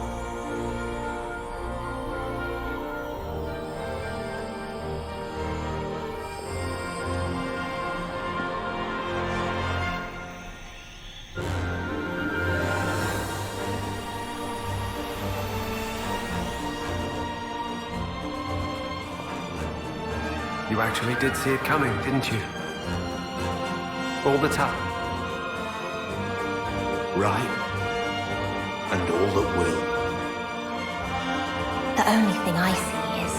You actually did see it coming, didn't you? All the time. Right. And all that will. The only thing I see is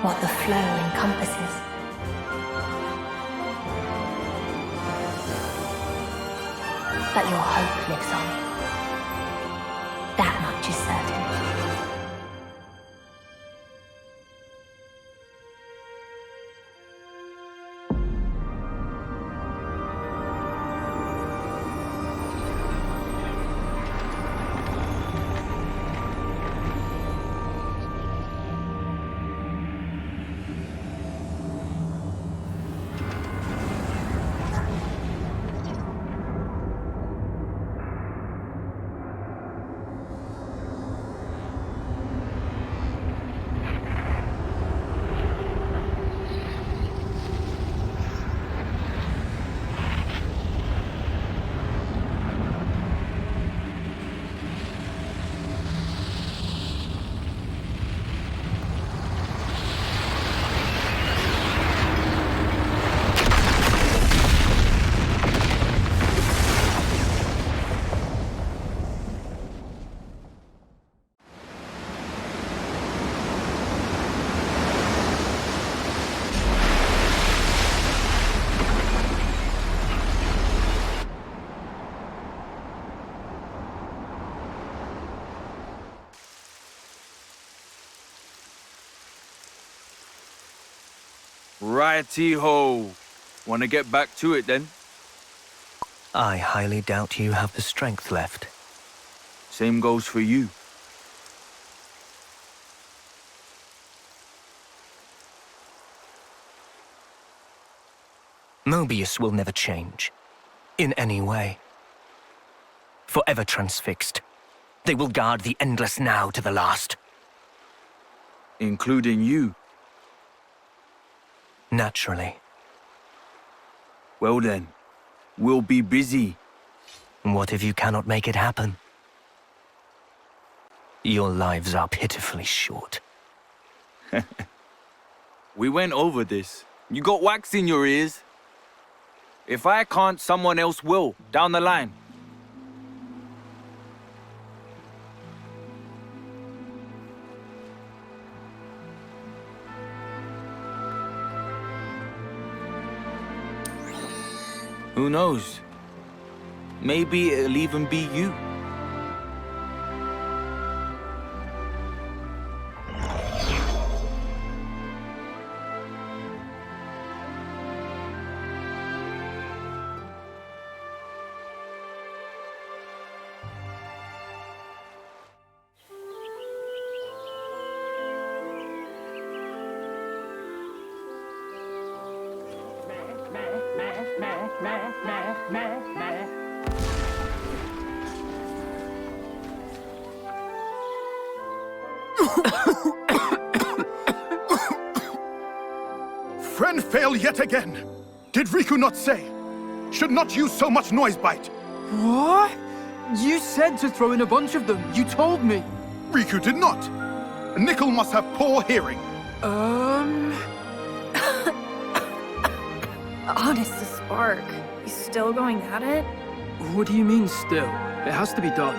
what the flow encompasses. But your hope lives on. That much is certain. Righty-ho. Want to get back to it then? I highly doubt you have the strength left. Same goes for you. Mobius will never change. In any way. Forever transfixed. They will guard the endless now to the last. Including you. Naturally. Well then, we'll be busy. What if you cannot make it happen? Your lives are pitifully short. We went over this. You got wax in your ears. If I can't, someone else will, down the line. Who knows? Maybe it'll even be you. Friend fail yet again. Did Riku not say? Should not use so much noise bite. What? You said to throw in a bunch of them. You told me. Riku did not. Nickel must have poor hearing. Honest to Spark. You still going at it? What do you mean still? It has to be done.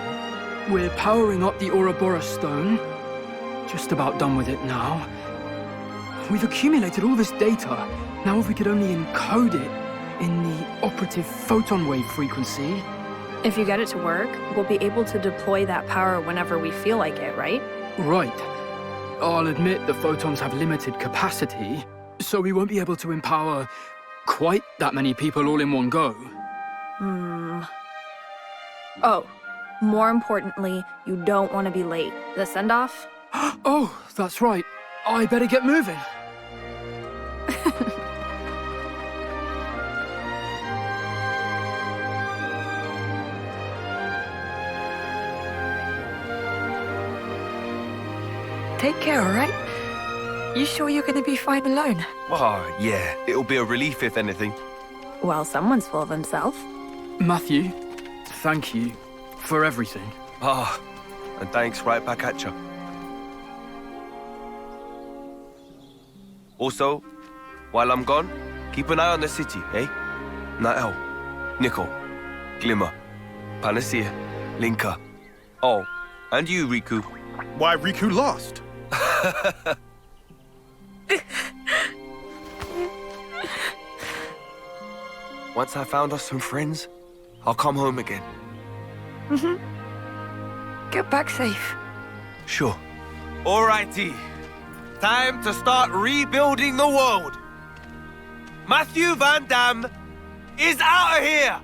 We're powering up the Ouroboros stone. Just about done with it now. We've accumulated all this data. Now if we could only encode it in the operative photon wave frequency. If you get it to work, we'll be able to deploy that power whenever we feel like it, right? Right. I'll admit the photons have limited capacity, so we won't be able to empower quite that many people all in one go. Oh, more importantly, you don't want to be late. The send-off? Oh, that's right. I better get moving. Take care, alright? You sure you're gonna be fine alone? Oh, yeah. It'll be a relief, if anything. Well, someone's full of himself. Matthew, thank you for everything. And thanks right back at you. Also, while I'm gone, keep an eye on the city, eh? Nael, Nickel, Glimmer, Panacea, Linka. Oh, and you, Riku. Why Riku lost? Once I found us some friends, I'll come home again. Get back safe. Sure. Alrighty. Time to start rebuilding the world. Matthew Van Damme is out of here!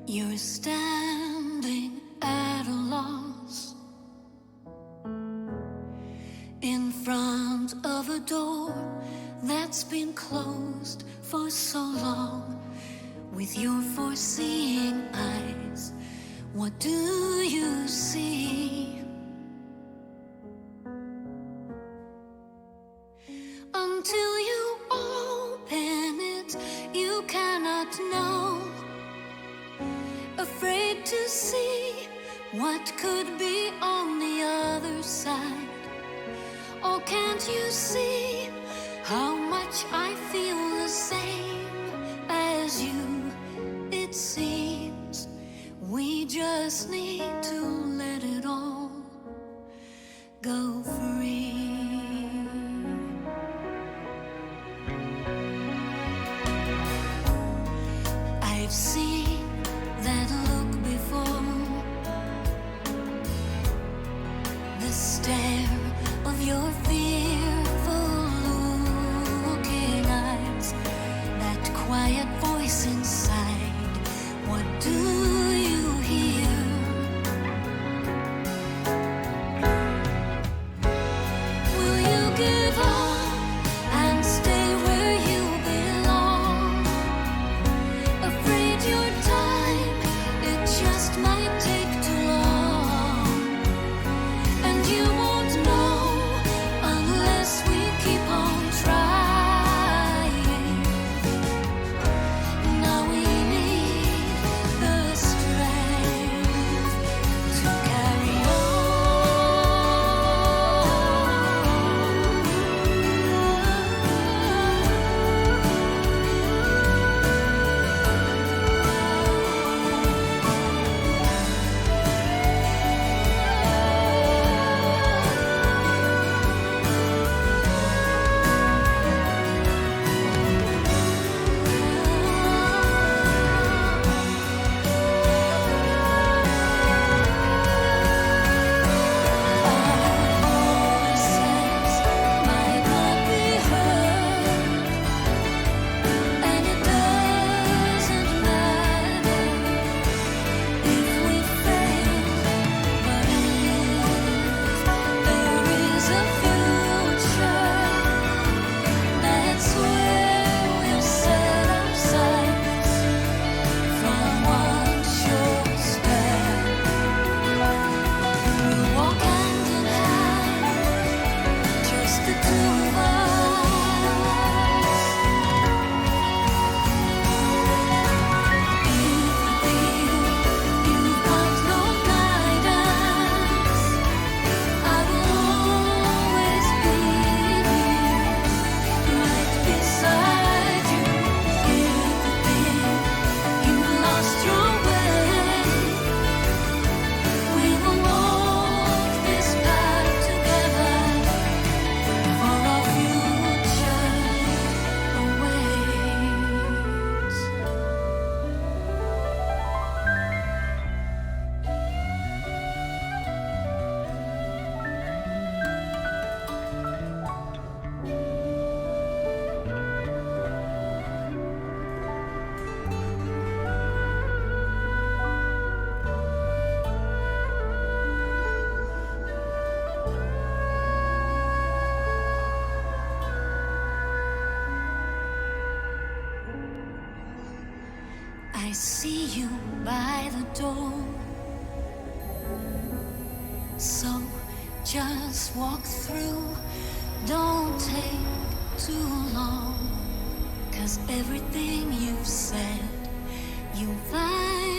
You're standing at a loss in front of a door that's been closed for so long. With your foreseeing eyes, what do you see? Until you open it, you cannot know. Afraid to see what could be on the other side. Oh, can't you see how much I feel the same as you? It seems we just need to let it all go free. I've seen that look before, the stare of your fearful looking eyes, that quiet voice inside. What do you hear? Will you give up and stay where you belong? Afraid your time, it just might take too long. And you won't know unless we keep on trying. Now we need the strength I see you by the door. So just walk through, don't take too long, 'cause everything you've said, you'll find